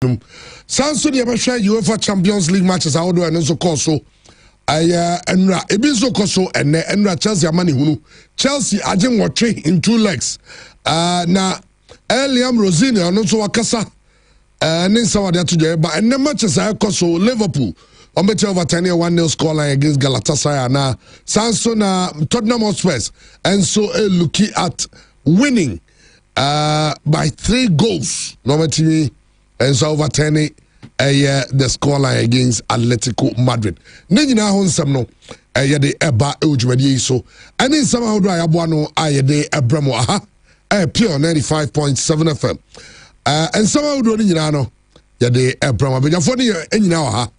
Sanso the UEFA Champions League matches I do and so cause so enra ebi so cause so enra Chelsea amani hunu Chelsea agent watch in 2 legs na Eliam Rosini ono so wakasa ninsa wade atoje ba enne matches I cause so Liverpool on bet over 10-1-0 scoreline against Galatasaray na Sanso na Tottenham Hotspur and so looking at winning by 3 goals normally and so over 10 the scoreline against Atletico Madrid. Nina Honsam no de eba ujumadi so and in somehow do I abono de Abramo aha pure 95.7 FM and somehow do ni no de Abramo be for ni nyina aha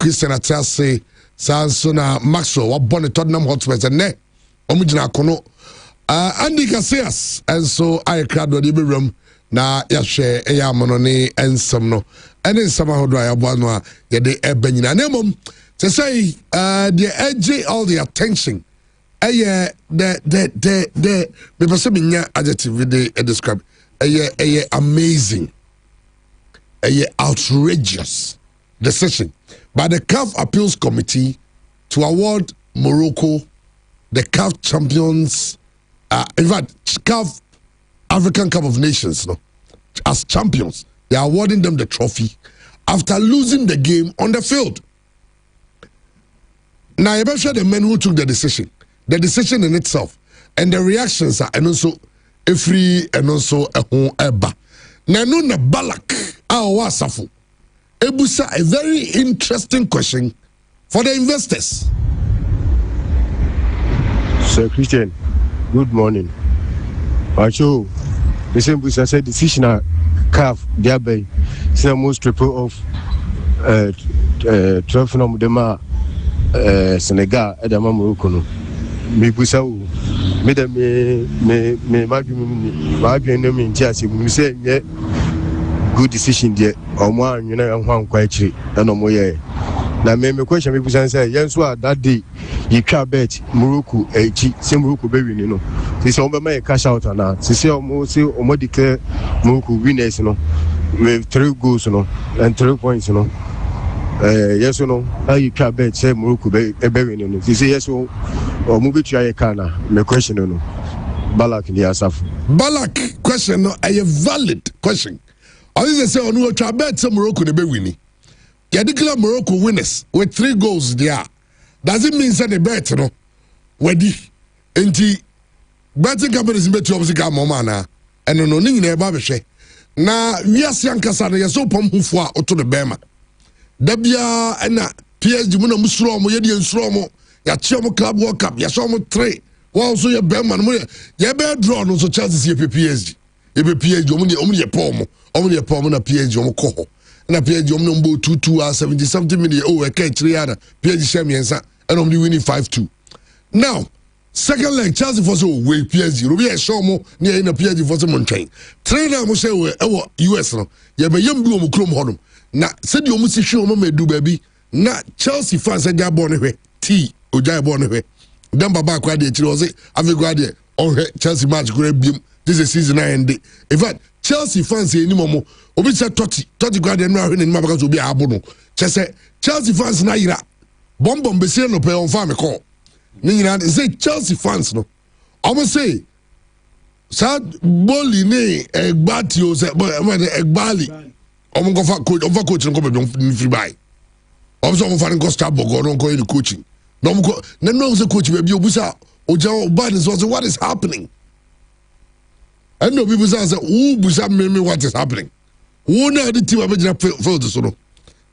Christian Atase Sanso na Maxwell wa born Tottenham Hotspur and ne omugina kono Andy Casillas and so I crowd do the room na ya share eya monone ensam no ene nsama hodo ayabo no a ye de ebanyina na mom to say the edge all the attention the me person nya adjective de describe amazing outrageous decision by the CAF Appeals Committee to award Morocco the CAF champions in fact CAF African Cup of Nations, no, as champions. They are awarding them the trophy after losing the game on the field. Now, you better the men who took the decision in itself, and the reactions are and also a free and also a home eba. Now, no na balak our safu. Ebusa a very interesting question for the investors. Sir Christian, good morning. Pacho, the same busa said decision CAF Diabe, say most triple of 12 from Dema Senegal Edama Morocco. Me busa me me just say good decision there or more you know one quite and no more. Now me question me busa say yes that day you can bet Morocco same Morocco baby you know. This is my cash out now. This is almost declare Morocco winners, you know, with 3 goals, you know, and 3 points, you know. Yes or no? How you can bet say Morocco be winning? This is yes or movie try a kana. My question, you know. Balak in the Asaf. Balak question, no, a valid question. I just say on who try bet say Morocco be winning. You declare Morocco winners with 3 goals there. Does it mean say the bet, you know? Wedi enti betting companies bet obviously come mama and no ni na eba behwe na wiase ankasa na yeso pom hufo a oto de bema da bia na PSG mu na musuro mo ye de nsuro mo ya che mo club world cup ya so mo 3 wa so ye bema no ye be draw no so chances ye PSG ye be PSG omo ye pom na PSG omo ko ho na PSG omo no mbo 22 70 something million oh e ka chiri ya na PSG shamiensa and omo winning 5-2 now. Second leg, Chelsea for so way PSG. Ruby a show more near in a PSG for some train. Trainer must say US no. Ya be yam do mo krom hodum. Na said you must show mo me do baby. Na Chelsea fans a jab on he. T o jab on he. Then baba kwa de chiro say ave kwa de on Chelsea match go biem. This is season end. In fact, Chelsea fans say ni momo. Obi say 30 kwa de no hwe ni mabaka so bi abo no. Chese Chelsea fans na yira. Bom be say no pe on fa me call. Nina say Chelsea fans no. I'ma say sad boli ne egbati o say egbali. Omo go fa coach no go be free buy. Omo so fa go start bogo no go in coaching. No go no say coach be obusa oja bad is what is happening. And no people say who busa me what is happening. Who na the team abegina field so no.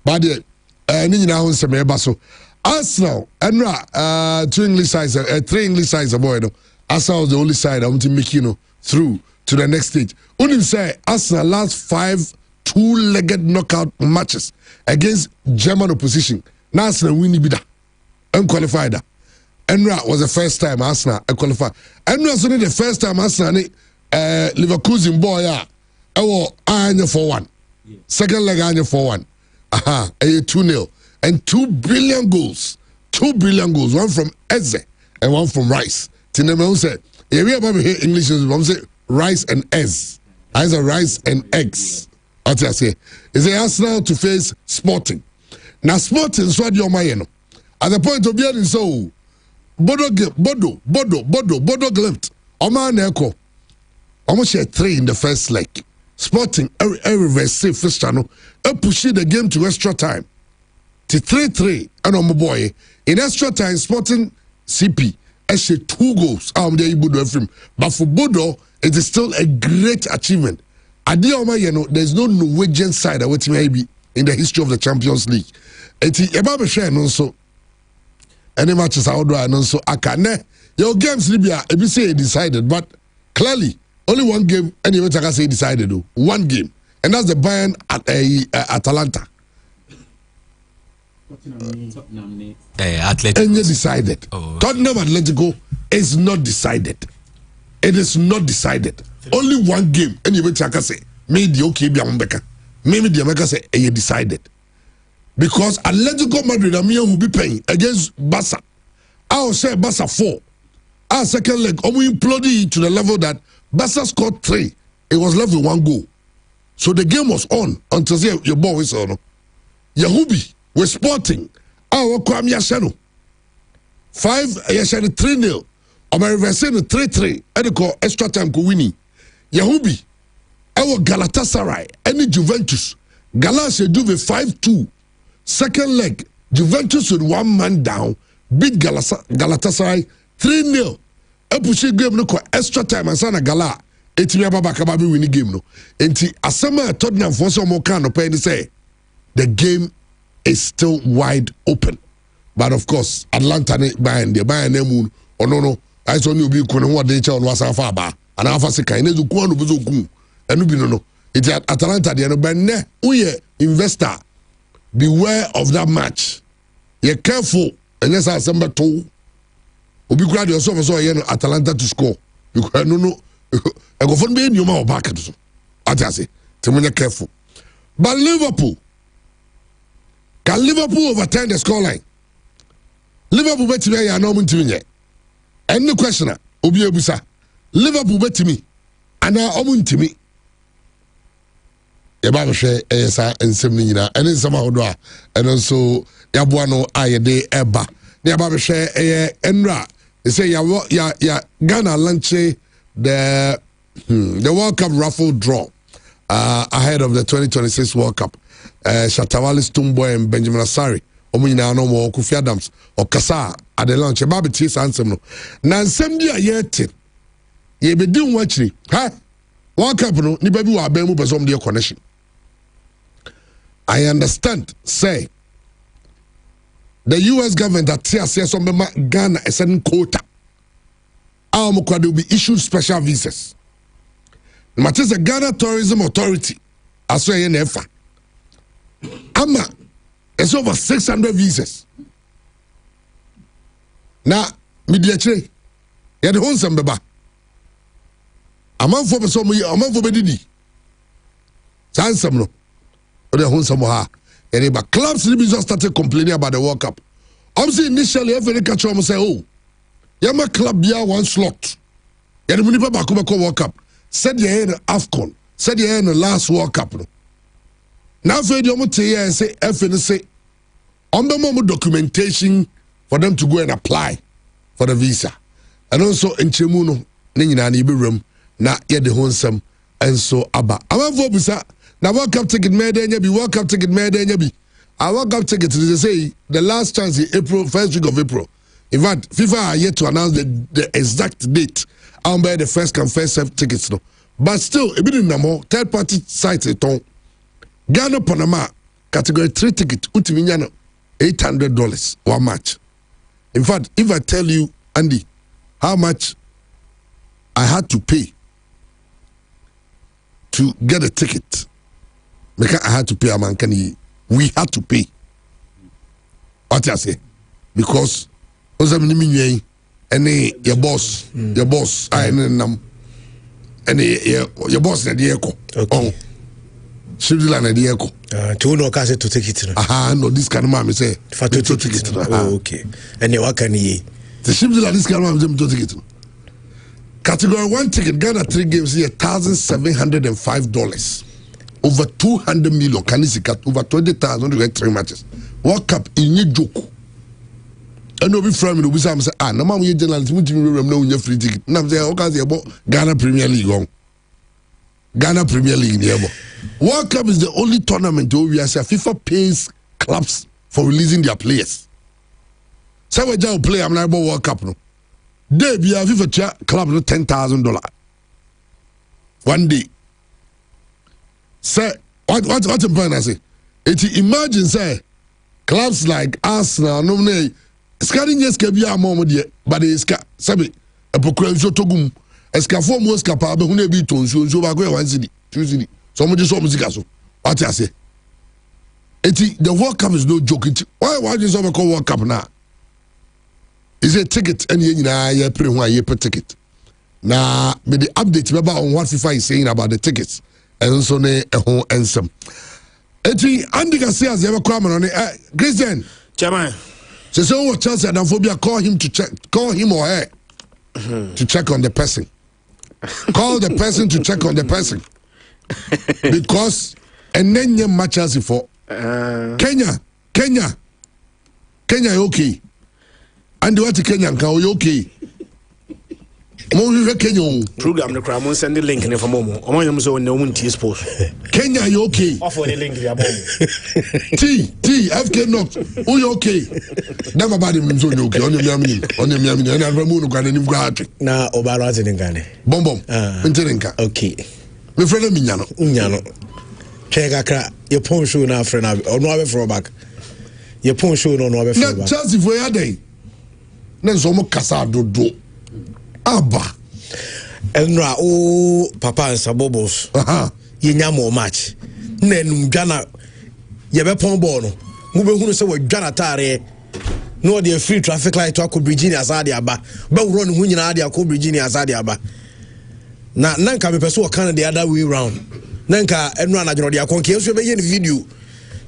But nina ho se me ba so. Arsenal, and 2 English sides, 3 English sides, boy. No, Arsenal is the only side I want to make through to the next stage. Only say Arsenal last 5 2-legged knockout matches against German opposition. Now Arsenal win bida, unqualified. Enra was the first time Arsenal qualified. Enra was only the first time Arsenal Leverkusen boy I 4-1. Second leg 4-1. Aha, 2-0. And 2 brilliant goals. 2 brilliant goals. One from Eze and one from Rice. Tinema said, if you ever hear English, one say Rice and Ez. Either rice and eggs. What I say? Is the Arsenal to face Sporting. Now Sporting so the Omayeno. At the point of being so Bodo Glimt. Oman Eko. Almost share 3 in the first leg. Sporting reverse first channel. Pushing the game to extra time. To 3-3 and my boy. In extra time, Sporting CP actually 2 goals. But for Bodo, it is still a great achievement. There's no Norwegian side that maybe in the history of the Champions League. It's about share also. Any matches out there and also Akane. Your games Libya, if say decided, but clearly only one game. Anyway, I can say decided though. 1 game, and that's the Bayern at Atalanta. Atletico. Decided. Oh. Tottenham Atletico is not decided. It is not decided. Only 1 game. Anyway, I can say maybe okay be Ambeka. Maybe the America say decided because Atletico Madrid will be paying against Barca. I will say Barca 4. Our second leg, we imploded to the level that Barca scored 3. It was left with 1 goal. So the game was on until your ball was on. Yahubi was Sporting. Our Kwame Yashano. 5 Yashano 3-0. Our reversing 3-3. And they call extra time go winning. Yahubi. Our Galatasaray. Any Juventus. Galatasaray do with 5-2. Second leg. Juventus with 1 man down. Beat Galatasaray 3-0. A pushing game no call extra time and sana Gala. Etimi ababa be winning game no. Enti asema Tottenham for some more kind of pain say the game is still wide open. But of course, Atlanta Bayern moon or no. I saw you be couldn't what they tell was a ba and alpha sika in the Kuano Buzoku and no. It's at Atlanta the end uye investor. Beware of that match. You're careful and yes I remember 2. Obi grad yourself so Atalanta to score. Because no. I go for me in your mouth back at so. I say, to careful. But Liverpool. Can Liverpool overturn the scoreline? Liverpool bet me ya no muntu nye. Any questioner, obi ebusa. Liverpool bet me ana omuntimi. E ba hwe esa ensem ni nyina. Ene nsem ahodo a eno so yaboa no ayede eba. Ne ba hwe enra. They say ya Ghana launch the World Cup raffle draw ahead of the 2026 World Cup. Shatawali Stumboy and Benjamin Asari. Omina no more Kofi Adams or Kasa at the launch. Baby Tis ansem no. Na nsem dia yet. Ye be doing watching. Ha? World Cup no ni baby wa bemu besom dia connection. I understand. Say the US government that says some Ghana a certain quota. Our Mokwa will be issued special visas. Much as the Ghana Tourism Authority, as well as NFA. Ama, it's over 600 visas. Now, media che, you the whole some beba. A month for some, a month for bedidi. Sansam no, or the whole some ha. But clubs just started complaining about the World Cup. Obviously, initially, every catch on say, oh, Yama club bia 1 slot. Yet the Munipa Bakuba World Cup. Said you had AFCON. Said you had the last World Cup. Now, for the moment, and say, FNC, on the moment documentation for them to go and apply for the visa. And also in Chemuno, Nina Nibirum, na yet the Honsam, and so Abba. I'm for Bisa. Now, World Cup ticket, be World Cup ticket, be. Our World Cup ticket, they say, the last chance in April, first week of April. In fact, FIFA are yet to announce the exact date. I'll buy the first come first serve tickets. No. But still, a bit in the more third party sites. Ghana Panama category 3 ticket, $800 one match. In fact, if I tell you, Andy, how much I had to pay to get a ticket, because I had to pay a man, we had to pay. What I say? Because any your boss, I nam any your boss na the echo. Okay. Shibdila na the echo. To no case to take it. No, this kind of man say for to take it. Oh, okay. And you can ye. The Shibdila this kind of man to take it. Category 1 ticket, Ghana 3 games here, $1,705. over 200 million kanisika over 20,000 to get 3 matches. World Cup in a joke. And no be from me. We say, no man, we journalists. We no free ticket. Now I'm saying, okay, about Ghana Premier League. Ghana Premier League. World Cup is the only tournament where we say FIFA pays clubs for releasing their players. So we just play. I'm not about World Cup no. They be a FIFA club no $10,000 one day. Say what's important? I say it. Imagine say clubs like Arsenal no ne. Scanning yes can be a moment yet, but it's sabi a proclamation togum. Escafo most capable who ne be tons so back one city, 2 city. So much so music so. What I say? The World Cup is no joke. Why is it called World Cup now? Is a ticket and you pay 1 year per ticket. Now, with the update about on what FIFA is saying about the tickets and so ne a whole answer. Andy Garcia has ever come on it. Christian, Chairman. So what chance and phobia call him or her to check on the person. Call the person to check on the person. Because and then you match as for Kenya, okay. And what Kenya can you okay? Program the crowd send the link in for Momo. I'm so no one tears post. Kenya, you okay? Offer the link via T, FK not. Oh, you okay? Never bad him so okay. On your yammy, and I'm removing Ghana. Now, Obaraz in Ghana. Bomb, Interenka. Okay. My friend Mignano. Check a crack. Your phone show now, friend, or no other throwback. Your phone show no other throwback. Chelsea for a day. Then some Casado do. Abba. Enra o papa and sabobos. Ye nyamo match. Nen Ghana ye be pon ball no. Mu be hunu se we Ghana tare. No dey free traffic light to akọ bridge ni asade aba. Be run hu nyina ade akọ bridge ni asade aba. Na nanka me pese o kan the other way round. Nanka enra na joro de akọ ke so be ye video.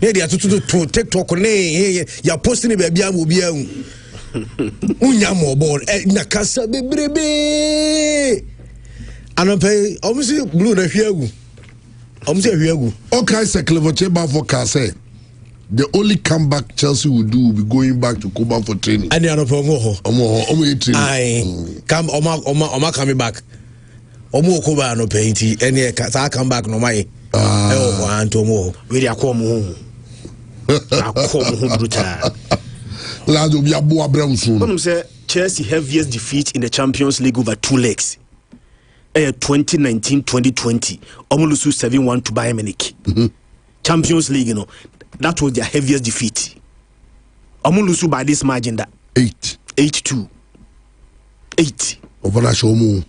Ne dey atutu to TikTok ne ya post ni be bia mo bia hu. Unyamo ball na kasa bebrebe anope omusi blue na hwiagu omusi hwiagu okay say Clevoche for car say the only comeback Chelsea will do will be going back to Kuban for training and anope omo training ai come oma coming back omo Kuban anope nti ene ka come back no mai antomo we dey akomo brutal. Chelsea heaviest defeat in the Champions League over 2 legs. 2019-2020, almost 7-1 to Bayern Munich. Champions League, that was their heaviest defeat. Almost by this margin, that 8-2. 8. Over that show, Moon.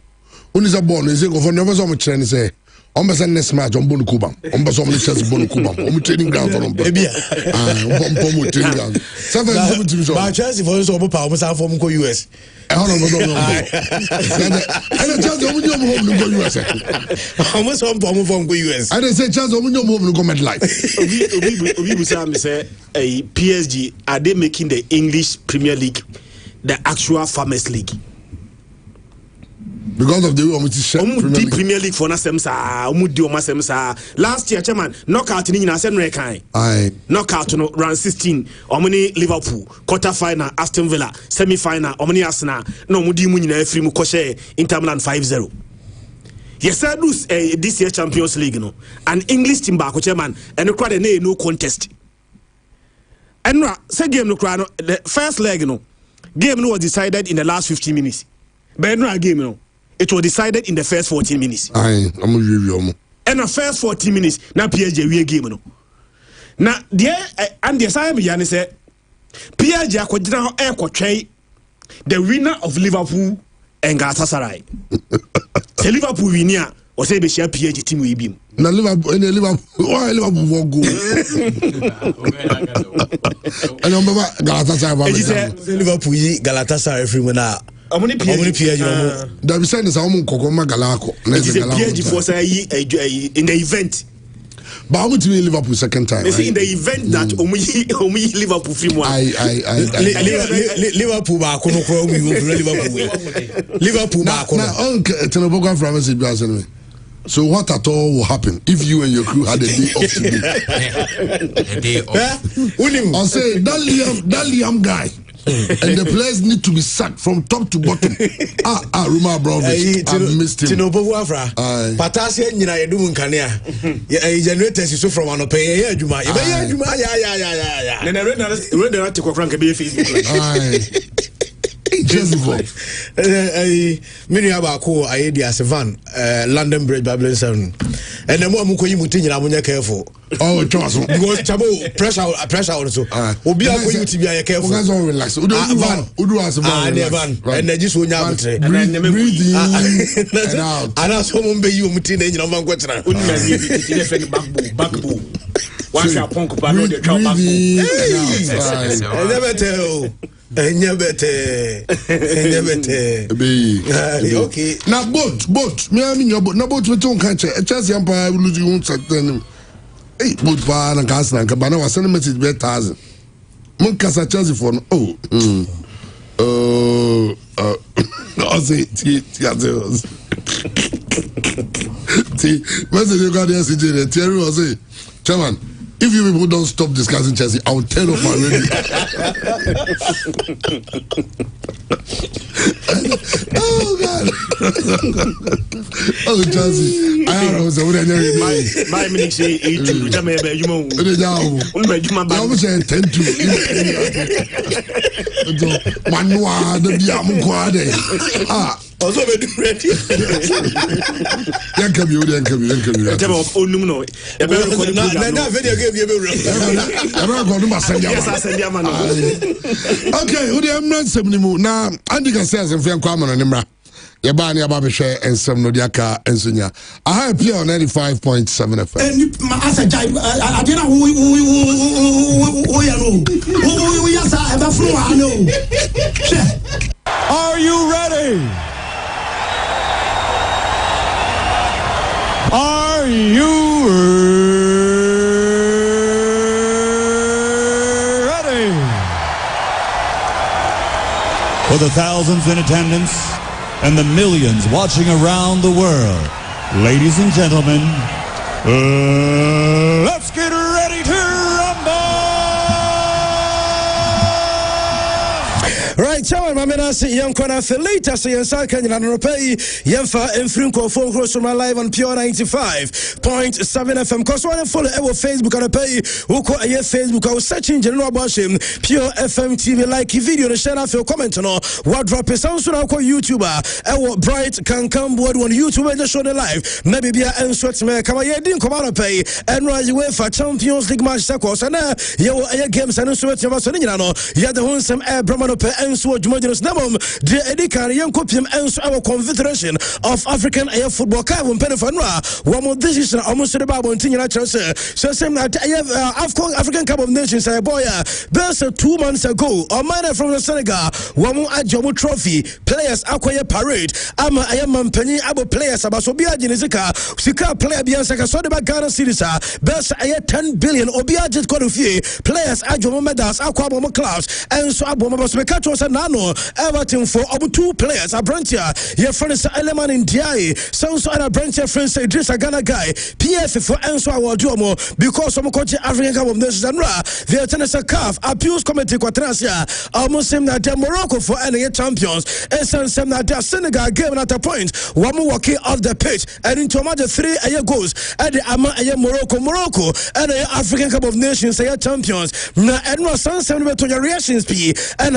When is a born? Is it for never so much training? Say, on the next match on Bono Kuba. On the summer Chelsea Bono Kuba. On training ground for them. Training ground. But Chelsea for us, almost half from US. And Chelsea home to go US. Almost home from US. I say Chelsea home to go MetLife. We say PSG, are they making the English Premier League the actual Farmers League? Because of the way Premier League for last year, chairman, knockout in knockout no round 16. Omni Liverpool quarter final, Aston Villa semi final. Omni Arsenal no mudi munina free mu koshe Inter Milan 5-0. Yes, I lose this year Champions League no. An English team back, chairman, and no contest. And say game no cry no. The first leg no game no was decided in the last 15 minutes. But no game no. It was decided in the first 14 minutes. I'm review. And the first 14 minutes, now PSG we game no. Now there and the same Yanni said PSG akwajina e the winner of Liverpool and Galatasaray. The Liverpool winner or say be share PSG team we beam. Now Liverpool why Liverpool won't go. And remember Galatasaray Liverpool Galatasaray free winner. Omni PSG that we send us Kokoma Galako. PSG for say in the event. But I want to be Liverpool second time. They say in the event that Omi Liverpool film one. Liverpool back on Liverpool back on. Now, Tenoboga from us. So what at all will happen if you and your crew had a day off today? A day off. I'll say that Liam guy. And the players need to be sacked from top to bottom. Ruma Abramovich, I missed him. Tino Bovuafra. Patasia, you know, you do Kania. Generators is so from one of pay. Juma. Yeah. Then I read the article from Facebook. Many about cool idea Sevan, London Bridge Babylon 7. And the more Mukoyi Mutin, I'm careful. Oh, because Chabo pressure also. Obi are going to be careful. Relax. And they just won't have to breathe in out. And as home be you Mutin in Manquetra. Backboo. Once you're punk, I know the I never tell. Okay. Now boat. Me I mean your boat. Now boat we don't catch it. Chelsea Empire will lose you certain. Hey, boat pa na gas na kabana wa send message be 1,000. Mon kasa Chelsea for no. I say ti message you got yesterday. Terry was say, Chairman, if you people don't stop discussing Chelsea, I'll turn off my radio. Oh God! Oh Chelsea! I don't know. So what my minute say 8-2. Which I may be you know. I'm saying 10-2. Manua the diamu kwade. Also be ready. Then come you. Tell me onum no. You better record the program. Na video game you be Yes, I send you man. Okay, who the ensem ni mu na Andy can say ensem fian kwa no nimra. Ye ba ni aba be hwe ensem no dia ka ensunya. Aha play on 95.7 FM. Asa jai adena wo ya no. Wo ya sa e ba fro ha no. Are you ready? Are you ready? For the thousands in attendance and the millions watching around the world, ladies and gentlemen, let's get ready to rumble! Right, so my man, I see young corner for later. So you're second and repay Yemfa and Frinko phone close from my live on Pure 95.7 FM. Cause one follow our Facebook and pay who call a Facebook. I was searching general about him. Pure FM TV like video and share off your comment on what drop is sounds on our YouTuber. Our bright can come board on YouTube and just show the live. Maybe be a sweat me come here didn't come out of pay and rise UEFA Champions League match sequence and you games and sweat you was yeah the one some air Brahman and so Jumajinos Namum, the Edikan young copium and our Confederation of African Air Football Carbon Penefanra. One more decision almost to the Bible and Tina Chelsea. So same that I have African Cup of Nations boy there's 2 months ago a minor from the Senegal one more Ajomo trophy players acquire parade ama I am penny abo players abasobia Genesika Sika player Bianca so the Ghana series best I 10 billion obia just got a few players Ajomo medals aqua clubs and so abo was nano Everton for over 2 players a Brantia your friends element in DI sounds on a Brantia friends Idris Ghana guy PF for Enso Awoduomo because some coach African Cup of Nations and the Tennessee CAF appeals committee quatrasia almost same that Morocco for any champions and some that Senegal game at a point one more walking off the pitch and into match 3 goals at the Ama Morocco and the African Cup of Nations champions na and was some to your reactions P and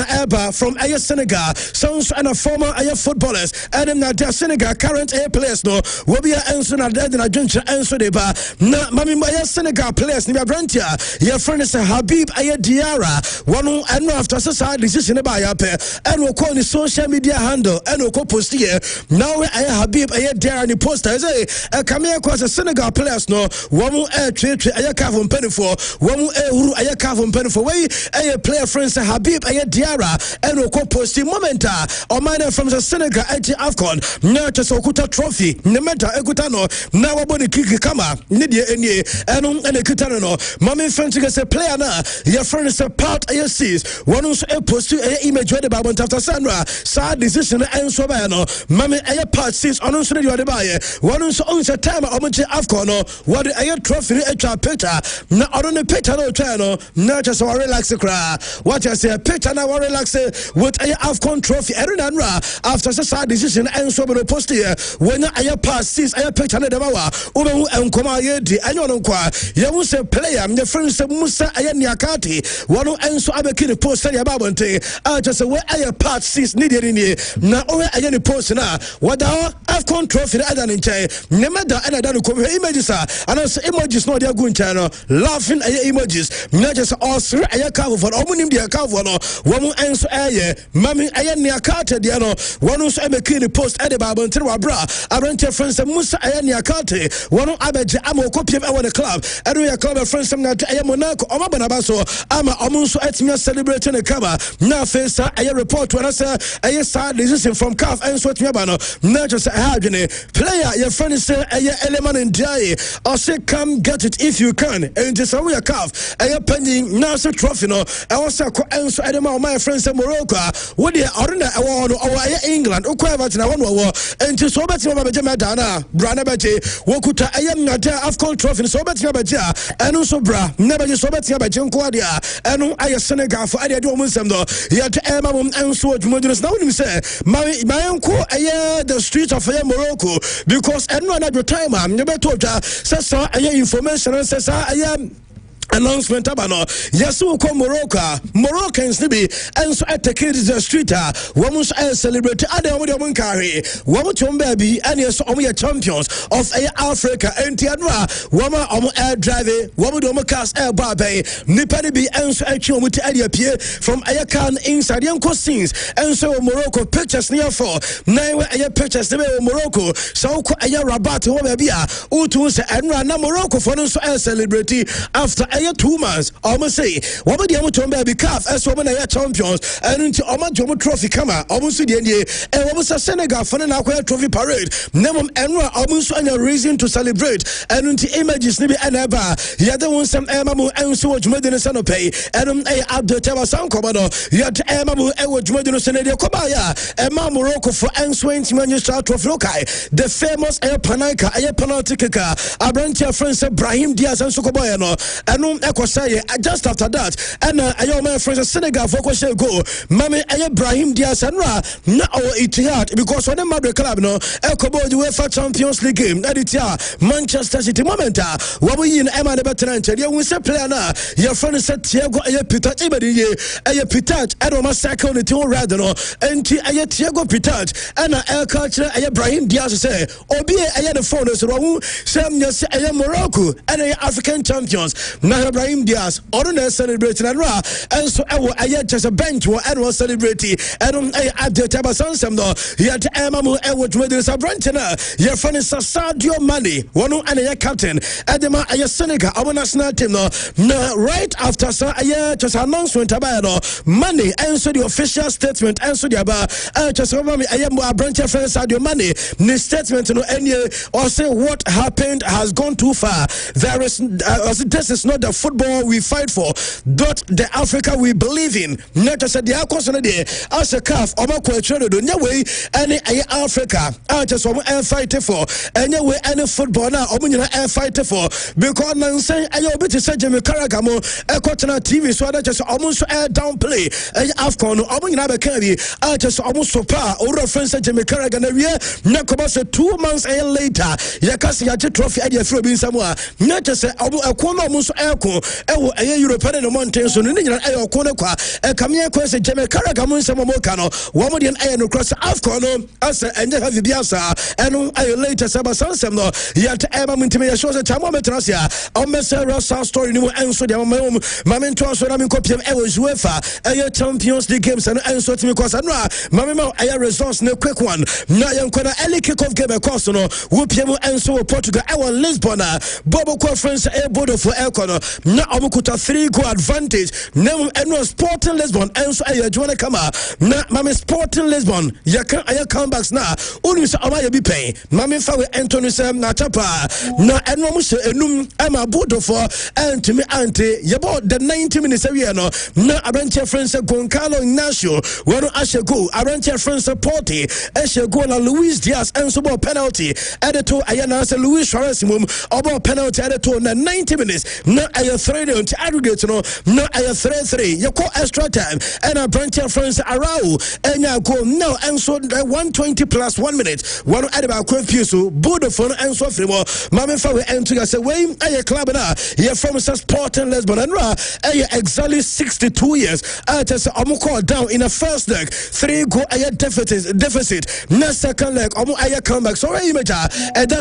from Aya Senegal, sounds and a former Aya footballers, and in that Senegal current Aya players no, will be an answer and dead and a juncture answer de ba. Na Mami Aya Senegal players, Nibia Brantia, your friend is Habib Aya Diarra, one who and after society decision about your pair, and will call the social media handle, and will call post here. Now Aya Habib Aya Diarra and the poster, a come across a Senegal players no, one who air trade Aya Cavon Penny for, one who air Aya Cavon Penny for way, Aya player friends Habib Aya Diarra. ɛna ɔkɔ posti moment a ɔman from the Senegal ɛti AFCON na kyɛ sɛ ɔkuta trophy ne meta ɛkuta no na wabɔ ne kiki kama ne deɛ ɛnie ɛno ɛna ɛkuta no no mame fɛnti kɛ sɛ player na yɛfrɛ no sɛ part ɛyɛ sis wɔn nso ɛposti ɛyɛ image wɔ de baabɔ ntafta sandra saa decision ɛnso bɛyɛ no mame ɛyɛ part sis ɔno nso ne deɛ ɔde baayɛ wɔn nso ɔn sɛ time a ɔmo kyɛ AFCON no wɔde ɛyɛ trophy ne atwa picture na ɔno ne picture no ɔtwa no na kyɛ sɛ wɔrelax koraa wɔte sɛ picture na wɔrelax with ɛyɛ AFCON trophy ɛno na nra after saa decision ɛnso bɛ no post yɛ wɔnya ɛyɛ part sis ɛyɛ picture ne dɛm wa wobɛhu nkɔmɔ a yɛdi ɛnyɛ ɔno nkɔ a yɛhu sɛ player nyɛfrɛ no sɛ musa ɛyɛ niakate wɔno ɛnso abɛki ne post sɛdeɛ ɛba abɔnten a kyɛ sɛ wɔ ɛyɛ part sis ne deɛ ne nie na ɔwɛ ɛyɛ ne post no a wɔda hɔ AFCON trophy no ɛda ne nkyɛn ne mɛda ɛna ɛda no kɔm hwɛ images a anaasɛ emojis na ɔde agu nkyɛn no laughing ɛyɛ emojis na kyɛ sɛ ɔsere ɛyɛ kafofoɔ no ɔmo nim deɛ kafofoɔ no wɔn ɛnso ɛyɛ mami ɛyɛ niakate deɛ no wɔn nso ɛbɛki ne post ɛde ba abɔnten wɔ abra aberɛnkyɛ frɛ sɛ musa ɛyɛ niakate wɔn abɛgye ama ɔkɔpiem ɛwɔ ne club ɛno yɛ club ɛfrɛ sɛm na ɛyɛ Monaco ɔmo abanaba so ama ɔmo nso ɛtumi celebrate ne kama na afei saa ɛyɛ report wɔn sɛ ɛyɛ saa decision from CAF ɛnso ɛtumi aba no na kyɛ sɛ ɛha adwene player yɛfrɛ no sɛ ɛyɛ Eleman Ndiaye ɔsɛ come get it if you can ɛnti sɛ woyɛ CAF ɛyɛ panyin na sɛ trophy no ɛwɔ sɛ kɔ ɛnso ɛde ma ɔma yɛfrɛ sɛ Morocco a wodeɛ ɔre na ɛwɔ hɔ no ɔwɔ ɛyɛ England wokɔ Everton a wɔno ɔwɔ ɛnti sɛ wobɛtumi aba bɛgye mɛda no a bra na bɛgye wɔkuta ɛyɛ nnade AFCON trophy no sɛ wobɛtumi abɛgye a ɛno nso bra na bɛgye sɛ wobɛtumi abɛgye nko adeɛ a ɛno ayɛ Senegalfo ɛdeɛ de ɔmo nsɛm no yɛde ɛma mom ɛnso adwumadwuno sɛ na wonim sɛ ma yɛnko ɛyɛ the street of ɛyɛ Morocco because ɛno anadwo time a yɛbɛtɔ dwa sɛ saa ɛyɛ information sɛ saa ɛyɛ announcement about yes we come Moroccans to be and so at the kids the street women celebrate other women carry women to baby and yes we are champions of Africa and Tiadra woman air driving woman do cast air barbe nipani be and so actually with the from Ayakan inside young scenes and so Morocco pictures near for nine pictures to Morocco so Rabat over be utu and Morocco for no celebrity after 2 months almost say what would you to baby calf as women are champions and into Omajomo trophy kama almost the end and almost a Senegal for an aqua trophy parade nemum enra almost any reason to celebrate and into images nibi anaba yet the one some emamu and so much medin sanope and abdo teba sound commando yet emamu and what medin senadio kobaya and Morocco for answering Manchester trophy lokai the famous air panaika air penalty kicker Abrantia friends Brahim Diaz and Sokoboyano and just after that and I my friends Senegal for question go mami Brahim Diaz and Ra na our Etihad because when the Madrid club no Ekobo the UEFA Champions League game that it Manchester City moment what we in Emma the veteran you we say player na your friend said Thiago Pitach ibedi Pitach and my second the two rather no and Thiago Pitach and El culture Brahim Diaz say obi the phone so who say yes Morocco and African champions na Brahim Diaz on celebrating and Ra and so I just a bench or annual celebrity and at the Tabasansam no yet Emamu and what with this Abrantina your friend is Sadio Mane one and a captain at the Senegal our national team no right after just announcement about money and so the official statement and so the about just remember I am a branch of Sadio Mane the statement no any or say what happened has gone too far there is this is not the football we fight for, not the Africa we believe in. Not just the Akosana day as a calf or my question do way any Africa I just want to fight for anyway any football now or air fight for because now saying I bit to say Jimmy Caragamo a Cotton TV so that just almost air downplay Afcon or I just almost so far or reference Jimmy Carragan Nakobasa 2 months later Yakasi had a trophy at your being somewhere not just say a corner almost airco European mountains on Indian air corner qua a cameo quest Jimmy Carragamun Samokano Wamadian air across Afcon as and have Biasa and I later Sabasan yet Emma Mintimia shows a Tamometrasia on Messera South Story New answer the Mamento Sonamin copy of UEFA a Champions League games and answer to me because Mamma a resource no quick one Nayan Kona Eli kick-off game across no Wupiamo and so Portugal our Lisbon Bobo conference a border for Elcono na omukuta 3-goal advantage nem eno Sporting Lisbon enso aye adwuma kama na mame Sporting Lisbon yaka aye comebacks na onu se amaye bi pen mame fa we Anthony Sam na tapa na eno mu se enum ama bodo for antimi ante yebo the 90 minutes awie no na abranche France Goncalo Ignacio wano ashego abranche France Porte ashego na Luis Diaz enso bo penalty edeto aye na se Luis Suarez mum obo penalty edeto na 90 minutes na aye 3 on aggregate no na aye 3-3 yeko extra time and abranche France Arau enya go now enso 120 plus 1 minute wano edeba confuse bodo for enso frimo mame fa we ento ya se we aye club na ye from Sporting Lisbon and aye exactly 62 years just omo down in the first leg 3-goal aye deficit na second leg omo aye comeback so we image that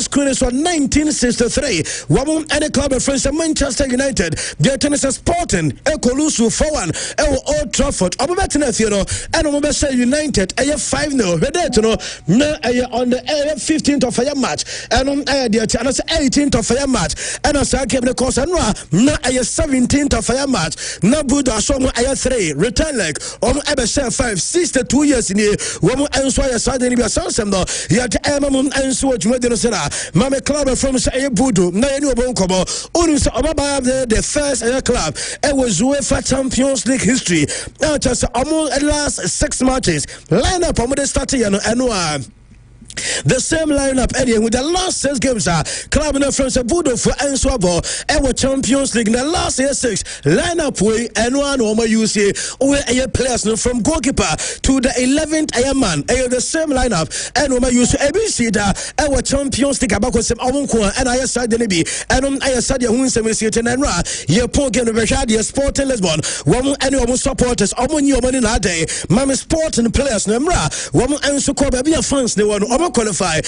screen is on 1963 wamo any club of France Manchester United their tennis Sporting ekolusu 4-1 e Old Trafford omo betina fie no and omo be say United aye 5-0 redet no na aye on the 15th of aye match and aye the 18th of aye match and as I came the course and na aye 17th of aye match na buda so mo aye 3 return leg omo ebe share 5 62 years in here womo enso aye sade ni bia sansem no yet emam enso adwumade no sera mame club from aye budo na ye ni obon kobo onu so obaba the first aye club it was UEFA Champions League history just almost last 6 matches lineup omo dey start here no eno the same lineup with the last 6 games club in France Budo for Enswabo our Champions League in the last 6 lineup we and one normal use where players from goalkeeper to the 11th man the same lineup and normal use ABC our Champions League abako sem awonko and I said the be and I said who sem see and ra ye pon game the Bashad Sporting Lisbon one any of supporters omo new money na day mama Sporting players nemra one enso ko be fans they one qualify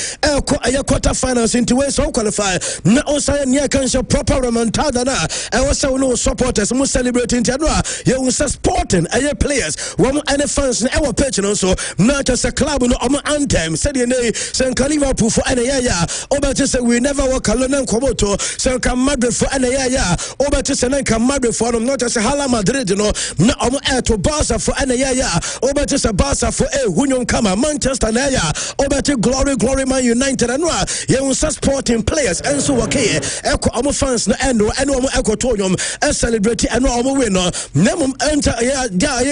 quarter finals into way so qualify na osa near cancer proper remontada na and also no supporters mo celebrating tadwa you Sporting players one any fans na our pitch so not just a club no anthem said you know St. Liverpool for any over to say we never walk alone and komoto St. Madrid for any over to say Madrid for them not just Hala Madrid no na to Barca for any over to say Barca for Union Kama Manchester na over to Glory Man United and you Sporting players and so okay echo omo fans no endo and omo echo tonyum celebrate and omo win no nemum enter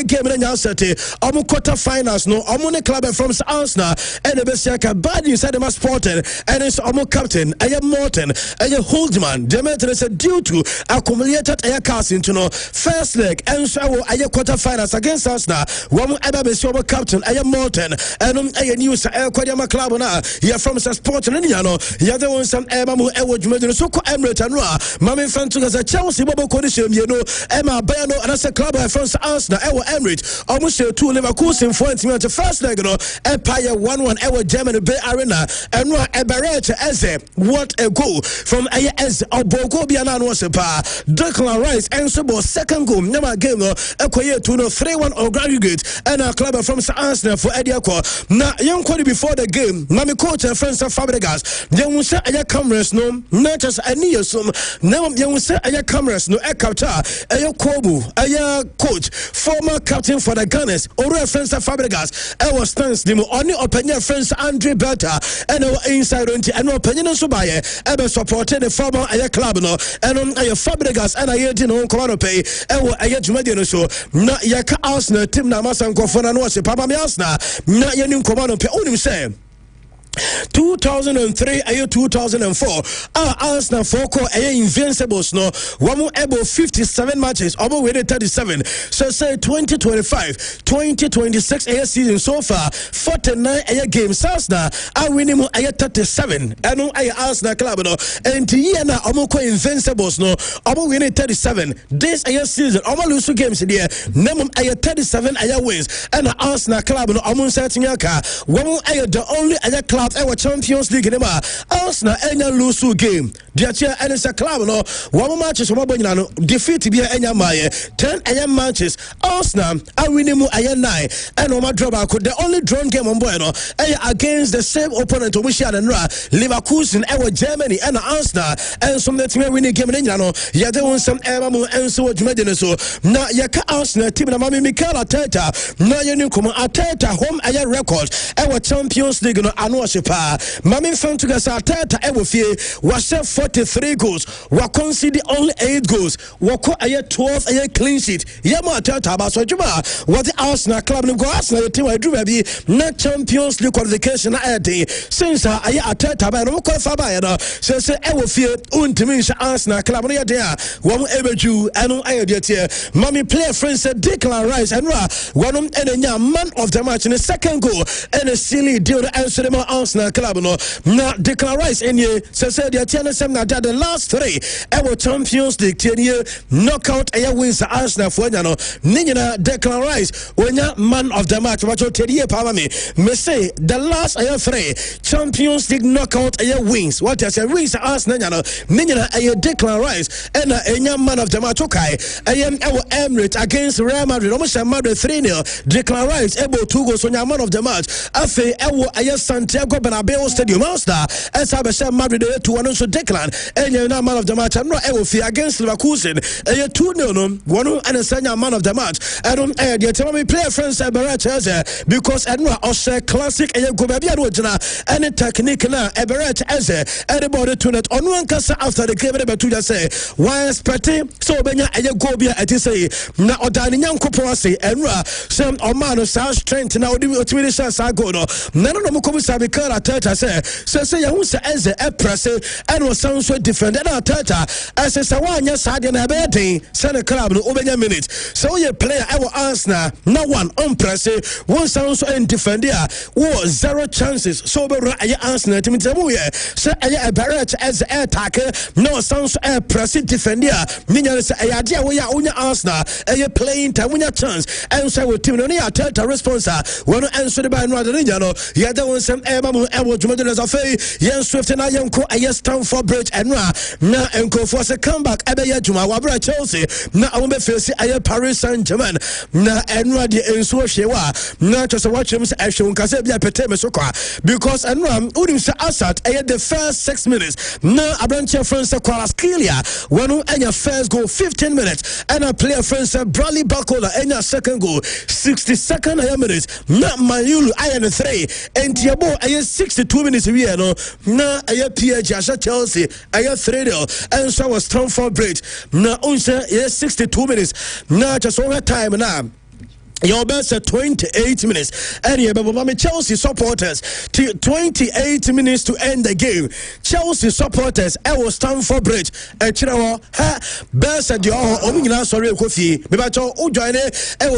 game na nyasete omo quarter finals no omo ne club from Arsenal and the best bad inside the Sporting and it's omo captain Morton Holdman Demeter said due to accumulated cast into no first leg and so quarter finals against Arsenal one omo captain Morton and news club na ya from Sporting and yano ya the one some emamu ewojumede so ko Emirates anwa mame fantu ga Chelsea bobo condition you know Emma Bayano and as a club from Arsenal Emirates almost 2 Leverkusen for the first leg no Empire 1-1 Germany Bay Arena and no Eberete Eze what a goal from AS Obogo Biana no sepa Declan Rice and so second goal never game no ekoye 3-1 or aggregate and a club from Arsenal for Ediako na young quality before the game mami coach and friends of Fabregas they will say aya cameras no not just any some now they will say aya cameras no capture aya Kobu aya coach former captain for the Gunners or friends of Fabregas our stance them only opinion friends Andre Berta and our inside and opinion so by ever supported the former aya club no and on aya Fabregas and aya dino command pay our aya Jumadiano so na yaka Arsenal team na masanko for no se papa me Arsenal na yenim command pay only say 2003 ayo 2004 Arsenal for invincibles no one able 57 matches over with 37 so say 2025-2026 season so far 49 games Arsenal are winning 37 and no Arsenal club no and here na invincibles no over winning 37 this season over lose games there minimum 37 wins and Arsenal club no setting one the only club out our Champions League in Arsenal enya lose game. The chair and it's a club no one matches from Abonino defeat to be enya maye 10 matches. Arsenal are winning mu 9 and Oma Droba could the only drawn game on Bueno against the same opponent of Michigan and Leverkusen our Germany and Arsenal and some that team winning game in Yano ya they want some Emamu and so so na yaka Arsenal team na mami Mikel Arteta na yenu kuma Arteta home aya record our Champions League no anuashipa mami fan to gasa Arteta ewo fie was 43 goals wa concede only 8 goals wa ko aya 12 aya clean sheet yama Arteta ba so juma what the Arsenal club no go Arsenal team I drew baby na Champions League qualification na day since aya Arteta ba no qualify ba no say ewo fie untimi Arsenal club no ya there wo ebeju anu aya there mami player friend said Declan Rice and one and man of the match in the second goal and a silly deal to answer them Arsenal club no na Declan Rice and ye said the the last 3 ever Champions League 10 year knockout wins Arsenal for no Nina Declan Rice when man of the match what 10 year power me say the last 3 Champions League knockout wins what I say wins Arsenal Nina Declan Rice and a man of the match okay our Emirates against Real Madrid almost a Madrid 3-0 Declan Rice able 2 goals on your man of the match afe our Santiago Bernabeu Stadium Master as I say Madrid 2-1 so Declan and you man of the match I'm not able to against Leverkusen 2-0 one and a senior man of the match I don't you tell me player friends Everett because I know also classic and go baby and technique na Everett as everybody to net on one case after the game to just say why expecting so benya go be at say na odani nyankopon say enra some omano sa strength na odi otimi sha sa go no na no mo ko sa be kara Arteta say ya hu say eze e press and was sound so defend na Arteta as say wanya sa de na be den say the club no obenya minute so you player I will Arsenal na one on press one sound so in defend there was 0 chances so be aya Arsenal timi temu ye say aya Barrett as attack no sound so press defend there minya say aya dia we ya unya Arsenal playing time unya chance and say we team no ya Arteta response one answer by no other no ya da won some emamu ewo jumado na afei yen Swift na yenko Stamford Bridge and na enko for say come back ebe ya juma wa bra Chelsea na awon be face Paris Saint-Germain na enwa de enso hwewa na to say watch him say ehwe nka say bia pete me so kwa because enwa udim say Assad the first 6 minutes na abranche France Kvaratskhelia one enya first goal 15 minutes and a player friend said Bradley Barcola enya second goal 62nd minute na Mayulu ayen 3 and Tiabo 62 minutes we no na PSG asha Chelsea 3-0 and so was Stamford Bridge na unse 62 minutes na just over time now your best at 28 minutes. Anyway, but Chelsea supporters 28 minutes to end the game. Chelsea supporters was Stamford Bridge. Best at your omina sorry coffee. Maybe I join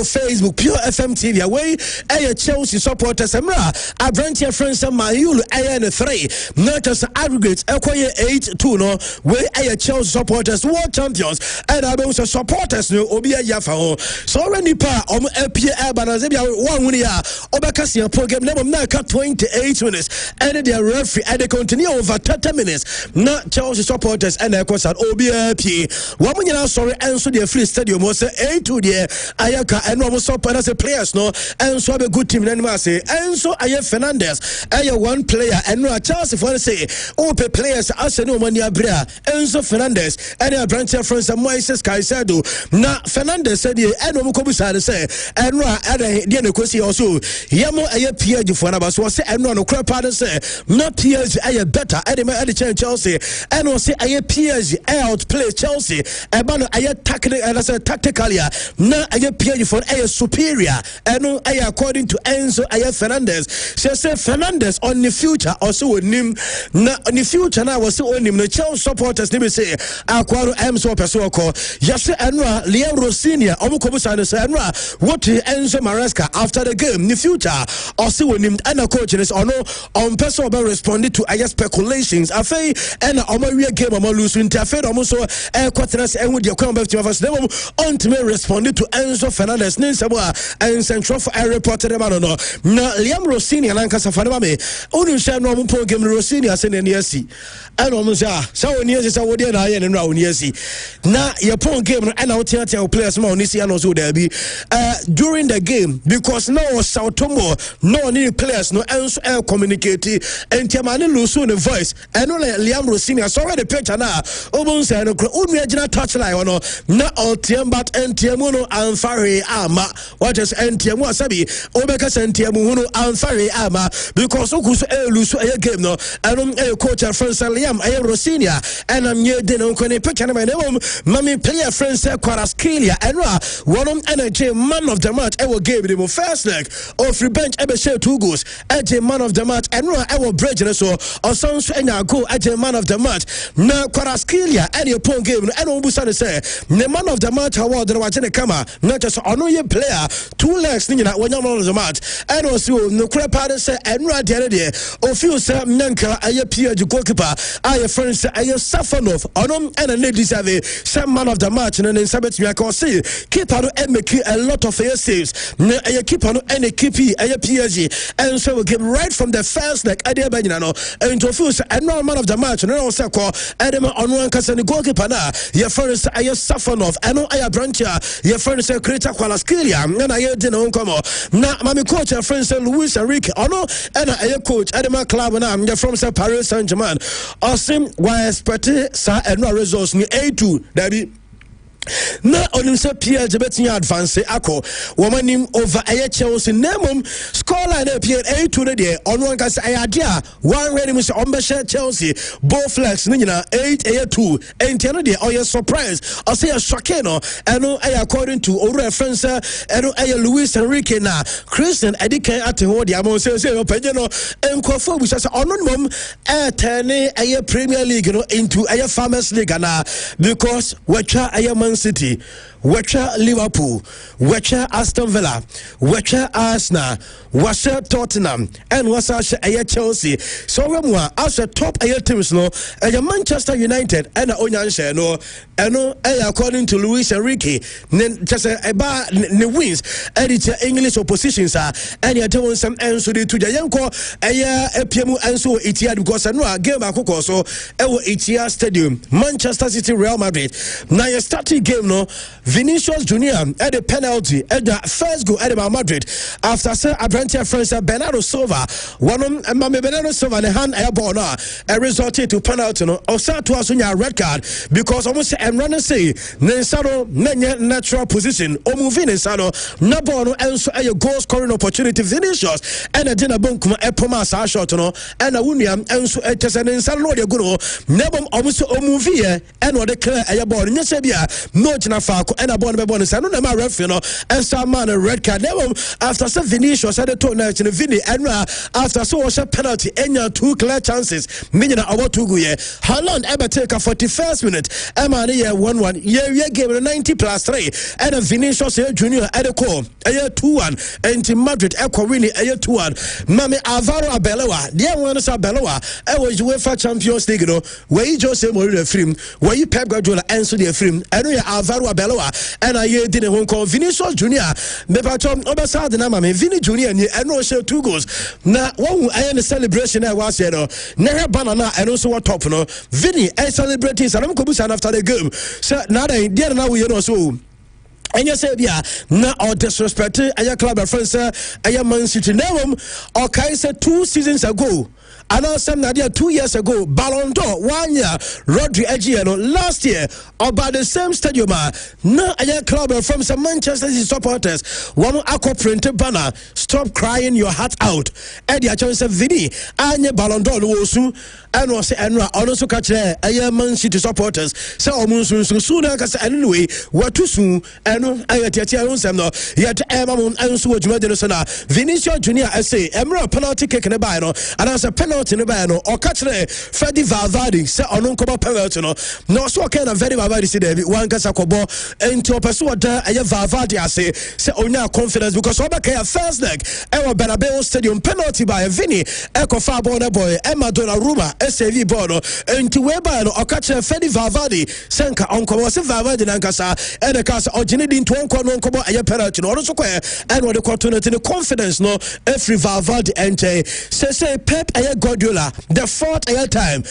Facebook Pure FM TV away. Chelsea supporters I branch your friends Mayulu 3. Not just aggregates 8-2 no where Chelsea supporters world champions and I also supporters no Obia Yafa. So already Pierre Banazebia one winner Obakasia program level now 28 minutes and the referee and they continue over 30 minutes not Chelsea supporters and of course at OBP 1 minute sorry and so the free stadium was 8-2 there Ayaka and almost supporters players no and so a good team and say and so Aya Fernandez one player and no Chelsea for say open players Arsenal money abria and so Fernandez and a branch of France Moises Caicedo na Fernandez said and Omukobusa say and the negotiate also Yamo a PSG for Nabas was and no crap say not PSG a better at Chelsea and was say a PSG outplay Chelsea about a tactical and as a tactically not a PSG for a superior and no according to Enzo Fernandez say Fernandez on the future also with him on the future now was on him the Chelsea supporters never say Aquaro M so person call yes and Leo Rossinia Omukobusa and what Enzo Maresca after the game in the future also when him and the coach is on person about responding to speculations afa and we game lose interfere almost quarters and with your combat to us ultimately responded to Enzo Fernandez and central for a reported about no Liam Rossini and Lancaster Faname only share normal pro game Rossini as in NSC and almost so near is our dear and now now your point game and our players more Nisi and also there be during the game because no Sao Tomo no new players no answer communicate and Tiamani Lusu the voice and only Liam Rossini I saw the picture now Obon say no original touch line no na all team but Tiamuno and Fari Ama what is Tiamu Sabi Obeka Tiamuno and Fari Ama because Okus Lusu a game no and coach friends Liam Rossini and I'm near dinner on a picture my name Mami player friends Quaraskilia and one energy man of the match I will give him first leg of revenge ever share 2 goals at a man of the match and I will bridge so or sounds and I go at a man of the match now Quaraskilia and your point game and Obusan say the man of the match award the watching the camera not just on your player 2 legs when you're man of the match and also no crap say and right the other day of you say Nanka I appear to goalkeeper I friends I Safanov on and a ladies have some man of the match and then Sabbath me I can see keep on and make a lot of air saves I keep on and a keepy I PSG and so we get right from the first leg idea Benino and to fuse and no man of the match and also call Adam on one case and the goalkeeper now your friends I Safanov I know I branch your friends creator Qualaskilia and I didn't come now my coach your friends Luis Enrique ono and I coach Adam Club and I'm from Paris Saint-Germain awesome why expect sa and no results ni A2 that be na onim se Pierre Jebetini advance ako woman him over a Chelsea nemum scoreline appear A2 there on one case idea one ready Mr. Ombesha Chelsea both flex nina 8 A2 and tell the or surprise I say a shokeno and according to our reference and Luis Enrique na Christian Edike at what the amount say opinion and Kofo which is on mum turn a Premier League into a Farmers League na because what a City, Wecha Liverpool, Wecha Aston Villa, Wecha Arsenal, Wecha Tottenham, and Wecha Chelsea. So we as a top teams no, Manchester United and Onyanshe no, and according to Luis Enrique, just a bar the wins, and it's English oppositions are, and you're doing some answer to the Yanko, a PMU answer Etihad because I know a game akoko so Etihad Stadium, Manchester City, Real Madrid. Now you starting game no. Vinicius Junior at the penalty at the first goal at the Madrid after Sir Abrantia friends Bernardo Silva one Bernardo Silva the hand airball now resulted to penalty no or start to a red card because almost and running say Nensano natural position or moving Nensano Nabono and a goal scoring opportunity Vinicius and a dinner bunk Epoma shot no and a William and so it is an Nensano de Guru Nebom almost a movie and what declare a ball in Sabia no Fako and a born by bonus. I don't know my ref, and some man a red card. After some Vinicius had a toe night in the Vini, and after so was a penalty, and 2 clear chances, meaning our 2 go. How long ever take a 41st minute? Emma 1-1. Yeah, game 90+3, and a Vinicius Junior at a call, a 2-1, and in Madrid, Echo winning a 2-1. Mami Alvaro Abeloa, the one is Abeloa, I was UEFA Champions League, where you just say more the film, where you Pep Guardiola answer the film, and Alvaro Abeloa and I didn't home call Vinicius Junior. Mepatom Obasa the Nama Vini Junior and no show 2 goals. Now one I am the celebration I was here. Never banana and also what top no Vini I celebrating Salam Kobusan after the game. So now they didn't know we so. And you say, yeah, now all disrespect, a club of friends, a Man City name, or Kaiser 2 seasons ago. I know some idea 2 years ago, Ballon d'Or, 1 year, Rodri Egiano, last year, about the same stadium, now a club from some Manchester City supporters, one aqua printed banner, stop crying your heart out. Eddie Achon said, Vini, and Ballon d'Or, and was and also catch a Man City supporters, so almost soon as anyway, what too soon, and I yet Emma and so much Vinicius Junior, I say, Emerald penalty kick in a bino, and as a penalty no ba no o ka kire Freddy Valverde say ono nkoba penalty no no so okay na Freddy Valverde say there one kasa kobo enti opeso oda eye Valverde ase say onya confidence because obeka first leg e wa Bernabeu Stadium penalty by Vini e ko fa ball na boy Emma Donnarumma save ball no enti we ba no o ka kire Freddy Valverde senka onkobo say Valverde na nkasa e de kasa ogine di nto onko no nkobo eye penalty no so kwa e no de opportunity the confidence no every Valverde ente say Pep eye Guardiola the fourth eye time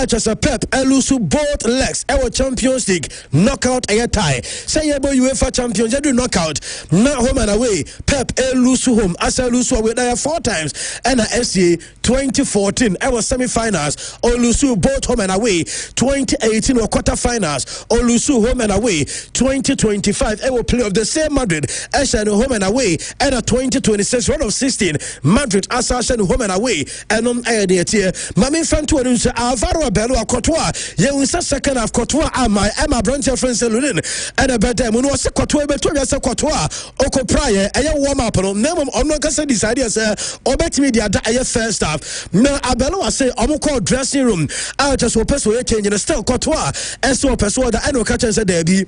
just a Pep lose both legs our Champions League knockout eye tie say you UEFA champions you do knockout now home and away Pep lose home as I lose away there 4 times and SCA 2014 our semi-finals or lose both home and away 2018 or quarter-finals or lose home and away 2025 will play of the same Madrid as home and away and a 2026 round of 16 Madrid assassin home and away and on air there Mami Fanto and Alvaro Abelo Courtois you second half Courtois Emma Brancher France Lunin and a better when was Courtois Beto Courtois Oko prior a warm up on them on no can say this idea sir or bet me the first half now Abelo say Omoko dressing room I just hope so change in still Courtois and so person that I know catch and say there be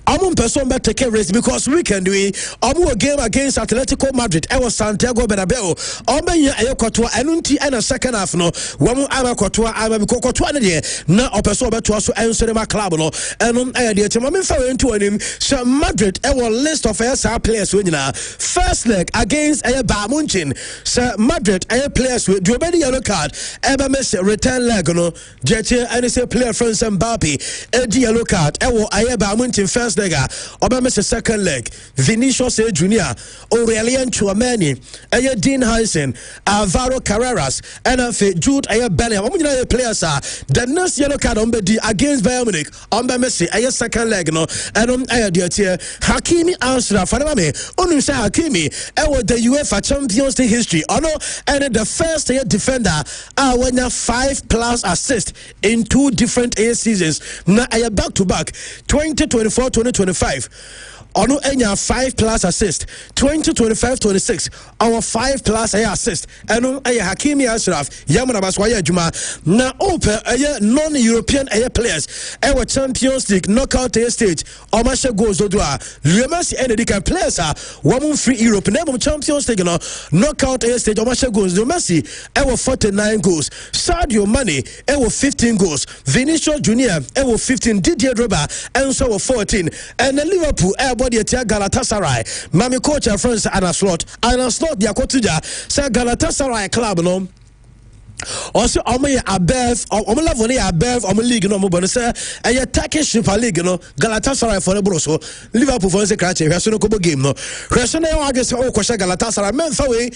I'm person better take a risk because we can do it. A game against Atletico Madrid. I was Santiago Bernabeu. A Courtois and a second half no. One ama Courtois ama Courtois na a person better also answer my club no. And on idea to my friend to him. So Madrid our list of SR players winning first leg against a Bayern Munich. So Madrid a players with Jobedi yellow card. Ever miss return leg no. Jetje and say player France Mbappe. A yellow card. I Bayern Munich first leg Obama second leg Vinicius Junior Aurelien Chouameni Dean Heisen Alvaro Carreras and Jude Bellingham players are the next yellow card on the against Bayern Munich on Messi second leg no and on Hakimi Ashraf only say Hakimi the UEFA Champions League history and the first defender when 5+ assists in 2 different seasons now back to back 2024-2025 Ono enya 5+ assist 2025-26 our 5+ assist eno Hakimi Ashraf yamana baswaye adwuma na open non-European players our Champions League knockout stage omashe goals odua Messi and the players are one free Europe na Champions League no knockout stage omashe goals Messi 49 goals Sadio Mane 15 goals Vinicius Junior 15 Didier Drogba and so 14 and Liverpool body at Galatasaray Mami coach France Anna Slot dia kotuja say Galatasaray club no also above level above league no mo say a Turkish Super League no Galatasaray for the broso Liverpool for the crash we so no kobo game no question na I guess o kwasha Galatasaray men fa we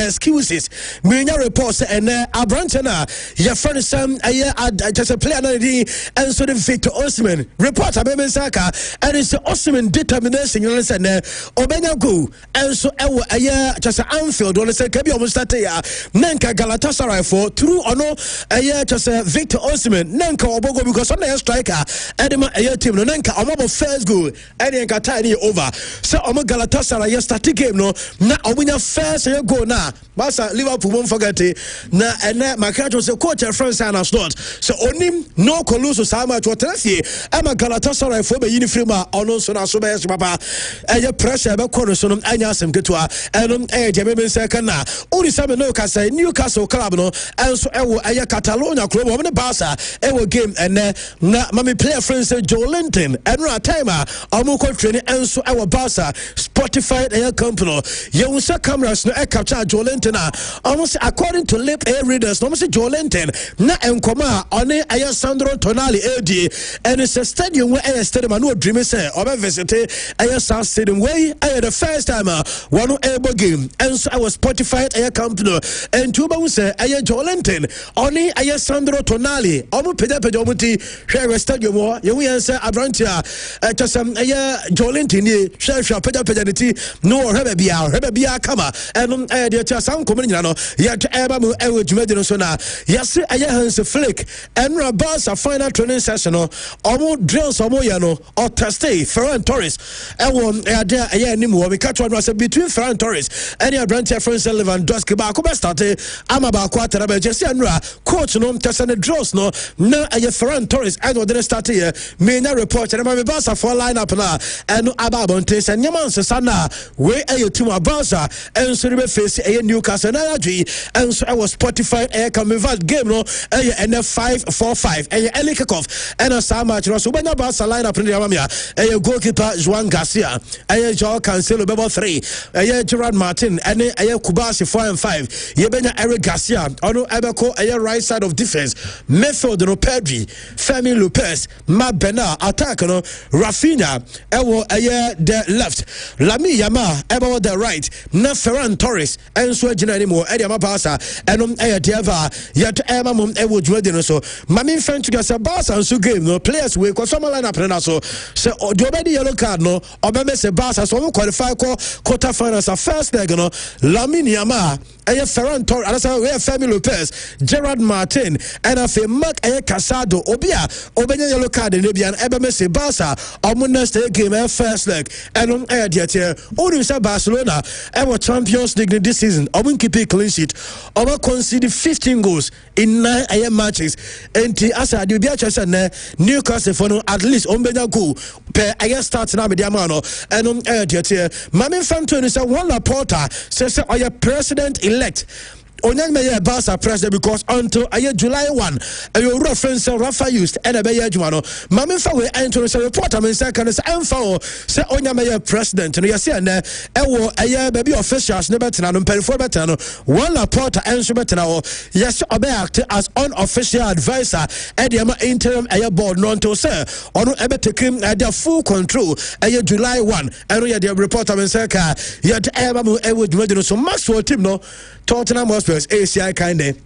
excuses me nya reports and Abrante na your friend Sam just a player na and so the Victor Osimhen report abeme saka and it's Osimhen determination you listen obenya go and so just Anfield you say kebi almost start ya menka Galatasaray for through ono just Victor Osimhen nanka obogo because on the striker edema team no nanka omo first goal and nanka tie over so omo Galatasaray start game no na omunya first goal na basa Liverpool won't forget it na makacho say coach France Anna Slot so onim no koluso sama to trafie ama Galatasaray for be uniform ono so na so be papa pressure be corner so no anya asem ketua enom jemebe second na ori sabe no ka say Newcastle club no and so Catalonia club of the Barca game and na mami player friends Joe Linton and right time amuko training and so our Barca Spotify company you say cameras no capture Joe Linton almost according to lip readers no say Joe Linton na enkoma on Sandro Tonali AD and it's a stadium where stadium no dream say or visit San stadium way the first time one able game and so I was Spotify company and two say Jolinton oni aye Sandro Tonali omo peda omo ti hwe stadium ho ye hu yense abrantia chasam aye Jolinton ni hwe peda ni ti no hwe bia kama enum de chasam kom nyina no ye eba mu ewe dwumadi no so na yase aye Hans Flick enra Barca final training session no omo drills omo ye no or Thursday Ferran Torres ewon ade aye anim wo me catch one was between Ferran Torres and your branch friends Lewandowski ba ko be start ama ba ko atara be jesi enra coach no tesane drills no na aye Ferran Torres and the start here me na report and my Barca for lineup na and ababon tese nyama nsana we aye team Barca and so be face aye Newcastle na adwi and so I was Spotify aye Camival game no aye NF545 aye early kickoff and a some match no so when Barca lineup in the amia aye goalkeeper Juan Garcia aye Joao Cancelo bebo 3 aye Gerard Martin and aye Kubasi 4 and 5 ye benya Eric Garcia ono ebeko aye right side of defense midfield no Pedri Femi Lopez Mabena attack no Rafinha ewo aye the left Lami Yama ebo the right na Ferran Torres enso agina ni mo ede Barca enom aye Diava yet ema mum ewo dwede no so mami fan to say Barca so game no players we ko some line up na so say the obedi yellow card no obeme say Barca so qualify quarter finals first leg no Lamine Yamal aye Ferran Torres and we Femi Lopez Gerard Martin and afi Mark aye Casado obia obenya yellow card in Libya and ebeme say Barca omo next game first leg and aye dia onu say Barcelona ever Champions League this season omo keep a clean sheet omo concede 15 goals in 9 aye matches and asa de bia chese na Newcastle for no at least ombenya goal per aye start na me dia ma no and aye dia mami fan to say one Laporta says oye president elect Onyangmeye Barca president because until July 1 your reference Rafa used and a beya jumano mami fa we enter say report am say kan say emfa say Onyangmeye president no yesi na ewo baby officials ne betena no perifo betena no one Laporta enso betena o yes obe act as unofficial advisor at the interim board no until say ono ebe take the full control July 1 and we the report am say ka yet eba mu ewo dwumadi no so Maxwell team no Tottenham Hotspur ACI kind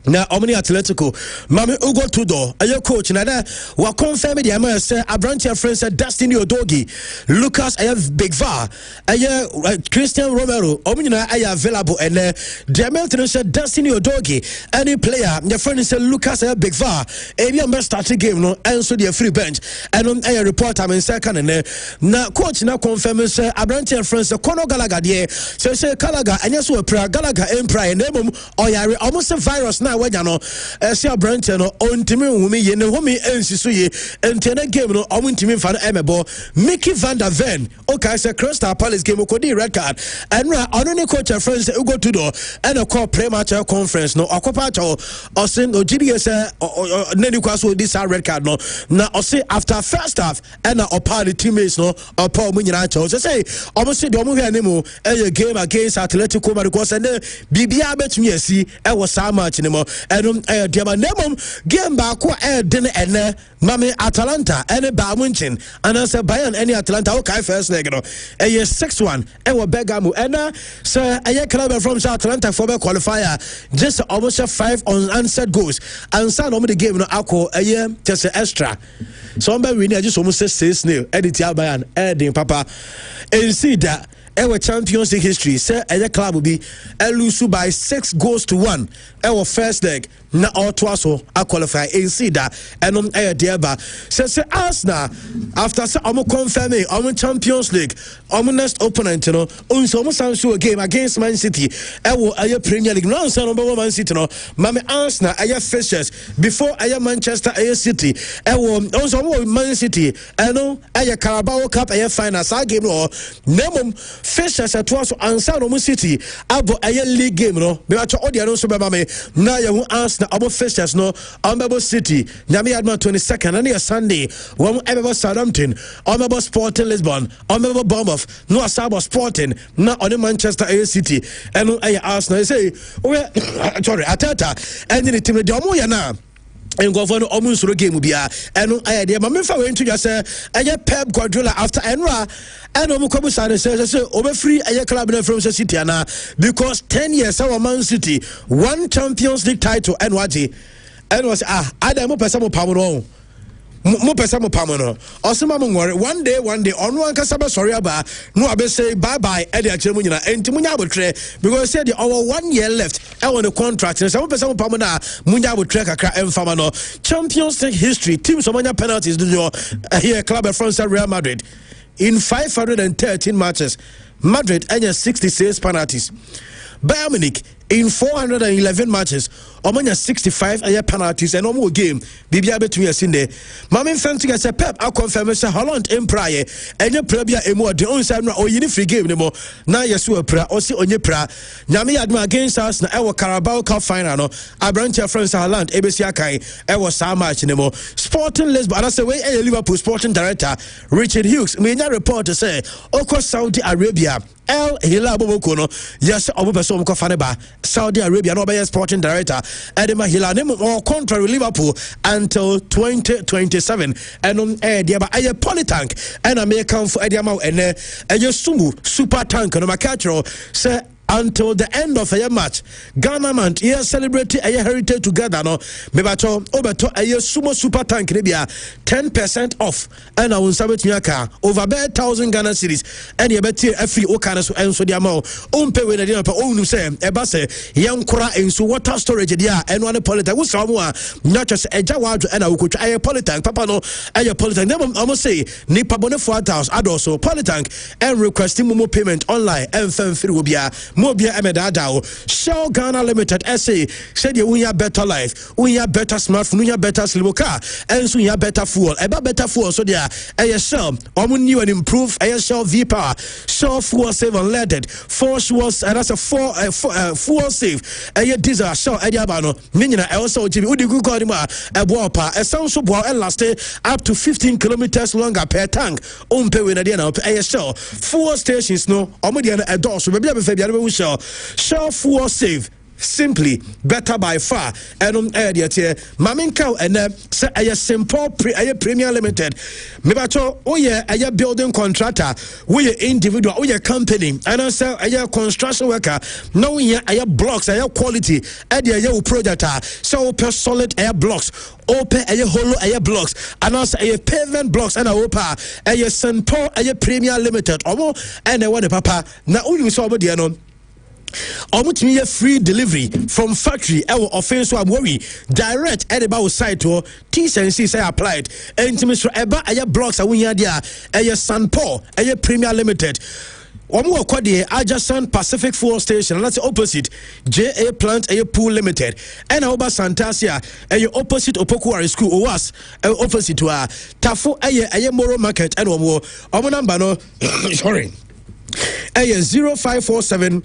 na omni Atletico mami Ugo Tudor aye coach na da wa confirm the am say Abrantia friends Destiny Odogi Lucas aye Big Va aye Christian Romero omni na aye available and the American say Destiny Odogi any player your friend say Lucas aye Big Va e am start game no and so the free bench and on aye report am second and na coach na confirm say Abrantia friends Conor Gallagher there say Gallagher anya so pra Gallagher empire name oyare almost a virus na wanya no ese Brent no ontimi nwumi ye ne homi ensiso ye entene game no omuntimi fa no emebo Mickey van der Ven okay say Crystal Palace game ko di red card and ono ne coach friends Ugo Tudor and a call pre-match conference no akopa cho osin ogidi say nani kwaso this red card no na osi after first half and opa the teammates no opa mu nyina cho say almost the omu hwe anemu game against Atletico Madrid because and bibia betumi asi e was sa match ni mo enum diama nemum game ba ko den ene mami Atalanta ene ba munchin and say Bayern any Atalanta okay first leg no 6-1 e wo Bergamo ena so club from Atalanta for be qualifier just almost 5 unanswered goals and some of the game no akọ just extra so be win just almost 6-0 edit Bayern edin papa and see that our Champions League history say a club will be lose by 6 goals to 1 our first leg na Otwaso a qualify in see that and on air dearba say Arsenal after say confirming Champions League next opponent no almost show a game against Man City our Premier League no say number 1 Man City no mame Arsenal our fixtures before our Manchester City also Man City and our Carabao Cup our final game no nemum fixtures at was answer no City abo our league game no be at all the so be mame na ya Arsenal about fixtures no Ambabo City nyame adma 22nd and Sunday one Ambabo Southampton Ambabo Sporting Lisbon Ambabo Bournemouth no Asabo Sporting na on Manchester City and Arsenal say sorry Ateta and the team de omo ya na Ngofo no omu nsoro game bia eno ayede ma mefa we ntu say eye Pep Guardiola after enra eno mu kobu say obefree eye club na from City ana because 10 years our Man City one Champions League title enwaje eno say adam mo pesa mo pam mo pesa mo pam no osema mo ngore one day onu ankasa be sorry aba no abe say bye bye e de akire mo nyina enti mo nya abotre because say the our 1 year left e won the contract so mo pesa mo pam na mo nya abotre kakra emfama no Champions League history teams so many penalties do here club of France Real Madrid in 513 matches Madrid anya 66 penalties. Bayern Munich in 411 matches, Omanya 65 penalties and one more game. Bibia between us in there. Mamin fancy as a Pep, I confirm Mr. Holland in prayer, and your plebia emo the only side or you free game anymore. Now yes, you a prayer or see on your prayer. Yami Adma against us, na our Carabao Cup final. No, I branch your friends Holland, ABC Akai, I was so much anymore. Sporting Lisbon, that's the way a Liverpool sporting director Richard Hughes made a report to say, Oko Saudi Arabia. El Hilal Bobokono, yes, Obupeso Mkofaneba, Saudi Arabia, no by sporting director, Edema Hilal, or contrary Liverpool until 2027. And on Ediaba, a polytank, and a American for Ediama, and a Sumu, super tank, and a Macatro, say. Until the end of a match, Ghana man here celebrating a heritage together. No, mebato obeto a sumo super tank nebia 10% off. And I will submit your car over 1,000 Ghana cedis. And you bet every okana so and so the amount. Pay when the own say a basse young kora into water storage dia and one polytank. What's someone not just a jawad and I could try a polytank. Papa no a polytank. Never almost say Nipa Bone 4,000 also polytank and requesting more payment online and free will be Mobia Emedadao, Shell Ghana Limited SA said we have better life, we have better smartphone, we have better slim car, and so we have better fuel. About better fuel, so there, ASL, new and improved ASL V Power, Shell fuel save unleaded, 4 fuels, and that's a 4 fuel save. A diesel, Shell Ediabano, Minina, also GB, Udi Gugodima, a Boapa, a sound so boil and last up to 15 kilometers longer per tank. Pay with ASL, 4 stations, no, Omodiana, a door, so maybe I'm Shell fuel save simply better by far and on air Mamin cow and say a simple premium limited mebacho a building contractor we individual we company and also a construction worker knowing a blocks a quality and a project so per solid air blocks open a hollow air blocks and also a pavement blocks and a opa a simple a premium limited and I want the papa now you saw the Omutimi free delivery from factory our offense so worry direct at about site to T&C say applied and to Mr. Eba aya blocks a winya dia aya Sanpo aya Premier Limited Omo kwade adjacent Pacific Fuel Station that's opposite JA Plant aya Pool Limited and Oba Santasia aya opposite Opokuari School OWAS opposite to Tafo aya Moro Market and omo number no sorry aya 0547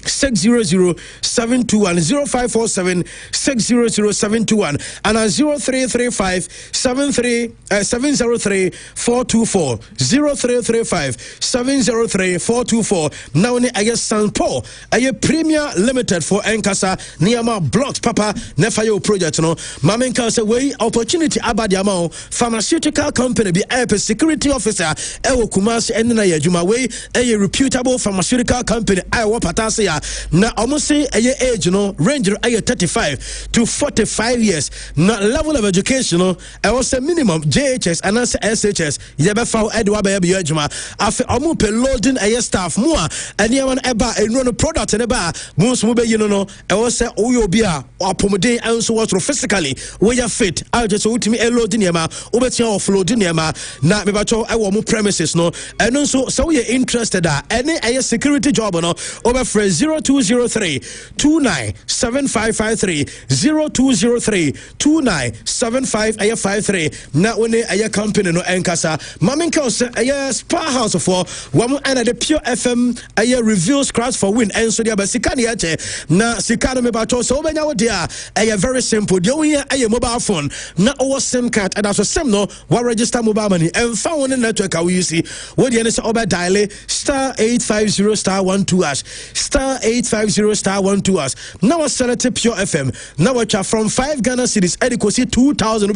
600-721 0547 600-721 and 0335 703 424 0335 703 424 now I guess St. Paul a Premier Limited for Enkasa Niama Blocks Papa Nefayo project no Mamenka say way opportunity abadiamo pharmaceutical company be a security officer ewo Kumasi and na yajuma way a reputable pharmaceutical company I wa patase na almost say a age no range a 35 to 45 years na level of education no I was a minimum JHS and SHS yebe fa edwa ba be adwuma afi omo pe loading a staff mo and yawan eba enro no product ne ba mo so be yino no I was say oyo bi a apomode anso was physically we are fit I just ultimi loading yema obetia offloading yema na me ba cho I wo mo premises no and so we are interested any a security job no over 0203 297553 0203 297553 na one a company no enkasa maminka say a spa house for one and the Pure FM a review scratch for win and so dia basika ne ache na sika no me ba to so benya wo dia a very simple dia we a mobile phone na o SIM card and also SIM no wa register mobile money and fa one network we see wo dia ne say oba dial *850*12# star 850 star 12 now I select Pure FM now I from 5 Ghana cities Edikosi 2000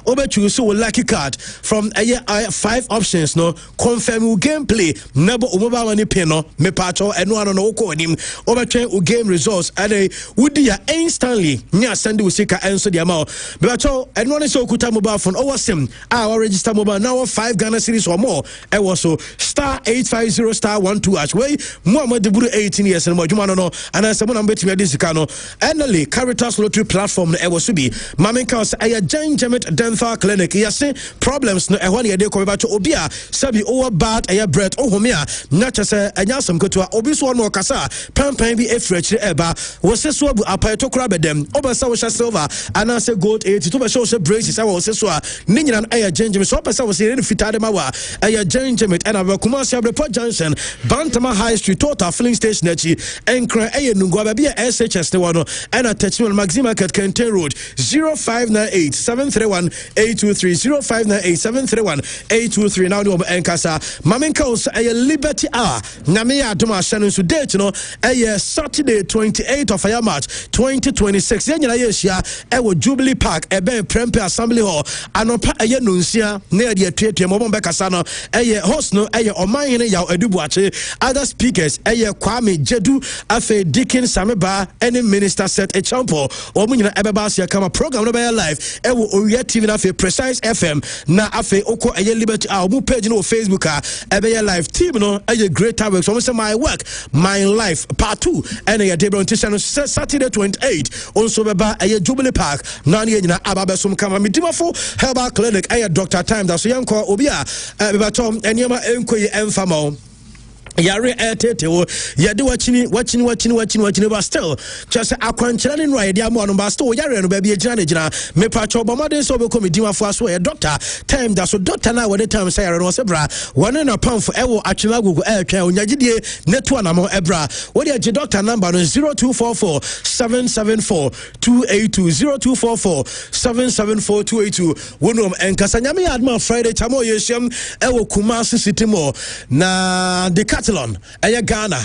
over choose so lucky card from 5 options no confirm gameplay never mobile money pino me pacho and no no ko him over game results and would ya instantly nya send usika answer the amount but and one is so kuta mobile phone over sim our register mobile now 5 Ghana cities or more I was so star 850 star 12 way Muhammad Deburu 18 years and more no and as someone bet me this cano and the Caritas lottery platform I was to be Mamin Kaus a giant dental clinic yes problems no ehwan ye de ko ba to obia sabi over bad air bread ohomia na chese anya sam kotua obi so no kasa pan bi efrechire eba wo se so abu apato kura bedem obasa wo sha silver ana se gold 80 to be show se braces wo se so a ni nyina air ginger so pesa wo se fitade ma wa air ginger and aba Kumasi Abreport Junction Bantama High Street total filling station echi enkra aye nungwa ba bia SHS ne wono and attachment Maxim Market Kenten Road 0598 731 823 0598 731 823 now no enkasa Maminka us aye Liberty Hour na me adoma shanu so date no aye Saturday 28th of March 2026 yenya ye hia e wo Jubilee Park e be Prempeh Assembly Hall anopa aye nunsia na de atuatua mo bombe kasa no aye host no aye omanhene yaw adubuache other speakers aye Kwame Jedu afe Dikin Sameba any minister set a champo omunyina ebeba asia kama program no be live e wo Owia TV na afe Precise FM na afe oko aye Liberty Hour mu page no Facebook ebe live team no aye Greater Works so say my work my life part 2 and aye Debron Tishan Saturday 28 also beba aye Jubilee Park na ne nyina ababe som kama midimafo herbal clinic aye Dr. Time that so yanko obia beba tom enyama enkoyi enfamo yare etete wo yade wachini but still just akwankyere ne no yade amo no but still yare no ba bi agina ne gina me pa cho bomade so be komedi mafo aso ye doctor time that so doctor na we time say yare no se bra wone na pamfo ewo atwema gugu etwa onyagidie neto anamo ebra wo de age doctor number no 0244 774 282 0244 774 282 wonom enkasa nyame adma Friday chamo yesiam ewo Kumasi City Mall na the Aya Ghana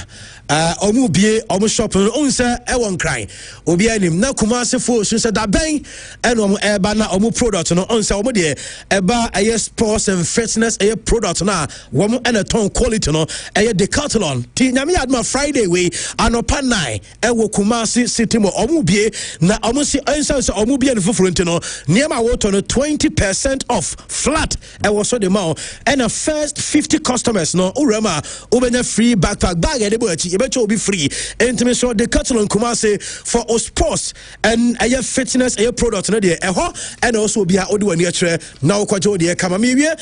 omu bie omu shop onse ewon kran obi anim na Kumasi fo so se da ben eno omu eba na omu product no onse omu de eba aye sports and fitness aye product na womu ena ton quality no aye Decathlon ti nyame adma Friday we anopa 9 ewo Kumasi City Mo omu bie na omu si onse so omu bie no foforo ntino niam awoto no 20% off flat ewo so de ma and first 50 customers no urema obenya free backpack bag edebo achi ebecho be free intimate so the Decathlon Kumasi for sports and aye fitness aye product no de eho and also be a odi wani akere na okwaje odi e kama mewie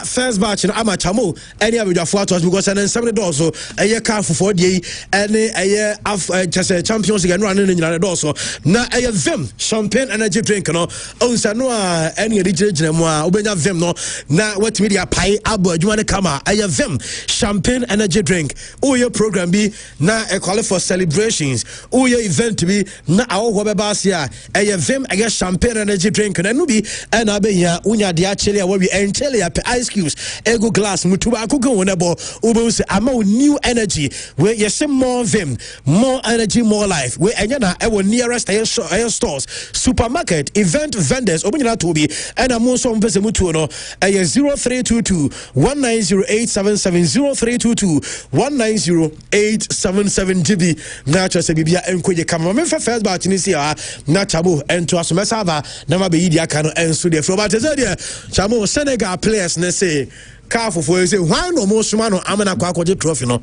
first batch no amachamo any abedwafo atos because and $70 so aye car for de any aye just Champions League no ran nyina do so na aye Vim champagne energy drink no onsa no any rigire mu a obenya Vim no na what media pai abo adwuma ne kama aye Vim champagne energy drink oh your program be na a call for celebrations oh your event be na awo beba asia aye Vim aye champagne energy drink na no bi and abenya unya de achele a we enchele ya ice cubes ego glass mutuba akugo wonebo obo say ama new energy we yesem more Vim more energy more life we enya na e nearest air stores supermarket event vendors obunyina to bi and am so mpese mutu no aye 0322 190877 0322 190877 GB na cha se bibia enkoje kama me first batch ni sia na chabo ento aso mesava na ma be yidi aka no enso de fro but say de chamo Senegal players na say Careful for say why no mo suma no amana kwa kwaje trophy no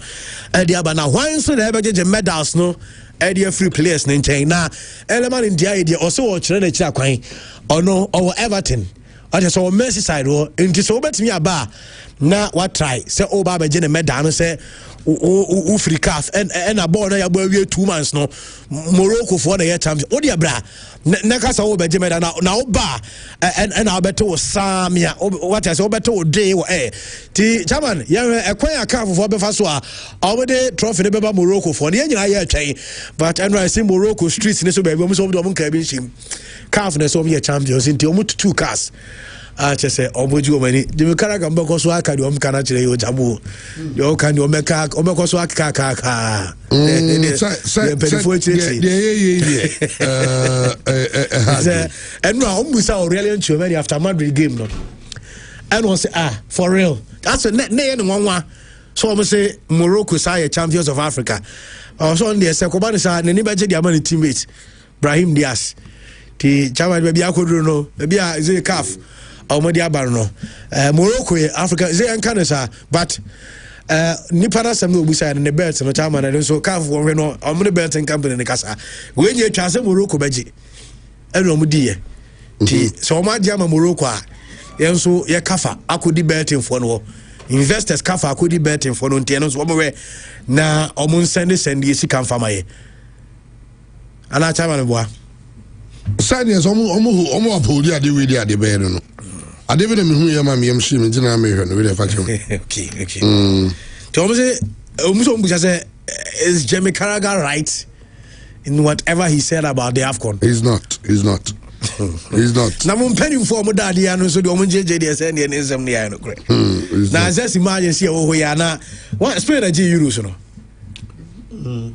e dia ba na why so na e beje medals no e dia free players na nchen na eleman in dia e dia also wo kire na kira kwan ono or Everton I just saw Merseyside wo nti so betimi aba na what try say oba beje na medal no say o free calf and a ball na ya bo awie 2 months no Morocco for the champion o dia bra na kasa wo beje medal na oba and I beto samia what I say obeto day wo ti chairman ya ekwan aka for befa so a awode trophy ne beba Morocco for ne nyina ya twɛn but and I see Morocco streets ne so be mo so do mo nka bi nshim calf ne so be champions nti o mu 2 cars just say oboju mani Jimmy Carragher mbeko so aka di omka chire yo jabu yo kan di omeka omeko so aka ka and no ombusa Aurelian Tchouameni after Madrid game no and was say for real that's a ne no so I'm say Morocco say champions of Africa so on the second say ne ba je dia man teammates Brahim Diaz the chairman baby akoduro no baby is a calf Omodi Abarno, Morocco, Africa, they are but Nipana Samu Busa and the Belts and the Chairman, and so Calf, when on the Belt and Company in the Casa. When you transfer Morocco, Beji, and Romudia, so my Jama Morocco, and so your Kafa, I could be betting for no investors, Kafa, I could be betting for no tenants, one way now, almost send this and you come from my and I tell you, Sanias almost pulled the idea with the debate. I didn't know who your mammy and she means in America with a faction. Okay. Thomas, is Jimmy Carragher right in whatever he said about the AFCON? He's not. He's not. Now, I'm penning for my daddy and so the woman JJS and the some near. Now, I just imagine see who we are now. What Spain a G Euros?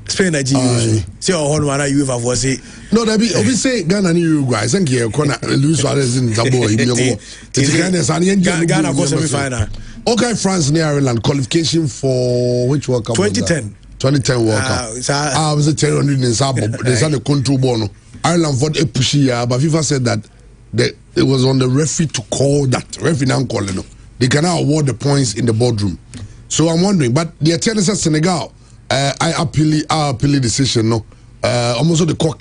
Spain a G Euros. See how one UEFA was it. No, that be obviously Ghana and Uruguay. Thank you. Luis Suarez in Zabo. Ghana go semi-final. Okay, France and Ireland qualification for which World Cup? 2010 World Cup. I was a 1000 in Sabo. They said the control bono. Ireland fought a pushy, but FIFA said that it was on the referee to call that. Referee now calling them. They can now award the points in the boardroom. So I'm wondering, but the attendance at Senegal, I appeal decision no. Almost the court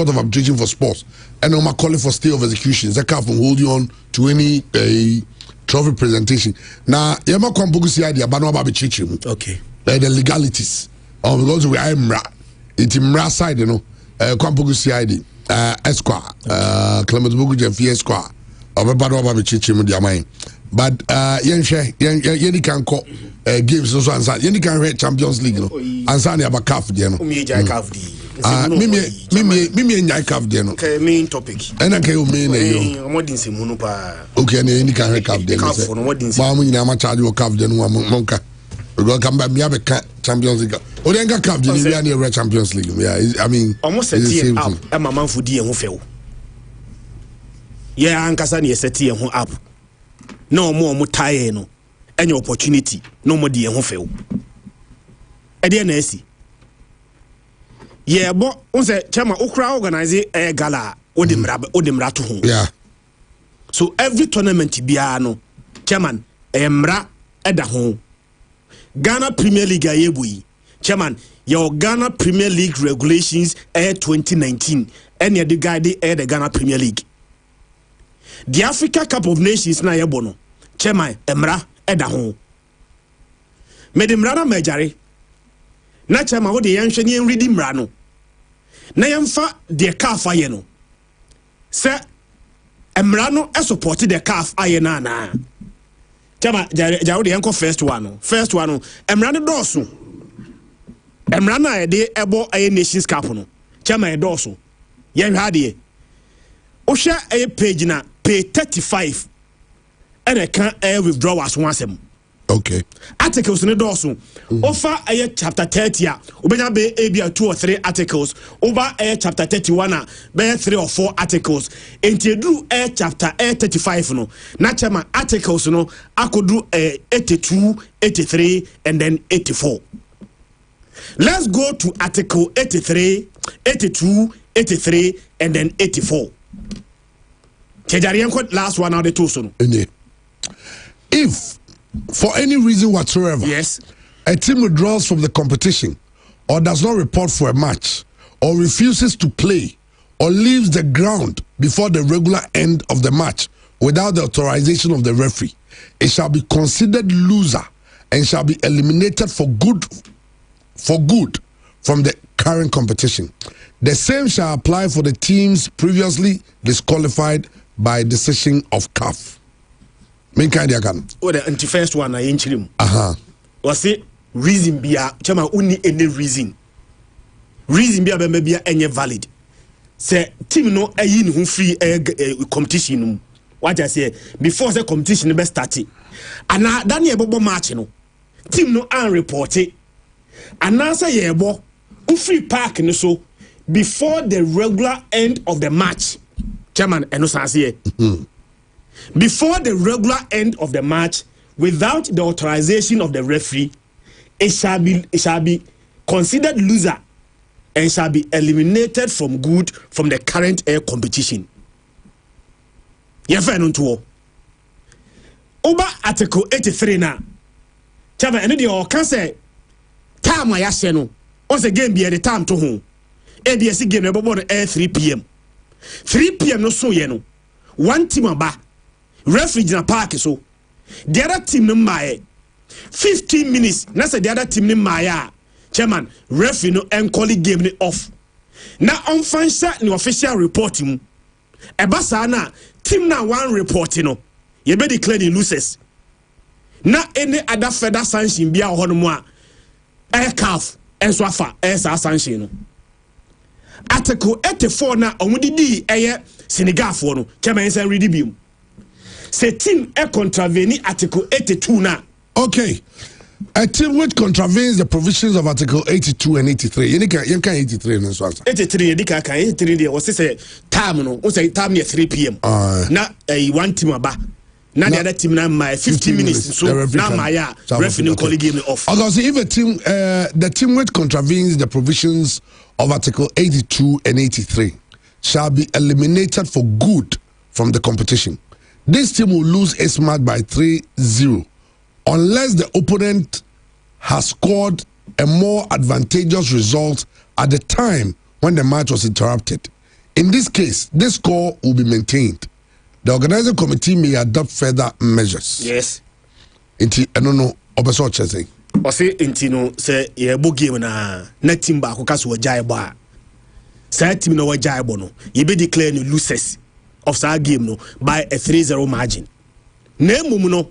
of arbitration for sports, and I'm calling for stay of execution. That can't holding on to any trophy presentation. Now, Yama Kwampugusi idea, but no about okay. The legalities. Because we are Mra, it's Mra side, you know. Kwampugusi idea, Esquire, Clement Bugu and Esquire, or Bado Babichim with your mind. But Yenny can call games also and Yenny can read Champions League, and Sani about calf, you know. Mimi and Yakaf Deno. Okay, main topic. And I can mean a more than Simunupa. Okay, and any can recap the calf for what in Mamma Yamacha or Calf Den Monka. We will come back. We have a Champions League. Or then Calf the Champions League. Yeah, I mean, almost a year up. I'm a man for dear who fell. Yeah, Ankasani is a tear who up. No more Mutayeno. Any opportunity. No more dear who fell. Adieu, Nessie. Yeah, but on say Chama Okra organize a gala odimra to home. Yeah. So every tournament biano, Chairman, Emra at the home. Ghana Premier League ayebui. Chairman, your Ghana Premier League regulations 2019. And the guide the Ghana Premier League. The Africa Cup of Nations na yebono. Chairman, Emra at the home. Medimrana Majari. Na chama wo de yanhwe ne ready mra no na yemfa de calf aye no se emra no support de calf aye na na chama ja wo de yanko first one no emra no doso emra na e de ebo aye Nations Cup no chama e doso ye hwa de o hwa aye page na page 35 and I can withdraw as one sem. Okay. Articles in the dorsum. Over a chapter 30. Ubena be a 2 or 3 articles. Over a chapter 31. Be 3 or 4 articles. Into do a chapter 35. No. Nachama articles no. I could do 82, 83, and then 84. Let's go to article 83, 82, 83, and then 84. Last one out the two soon. If for any reason whatsoever, yes, a team withdraws from the competition or does not report for a match or refuses to play or leaves the ground before the regular end of the match without the authorization of the referee, it shall be considered loser and shall be eliminated for good from the current competition. The same shall apply for the teams previously disqualified by decision of CAF. Main kind again. Oh, the first one I ain't him. Was it reason be a chama only any reason? Reason be a maybe any valid. Say team no a yin who free a competition. what I say before the competition be started and Daniel bobo match no team no an report it and answer yebo free park no so before the regular end of the match chairman eno say before the regular end of the match without the authorization of the referee it shall be considered loser and shall be eliminated from the current air competition. Yefa no to Oba article 83 na chama ene de o kan say time ya hye no o say game be the time to ho e de si game e bobo no 3 p.m. 3 p.m. no so ye no one team aba referee na park so the other team no mae 15 minutes na say the other team no mae a chairman referee no encall game ni off na on fansha ni official report mu e ba sa na team na one report no you be declared losers na any other federal sanction bia ho no mu a CAF enso afa esa sanction no article 84 na omudidi eye Senegal for no chairman say read biom say team e contravene article 82 na okay. A team which contravenes the provisions of Article 82 and 83. You can 83 in this one. 83, you can 83 there. Was say time no? Was say time near 3 p.m. Na one team aba. Na the other team na my 15 minutes. So na my referee calling game off. Okay, if a team, the team which contravenes the provisions of Article 82 and 83 shall be eliminated for good from the competition. This team will lose its match by 3-0. Unless the opponent has scored a more advantageous result at the time when the match was interrupted. In this case, this score will be maintained. The organizing committee may adopt further measures. Yes. Inti, I don't know, Obeso Chese. O say inti no say ye bo game na team ba ko kaso wajai ba. Say team no wajai bo no, ye be declare no losers of that game no by a 3-0 margin. Na mum no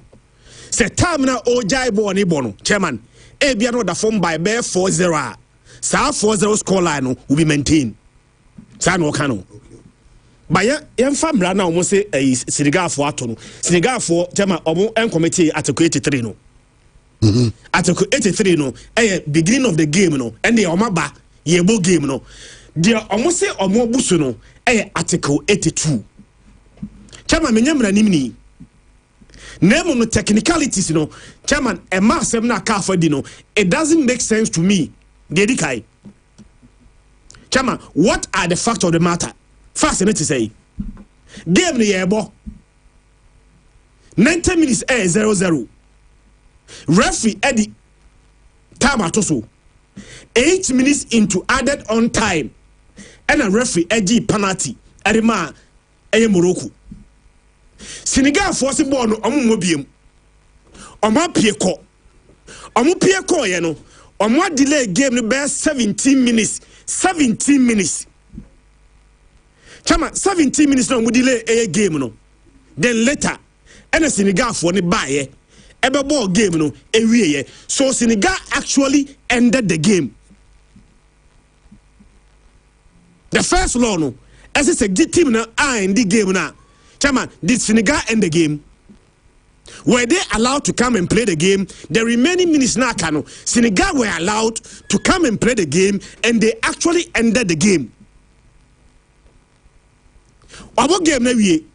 say time na ojai bo ni bono chairman e bia no da form by be 4-0 sa 4-0 score line no will be maintained sa no kanu ba ya famra na omo say Senegal for ato no Senegal for chairman omo en committee article 83 no article 83 no beginning of the game no and the omo ba ye bo game no the omo say omo busu no article 82 chairman menyamra nimni name no technicalities no chairman e ma asem na ka afadi no it doesn't make sense to me dedikai chairman what are the facts of the matter first need to say game no yebo 90 minutes 0-0 referee edi time atoso 8 minutes into added on time and a referee egi penalty edema Morocco Senegal force ball no omo biem omo pie ko ye no omo delay game no be 17 minutes chama 17 minutes no omo delay a game no then later and Senegal for ne bae ebe ball game no ewie so Senegal actually ended the game. The first law no as a team na in the game na chairman, did Senegal end the game? Were they allowed to come and play the game? The remaining minutes now, Senegal were allowed to come and play the game, and they actually ended the game. Our game na we,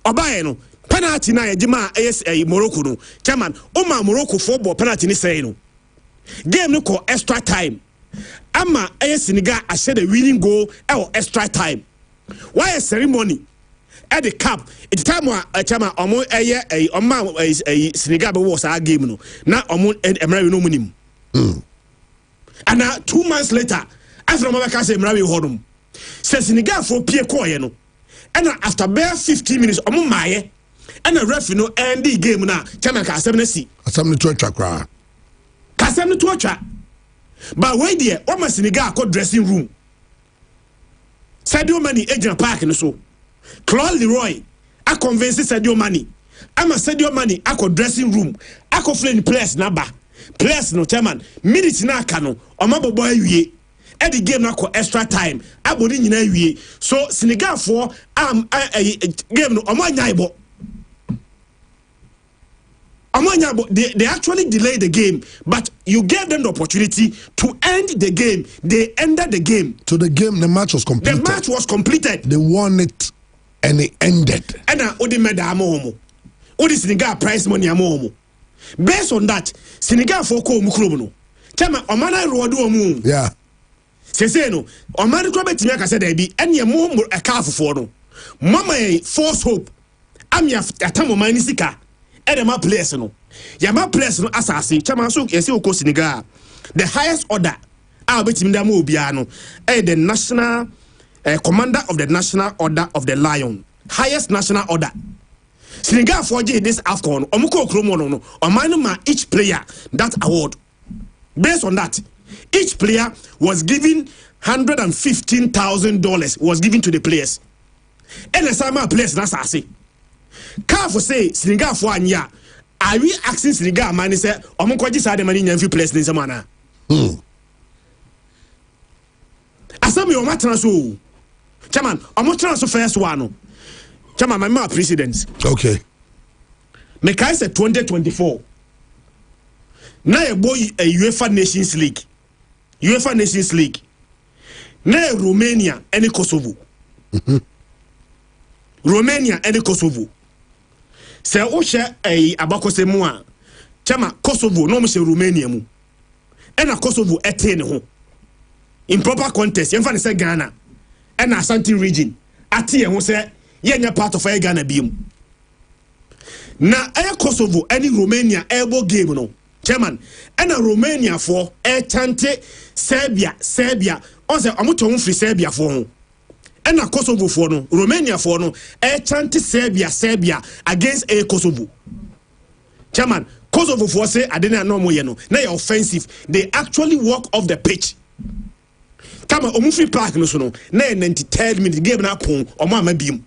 Obayeno penalty na ejima ASA Morocco no. Chairman, Oma Morocco football penalty ni say no. Game no call extra time. Ama AS Senegal I said the winning goal or extra time. Why a ceremony? At the cup, it's time chairman omo Senegal was our game no. Now omo Emirawi no munim. And now 2 months later, after Mabaka say Emirawi hodum. Say Senegal for pie koye no. And after bare 15 minutes omo maye and the ref no end the game na chairman ka asem na si. Asem to atwa kra. Ka asem to atwa. But when there, omo Senegal ko dressing room. Sadio Mane agent park no so. Claude Leroy, I convince Sadio Mane. I'm a Sadio Mane, I could dressing room. I could play in place number. Place no chairman. Minutes na kano. Omabo boy wie. At the game na ko extra time. I body nyina wie. So Senegal for game no omo nyaibo. They actually delayed the game, but you gave them the opportunity to end the game. They ended the game. So the match was completed. The match was completed. They won it and it ended. And Odi Medamo, Odi Senegal prize money amomo. Based on that, Senegal for ko mukromo. Chama omana rodu omu. Yeah. Say no, omana ko betimi aka say there be enya mo a car for no. Mama false hope. Amia atamo manisika. Edema players no. Yama players no asase. Chama so yesi oko Senegal. The highest order betimi da mo obia no. The national commander of the national order of the lion. Highest national order. Senegal for this AFCON, Omuko Kromono, no, Omanuma each player that award. Based on that, each player was given $115,000 was given to the players. And the summer players na say. Can't say Senegal for anya. Are we asking Senegal man say Omuko just had the money in few players in Samana? Asami Oma transfer. Chairman, Omo transfer first one. Chama, my presidents. Okay. Mekai said 2024. Now a boy a UEFA Nations League. UEFA Nations League. Now Romania and Kosovo. Romania and Kosovo. Se Osha a abakose mua. Chama Kosovo no se Romania mu. Ena Kosovo etene ho. In proper contest, yemfa ne se Ghana. Ena Ashanti region. Ati ho se yenya part of Ghana biom. Na Kosovo any Romania elbow game no. Chairman, and a Romania for chante Serbia. On se amuto free Serbia for. And a Kosovo for no. Romania for no. Chante Serbia against Kosovo. Chairman, Kosovo for say I didn't know more no. Now offensive. They actually walk off the pitch. Come on, Omufi Park no so no. Na 93rd minute game na pon Omama biom.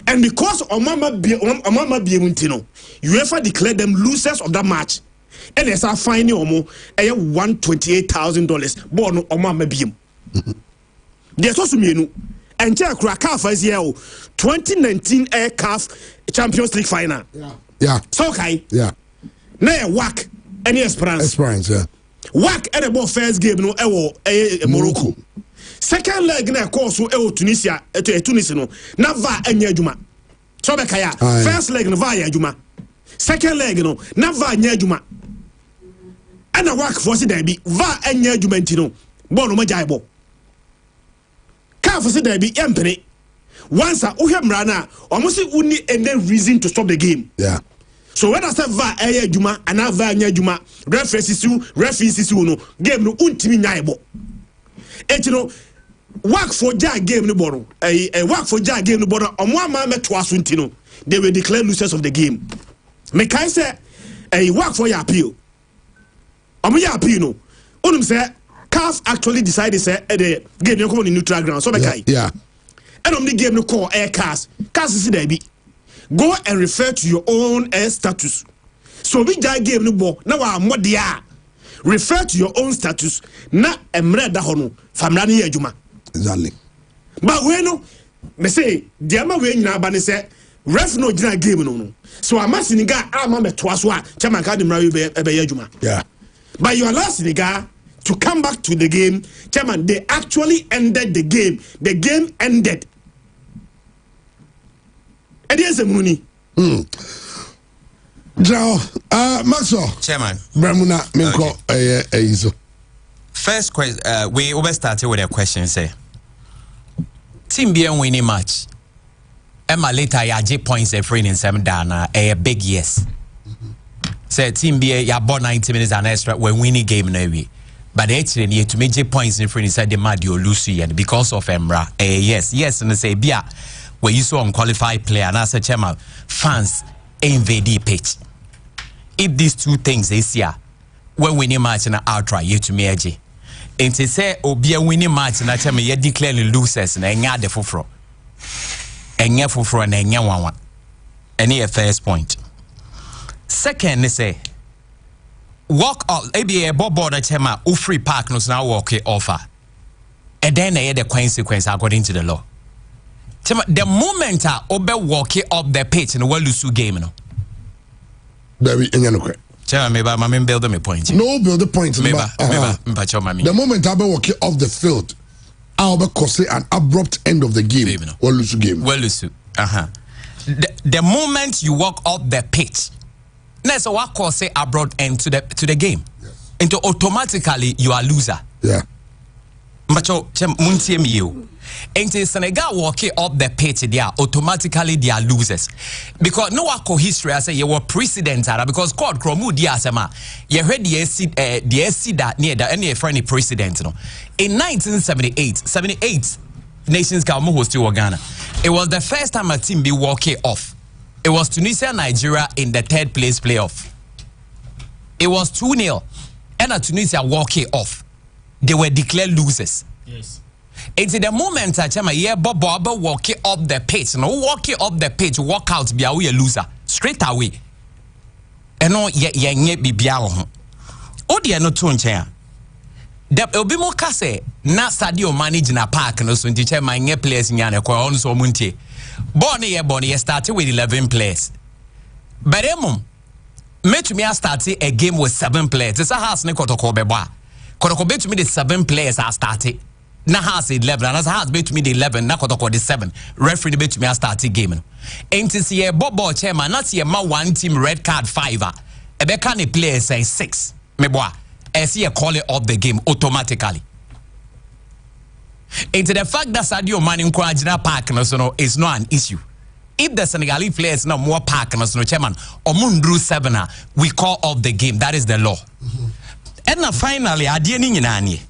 And because Omama Biemutino, UEFA declared them losers of that match. And they are finding $128,000 born Omama Biem. There's also me. And check Krakafa is here 2019 CAF Champions League final. Yeah. So okay. Yeah. Now whack any Esperance, yeah. Whack at the first game no Morocco. Second leg na course Tunisia Tunisia no na va enya adwuma so be kaya first leg no va ya adwuma second leg no na va enya adwuma ana work for se there be va enya adwuma ntino ball no majai ball ka for se there be empene once a uhemra na almost uni any reason to stop the game. Yeah. So when I say va enya adwuma ana va enya adwuma referees no game no untimi nyai ball etino work for Jack game no borrow. A work for Jack game no borrow. On one man met twice untino. They were declared losers of the game. Mekai say a work for your appeal. Your appeal no. Unum say CAF actually decided say the game no come on in neutral ground. So Mekai. Yeah. And the game no call air cast. Cast is there be. Go and refer to your own air status. So we Jack game no ball. Now I'm what they are. Refer to your own status. Na emre da hono. Famrani ejuma. Exactly. But when no, me say the ama we nyina ba ne say ref no gina game no. So ama Senegal ama me to aso a chama ka de mra be ejuma. Yeah. But you allow Senegal to come back to the game. Chairman, they actually ended the game. The game ended. And there's a money. Jao, Maxwell. Chairman. Bramuna Minko Eizo. First question, we always started with a question, say. Team being winning match. Emma later ya J points a friend in 7 down a big yes. Say team be ya bought 90 minutes and extra when winning game no way. But actually you to make J points in friend inside the mad you lose and because of Emra. Yes and say bia where you saw unqualified player and I said chairman fans invade pitch. If these two things this year when winning match in outright you to me AJ. And to say obi a winning match na chairman you declare losers na nya de foforo. Enya foforo na enya wanwa. Any first point. Second, they say walk up. ABA board at Chema, free park no now walk offer. And then they had the consequence according to the law. The moment obe walk up the pitch in the world lose game, no. There we no. Tell me about my build me point. No build the point. The moment I walk off the field, I'll be causing an abrupt end of the game. Well lose game. Well lose. The moment you walk up the pitch, that's what cause abrupt end to the game. Yes. Into automatically you are loser. Yeah. Macho muntie me you. Into Senegal walking up the pitch, they are automatically they are losers. Because no one history I say you were precedent because God Kromu dia sema you heard the SC that near the any friendly precedent no. In 1978 Nations Cup hosted Ghana. It was the first time a team be walking off. It was Tunisia Nigeria in the third place playoff. It was 2-0 and Tunisia walking off. They were declared losers. Yes. It's the moment I tell my Bob walking up the pitch. No walking up the pitch, walk out be a loser. Straight away. And no ye be biao. Oh dear no tone chair. The Obimo Case na stadio manage na park no so teacher my players in yana kwa on so muntie. Bonnie started with 11 players. But met me start a game with 7 players. It's a house ne kotoko beba. Kotoko bet me the 7 players are started. Na has 11 and as has bet me the 11 na kotoko the 7 referee bet me start game no enti see e bobo chairman na see ma one team red card 5 e be can players say 6 me boa e see e call it off the game automatically into the fact that Sadio Mane nkwajina park no so no is not an issue. If the Senegalese players no more park no so no chairman omundru 7 we call off the game. That is the law. And now finally adie ni nyina nie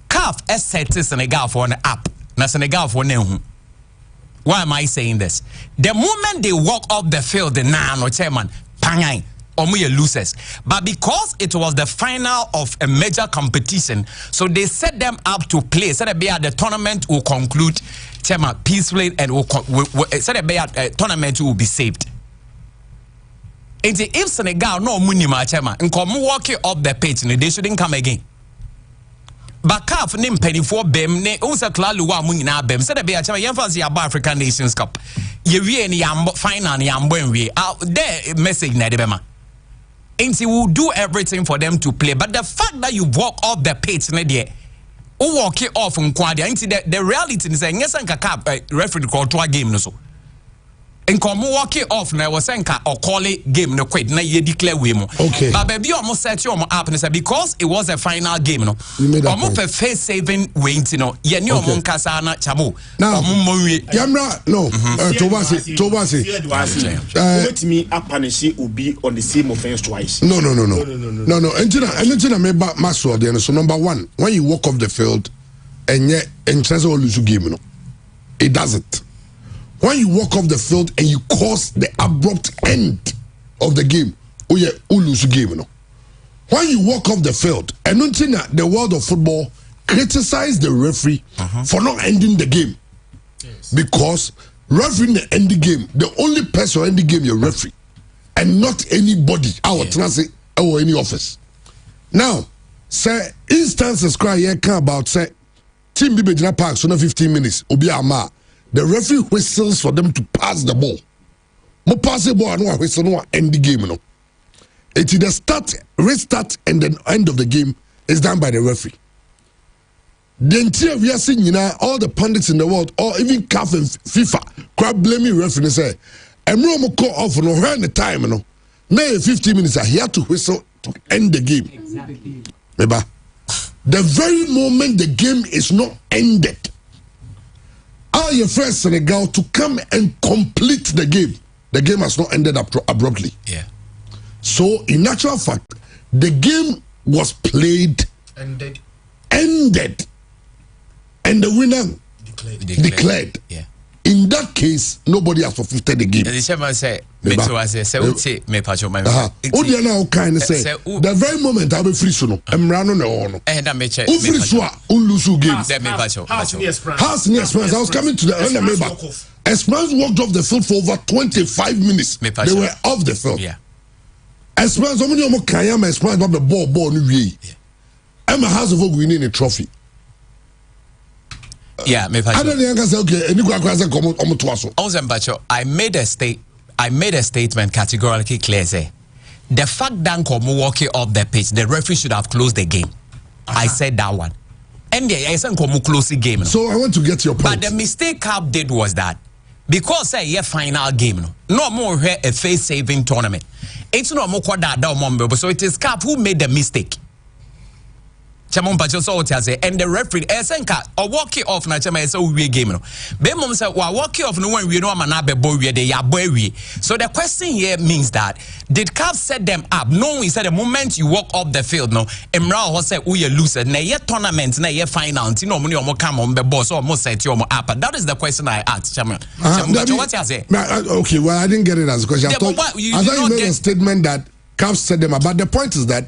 CAF set Senegal for an app. Na Senegal for nehu. Why am I saying this? The moment they walk off the field, no chairman, pangai, omuye losers. But because it was the final of a major competition, so they set them up to play. So that the tournament will conclude, chairman, peacefully, and so that tournament will be saved. And if Senegal no munima chairman, and come walking off the pitch, they shouldn't come again. But CAF name penny for bem ne unsa klaluwa mu nyina bem said be a chama yemfancy about African Nations Cup ye wie ni yambo final ni yambo enwie there message na de bema and he will do everything for them to play, but the fact that you walk off the pitch ne there o walk it off nkwa there into the reality is nyesa nka CAF referee call to a game no so and come walk it off na was nka or call it game no quit na ye declare we mo. Okay. But baby almost set you up and say because it was a final game no. Almost a face saving way you know. Ye ni omo nkasa na chamo. Now Yamra no Tobasi. Let me up punish will be on the same offense twice. No. Entina me ba maso there so number 1 when you walk off the field and yet and chance or lose game no. It doesn't. When you walk off the field and you cause the abrupt end of the game, oh yeah, you lose the game, no. When you walk off the field, and the world of football criticize the referee for not ending the game, because referee end the game, the only person end the game is referee, and not anybody out transit or any office. Now, say instances cry here come about say team Bibejina Park so 15 minutes, obi ama. The referee whistles for them to pass the ball. Mo pass the ball and no whistle no end the game no. It's the start, restart, and then end of the game is done by the referee. The entire we are seeing all the pundits in the world, or even CAF and FIFA, crowd blaming referee say, "Emro mo call off no when the time no. Now 15 minutes are here to whistle to end the game." Exactly. Remember, the very moment the game is not ended. All your friends Senegal to come and complete the game. The game has not ended abruptly. Yeah. So in actual fact, the game was played, ended, and the winner declared. Yeah. In that case, nobody has forfeited the game. The chairman said, the very moment I will free soon, I'm running on. And I'm free so lose game. House near Esperance. I was coming to the end of Esperance walked off the field for over 25 minutes. They were off the field. Yeah. Esperance, how many of them can Esperance about the ball new way? I'm a house of winning a trophy. Yeah, me I don't think I say okay. Any question come on to us. Also, Mbacho, I made a statement categorically clear. Say the fact that Nkomo walking off the pitch, the referee should have closed the game. I said that one. And I said Nkomo close the game. So I want to get your point. But the mistake Cap did was that because say final game no more a face saving tournament. It's no more that so it is Cap who made the mistake. And the referee or walk it off na chama so we game no. Be mom say wa walk it off no when we no man be boy we dey boy we. So the question here means that did Cap set them up knowing said the moment you walk off the field no emra ho say we lose na ye tournament na ye final nti no money omo come on be boss or mo set you omo up. That is the question I asked chama. What you say? Okay, well I didn't get it as a question. I thought you made a statement that Cap set them up, but the point is that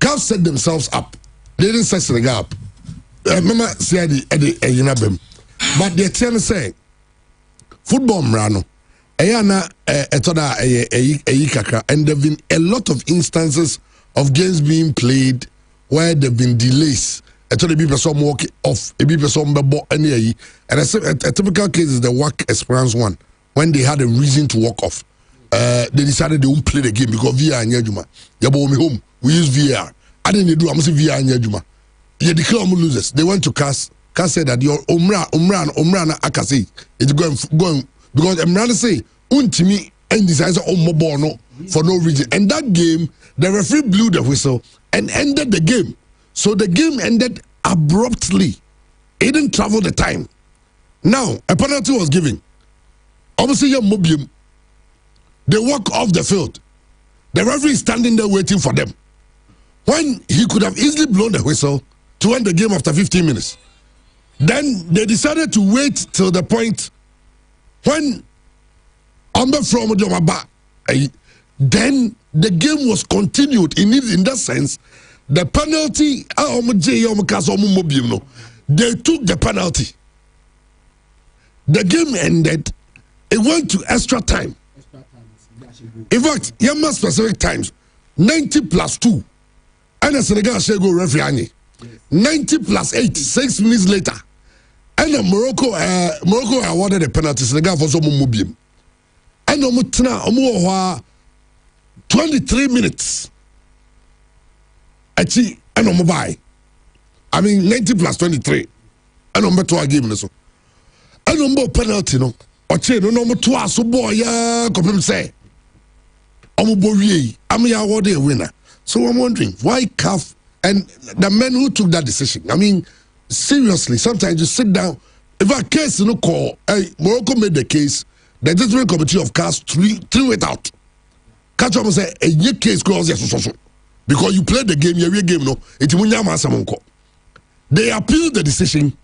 Cap set themselves up. They didn't set Senegal up. Remember, said the but they're trying to say football mrano. And there've been a lot of instances of games being played where there've been delays. Actually, people some walk off, people some any and a typical case is the work experience one when they had a reason to walk off. They decided they won't play the game because VAR and Yajuma. Yabo home. We use VAR. I didn't do. I'm saying VAR and Yajuma. You declare losers. They went to CAS. CAS said that your Umran Akasi is going because Umran say untimi and decides no for no reason. And that game, the referee blew the whistle and ended the game. So the game ended abruptly. It didn't travel the time. Now a penalty was given. Obviously, your Mobium. They walk off the field. The referee is standing there waiting for them. When he could have easily blown the whistle to end the game after 15 minutes. Then they decided to wait till the point when then the game was continued. In that sense, the penalty, they took the penalty. The game ended. It went to extra time. In fact, Yama specific times 90 plus 2. And the Senegal shall go referee 90 plus 8, 6 minutes later. And Morocco awarded a penalty. Senegal for some mubium. And Mutna 23 minutes. Actually, and mobile. I mean 90 plus 23. And on better game so. And on penalty no. Oche no no twa so boy ya come say. I'm awarded a winner. So I'm wondering why CAF and the men who took that decision. I mean, seriously, sometimes you sit down. If a case call, Morocco made the case, the judgment committee of CAF threw it out. Catch up and say a case goes because you played the game, your game no. They appealed the decision,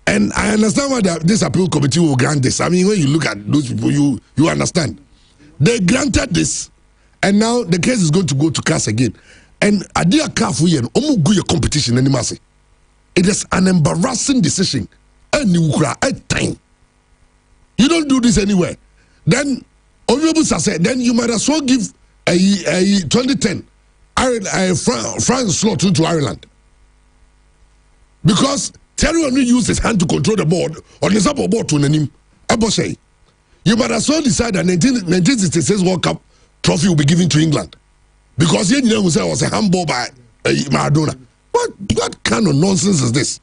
and I understand why this appeal committee will grant this. I mean, when you look at those people, you understand. They granted this, and now the case is going to go to CAS again. And Adia CAF competition anymore. It is an embarrassing decision. And time. You don't do this anywhere. Then then you might as well give a 2010 France slot to Ireland. Because Terry only used his hand to control the board on the support board to name. You might as well decide that 1966 World Cup trophy will be given to England. Because you know was a handball by Maradona. What kind of nonsense is this?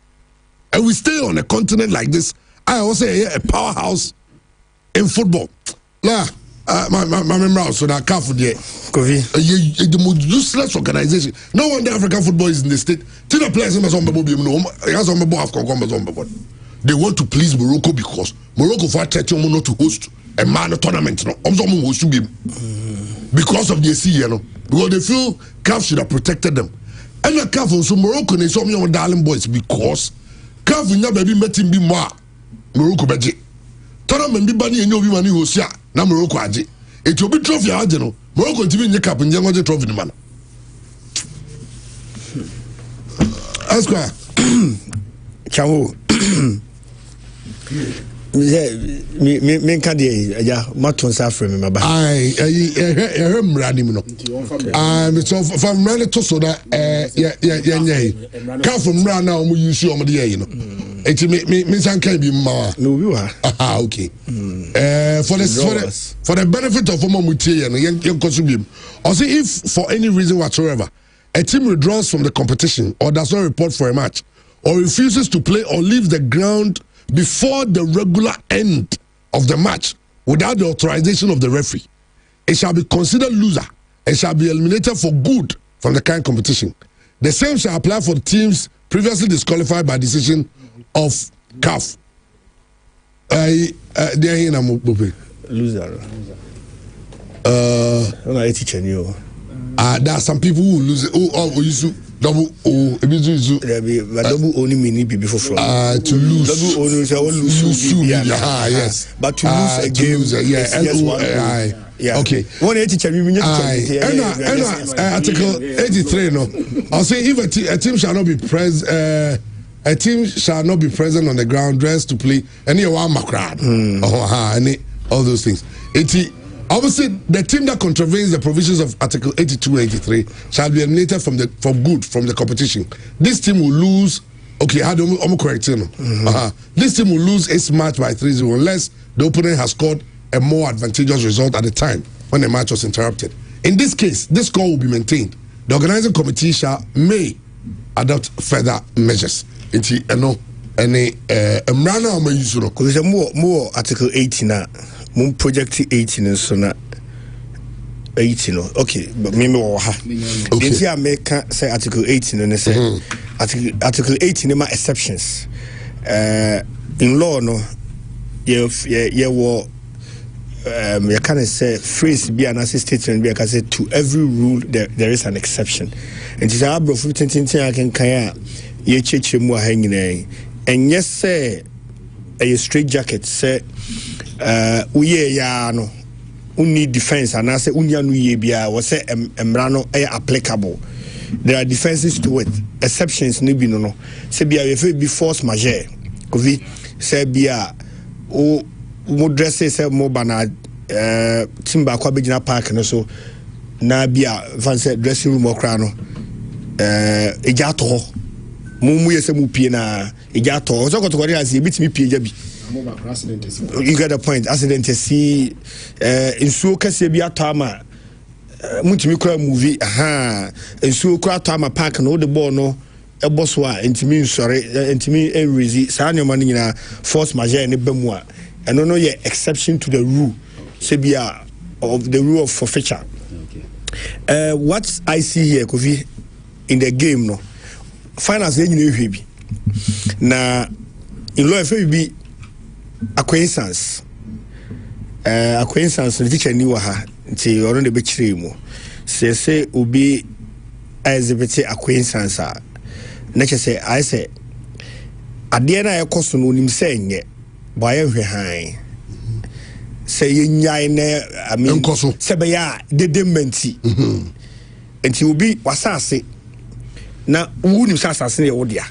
And we stay on a continent like this. I also say a powerhouse in football. My memory also that CAF the most useless organization. No wonder African football is in the state. The players they want to please Morocco because Morocco for not to host a man tournament. Because of the AC, because they feel CAF should have protected them. And the CAF also Morocco they saw me on darling boys because CAF will never be met in more Morocco budget. Tournament be banning and you money was ya na Morocco aje. It will be trophy ajeno. Morocco to be in the cup and young trophy the man. Ask Chawo. Me can yeah, Maton Safra, my bad. I am running. So from Rana to Soda, yeah. Come from Rana, we use you on the me san can be ma. No, you are. Okay. For the benefit of Omo Mutie and young Kosubim, or say if for any reason whatsoever a team withdraws from the competition or does not report for a match or refuses to play or leaves the ground before the regular end of the match without the authorization of the referee, it shall be considered loser and shall be eliminated for good from the current competition. The same shall apply for teams previously disqualified by decision of CAF. Loser. There are some people who lose it. Oh, you double O. Double only mean before to lose. Double only lose. Yes. But to lose a game, yeah. Okay. One teacher, Article 83. No, I'll say if a team shall not be present. A team shall not be present on the ground dressed to play any one macrad. Any all those things. Obviously, the team that contravenes the provisions of Article 82 and 83 shall be eliminated from the competition. This team will lose. Okay, how do I correct you? This team will lose its match by 3-0 unless the opponent has scored a more advantageous result at the time when the match was interrupted. In this case, this score will be maintained. The organizing committee may adopt further measures. Any more Article 18 Moon project 18 so na 18 okay but me ha okay America say Article 18 and say Article 18 ma exceptions in law no you can say phrase be an statement be can say to every rule there is an exception and is abro fu tintin akan kan ye cheche mu ha nyina and yes say a straight jacket say uye ya no uni defense and I say unya no ye bia we say emra no applicable. There are defenses to it, exceptions ni bi no say bia we be force majeure kovi say bia o mo dress say mo bana timba kwa begina park no so na bia fan say dressing room okra no eja to mu ye say mu pie na eja to so ko to ko as e bitimi pie ja bi. You get the point. Accident to see in so case be a tama mutimi kura movie in so kura tama park no the ball no a boss wa intimi sorry intimi e rezi sa no man nyina force majeure ne bemwa and no ye exception to the rule say be of the rule of forfeiture. What I see here Kofi in the game no finance nyina hwebi na in law if be acquaintance the teacher ni wa ha nti oro de be kire mu say obi exhibit acquaintance na che say I say ade na ekoso no nim say nye ba ye hwe han say nyai na I mean say be ya dedementi nti obi wasase na wunim sasase ne wodia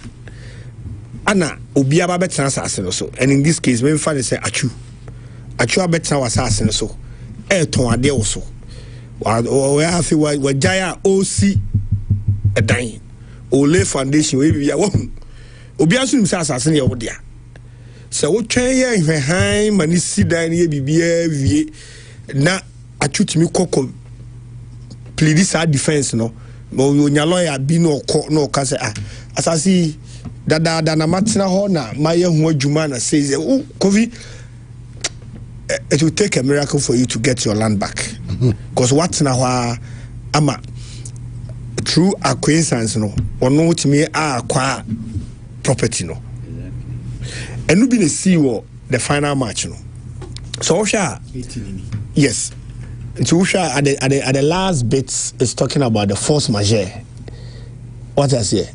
ana obi aba betena asase no so and in this case when find say achu abetena asase no so ton ade wo so we have we jaya osi edan ole foundation we bia wo obi asum say asase ne wo dia se wo twen ye hwehan mani sidan ne bibia wie na achu timi kokko plead this defense no mo nya lawyer bi no ka say asase da na matna ho na maye ho adwuma na says Kofi it will take a miracle for you to get your land back because what na ho ama through acquaintance no ono timi akwa property no enu bi na see wo the final match no so sha yes so sha at the last bits is talking about the force majeure. What I say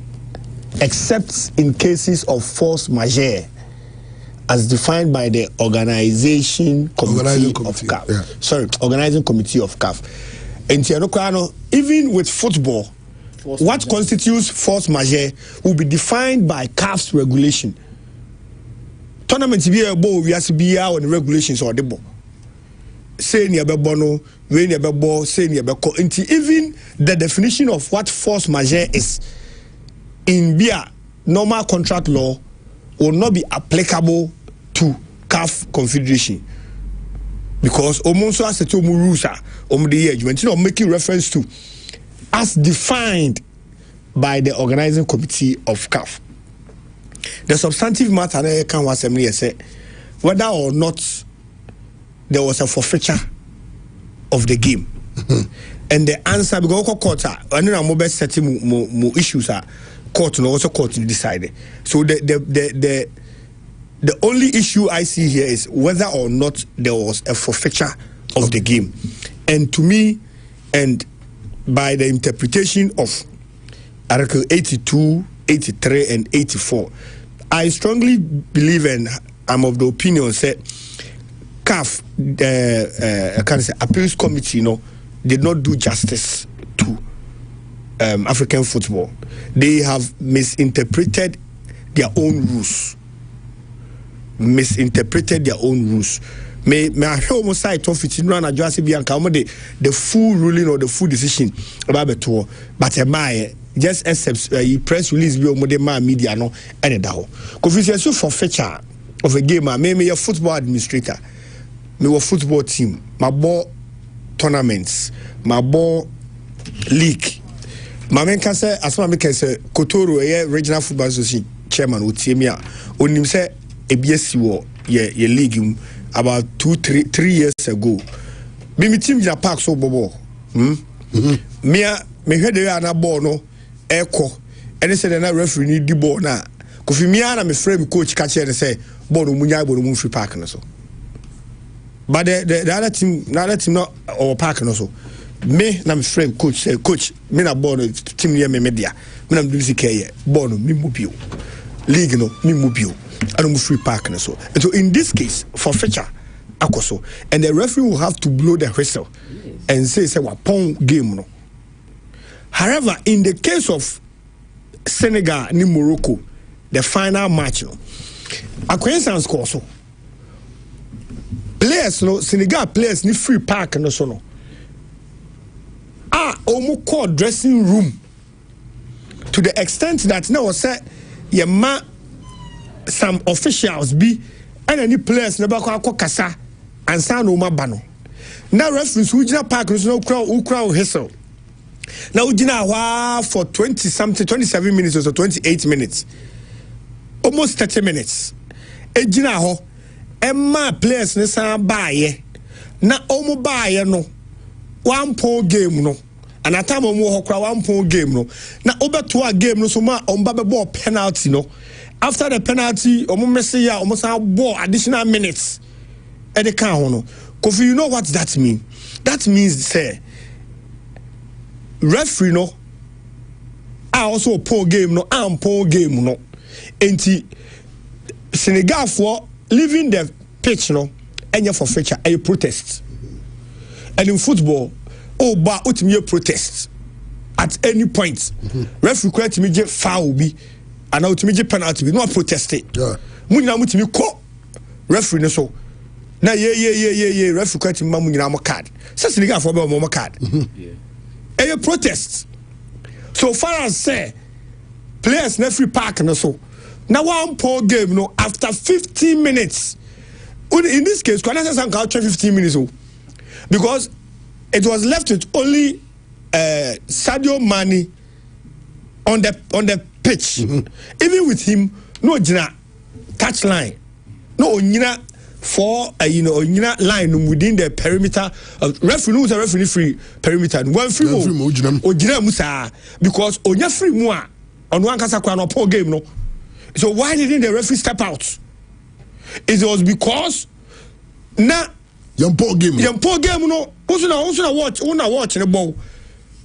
except in cases of force majeure as defined by the organizing committee of CAF. Yeah. Sorry, organizing committee of CAF. And even with football, what constitutes force majeure will be defined by CAF's regulation. Tournament be a ball, we have to be out on the regulations or the ball. Say near Bono, when near ball, say near Beko. Even the definition of what force majeure is in BIA normal contract law will not be applicable to CAF Confederation. Because Omonso has to rules the age when making reference to as defined by the organizing committee of CAF. The substantive matter can was say whether or not there was a forfeiture of the game. And the answer because court and then mobile setting more issues are court no also court to decide. So the only issue I see here is whether or not there was a forfeiture of the game. And to me, and by the interpretation of Article 82, 83, and 84, I strongly believe, and I'm of the opinion, that CAF, I can say appeals committee, did not do justice to African football. They have misinterpreted their own rules. May I almost say to fit in run address the full ruling or the full decision about the tour, but just accepts press release be on media no any daho. Confused for feature of a game, maybe a football administrator, me a football team, my ball tournaments, my ball league. My man can say as one can say Kotoro, a regional football association chairman would see me on him say a BSC war ye league about 3 years ago. Me team in a park so bobo. Me heard the other ball no echo. And they said that referee need the ball now. Kofi me and my friend coach catch and say ball munya ball move free park and so. But the other team not our park and so. Me na my friend coach say coach me na ball team near me media. Me na do this care ball no me mobile. League no me mobile. I don't move free park and so. And so in this case, forfeiture, akoso, and the referee will have to blow the whistle and say what pong game no. However, in the case of Senegal-Morocco, the final match no, acquaintance also. Players no Senegal players need free park and so no. Almost called dressing room to the extent that now say ye ma some officials be and any players never call kasa and sound no mabano. Now referees who jina park no crowd hustle. Now jina for 27 minutes or 28 minutes. Almost 30 minutes. E jina ho emma players ne san baye. Na omo baye no 1 point game no. And at time omo ho kra 1 point game no. Na obeto a game no so ma omba be ball penalty no. After the penalty, almost ball additional minutes at the count. Kofi, you know what that means? That means, say, referee no, I also poor game no, I'm poor game no. And Senegal for leaving the pitch no, and you for feature a protest. And in football, but ultimately protest at any point. Referee required immediate foul be. And ultimately penalty, we no protest it. Munyina mutimi ko referee ne so. Na ye referee kwati ma munyina mo card. Say Senegal for be mo card. A protest. So far as say players na free park na so. Na 1 point game no after 15 minutes. In this case, Kwana say can 15 minutes because it was left with only Sadio Mane on the pitch. Even with him, no jina touch line, no jina for jina line within the perimeter of referee. No referee free perimeter. One free mo jina musa because onya free mo on one kasa kwa no poor game no. So why didn't the referee step out? It was because na young poor game no. Una watch the ball.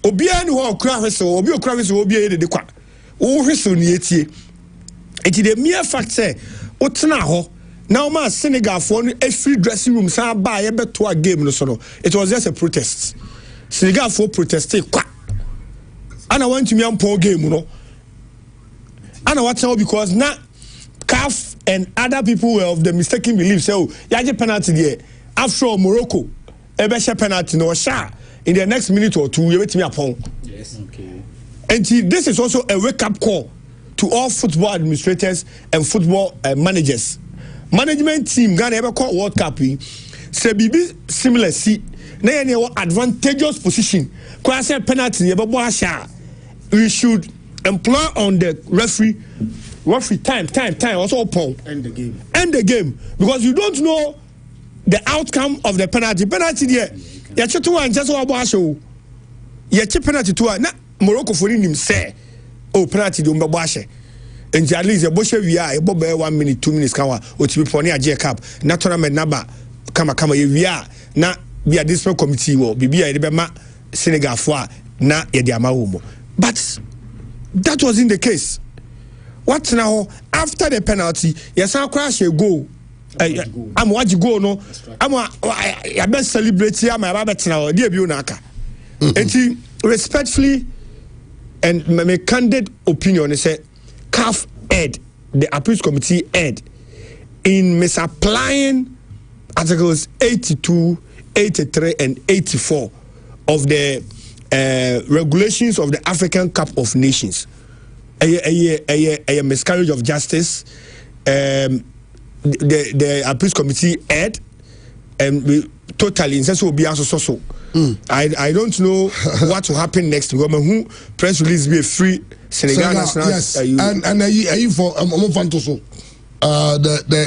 Obia ni ho okra hwese obi okra hwese obi e de kwa. Wo hwese ni etie. Eti the mere fact say wotena ho na o ma Senegal for no free dressing room sa ba ye beto a game no so no. It was just a protest. Senegal for protested kwa. And I want to me am game no. And I watch now because now CAF and other people were of the mistaken belief say oh yaje penalty there. After all, Morocco ebe penalty no sha. In the next minute or two, you wait me upon. Yes. Okay. And this is also a wake-up call to all football administrators and football managers. Management team Ghana ever call World Cup. Say bibi similar see. Na any advantageous position. Kwa say penalty we should employ on the referee time also upon end the game because you don't know the outcome of the penalty there ya chetu one just obo asho ya che penalty to na Morocco for him say oh penalty do mbebo ahye and at least e bo hwe wi a e bo be 1 minute 2 minutes kan wa otibi poni age cap na tournament number kama ye wi a na bia discipline committee wo bibia e be ma Senegal fo a na ye de ama wo mo but that wasn't the case. What now? After the penalty, yes, I crash a goal. I'm watching goal. No, I best celebrate here. My rabbit now, dear Bunaka. And respectfully, and my candid opinion is that CAF head, the appeals committee head, in misapplying articles 82, 83, and 84 of the regulations of the African Cup of Nations. A miscarriage of justice. The appeals committee head and we totally will be so. I don't know what will happen next because who press release be a free Senegal national. Yes, and I for Fantoso.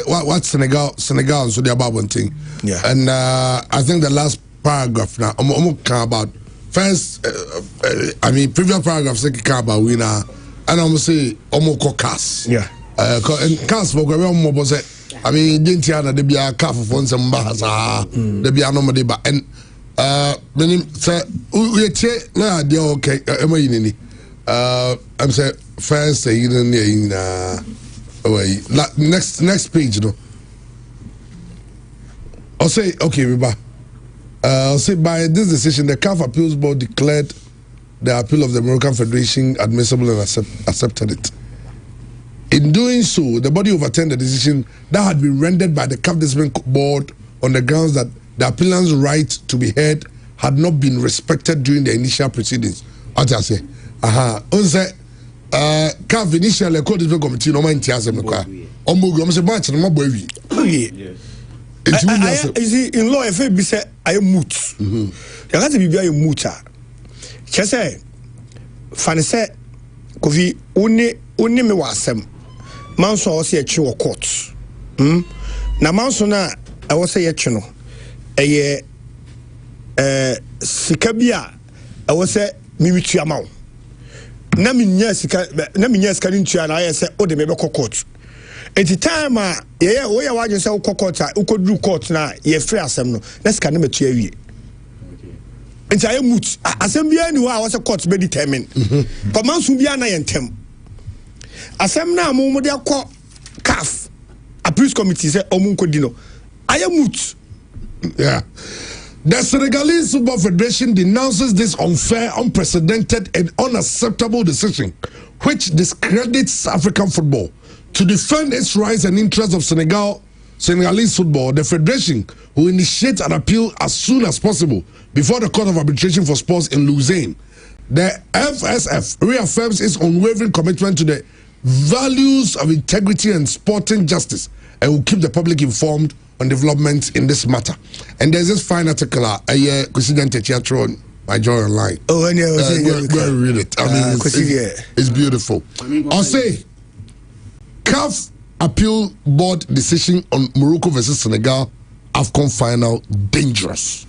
What Senegal so the about one thing. Yeah, and I think the last paragraph now about first. I mean previous paragraph say about winner. And I'm say Omoko Cas. Yeah. And Cas for Grammo say, I mean, didn't you know there be a calf of one some baza, there be a normal deba. And say, we check, no, dear, okay, am I in I'm say, first, in next page, no. I'll say, okay, Riba. I'll say, by this decision, the CAF Appeals Board declared the appeal of the Moroccan Federation admissible and accepted it. In doing so, the body overturned the decision that had been rendered by the CAF Discipline Board on the grounds that the appellant's right to be heard had not been respected during the initial proceedings. What I say? CAF initially called the committee no man tiasem no kwa. Ombugo me say match no boy wi. You see in law if be say I mute. You got to be mute. Chese fanise kofi oni me wasem manso o se echi wo court na manso na e wo se ye chi no eye sika bia e wo se mimitu amawo na minya sika ni ntua na aye se o de me be court enti time a ye wo ye waje se wo court a ukodru court na ye free asem no na sika na metu awie. And I mute assembly anywhere was a court be determined. Command be an yentem. Assembly na mo de akọ CAF appeals committee say omunko dino. I mute. Yeah. The Senegalese Football Federation denounces this unfair, unprecedented, and unacceptable decision, which discredits African football. To defend its rights and interests of Senegalese football, the Federation will initiate an appeal as soon as possible before the Court of Arbitration for Sports in Lausanne. The FSF reaffirms its unwavering commitment to the values of integrity and sporting justice and will keep the public informed on developments in this matter. And there's this fine article, my joy online. Oh, and go read it. I mean, it's beautiful. I'll say, CAF Appeal Board decision on Morocco versus Senegal AFCON final dangerous.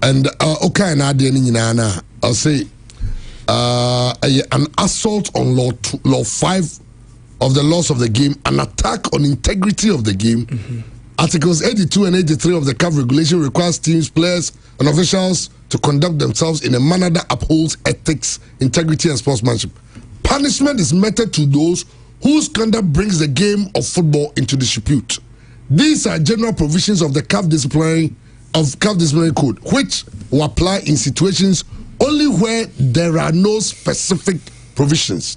And okay, I'll say an assault on law 5 of the laws of the game, an attack on integrity of the game. Articles 82 and 83 of the CAF regulation requires teams, players, and officials to conduct themselves in a manner that upholds ethics, integrity, and sportsmanship. Punishment is meted to those whose conduct brings the game of football into dispute. These are general provisions of the CAF disciplinary code, which will apply in situations only where there are no specific provisions.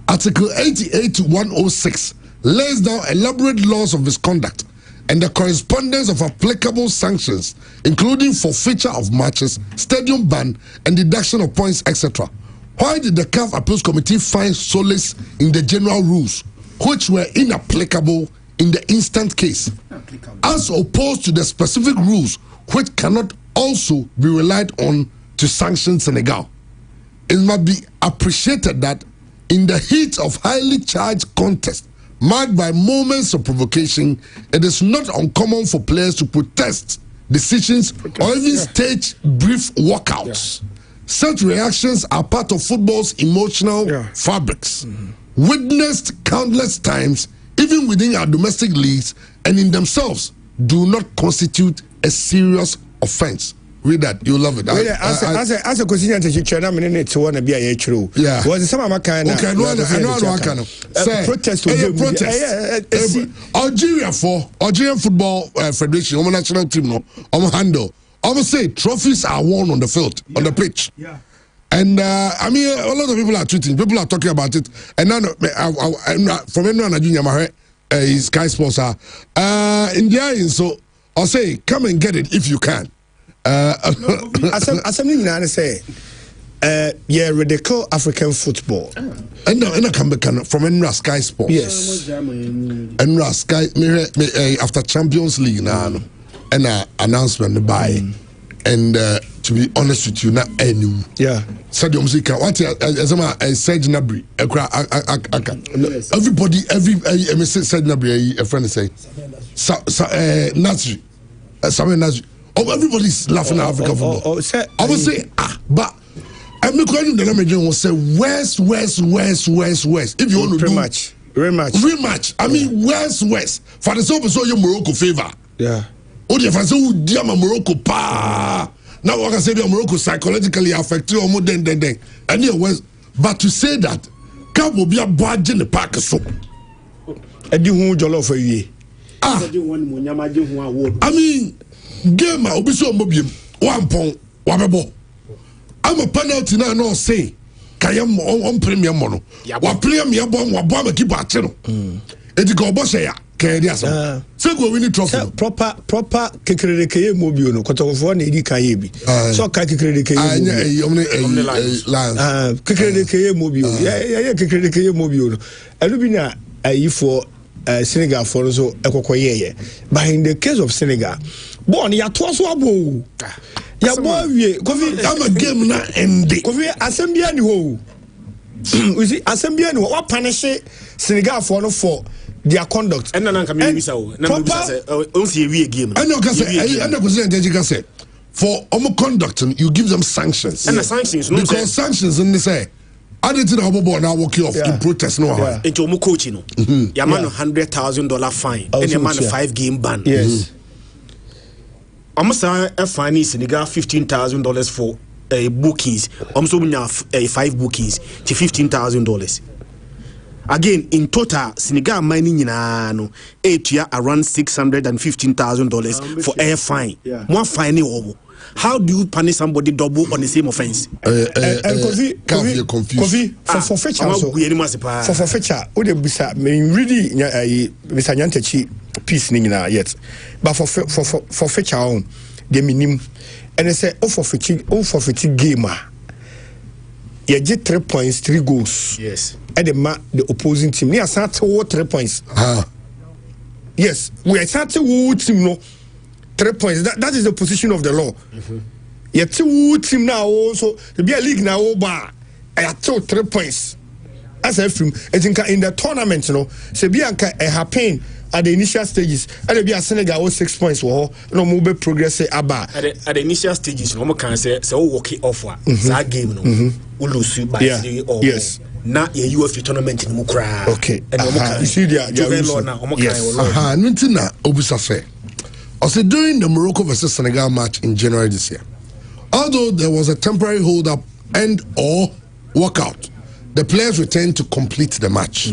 Article 88 to 106 lays down elaborate laws of misconduct and the correspondence of applicable sanctions, including forfeiture of matches, stadium ban, and deduction of points, etc. Why did the CAF Appeals Committee find solace in the general rules, which were inapplicable in the instant case, as opposed to the specific rules which cannot also be relied on to sanction Senegal? It must be appreciated that in the heat of highly charged contest, marked by moments of provocation, it is not uncommon for players to protest decisions or even stage brief walkouts. Such reactions are part of football's emotional fabrics, witnessed countless times, even within our domestic leagues, and in themselves do not constitute a serious offense. Read that, you'll love it. As a question, I mean, to want to be a true. Yeah. Was some of my kind of protest? Algerian Football Federation, our national team, no, our handle. I would say trophies are won on the field, on the pitch. Yeah. And I mean, a lot of people are tweeting, people are talking about it. And now, from anyone at Junior is Sky Sports. In the end, so I'll say, come and get it if you can. Assembly Nana say, yeah, radical African football. And I come back from Enra Sky Sports. Yes. Enra Sky, after Champions League now. And announcement by and to be honest with you, not any. Yeah. Sadio Musika, what Serge Gnabry, everybody, Serge Gnabry, a friend say, Nasri, Samuel Nasri. Oh, everybody's laughing at African football. I would say, but I'm not going to the name will say West. If you want to do rematch. I mean West. For the same person, you Morocco favor. Yeah. Oh, the fans who dear Morocco pa. Now I can say that Morocco psychologically affected or more than. And here was, but to say that, Cap will be a badge in the park so. I do who jollof for you. I mean, game obiso mobium 1 pound wabebo. I'm a penalty now no say. Kayam on premium mono. Wa premium ya bom wa bom keep a channel. It go boss ya. So go win trophy. Proper kekereke mobile no kotofo na edi kan ye bi. So ka kekereke kekereke mobile. Yeah kekereke mobile no. Elu bi na ayi for Senegal for so ekokoye. But in the case of Senegal, born ya to so abo. Ya bo wie Kofi am a game na end. Kofi assembly ni ho. You see assembly ni what punish Senegal for no for their conduct. And then come you say game. I know say for conduct you give them sanctions. And the sanctions no because sanctions and they say I didn't know about now walk you off in protest no. Into omo coach no. Your man $100,000 fine and your man a 5-game ban. Yes. Almost a fine Senegal $15,000 for bookings. Almost a 5 bookings to $15,000. Again, in total, Senegal mining in around $615,000 for air fine. More fine. How do you punish somebody double on the same offense? Kofi for feature for feature. Ode bisa me really bisa nyantechi piece ni na yet. But for feature on the minimum and they say for feature game. You get 3 points, 3 goals. Yes. And the opposing team. We are starting 3 points. Yes, we are starting team no 3 points. That is the position of the law. You team now also to be a league now bar. I have 3 points. As a film, I think in the tournament, you know, so be a happen at the initial stages. And be a Senegal 6 points. No more progress. At the initial stages, no more can say walk it off. That game, no. Lose by yes. Now a UEFA tournament in Mukra. Okay. And you see the also during the Morocco versus Senegal match in January this year, although there was a temporary hold up and or walkout, the players returned to complete the match.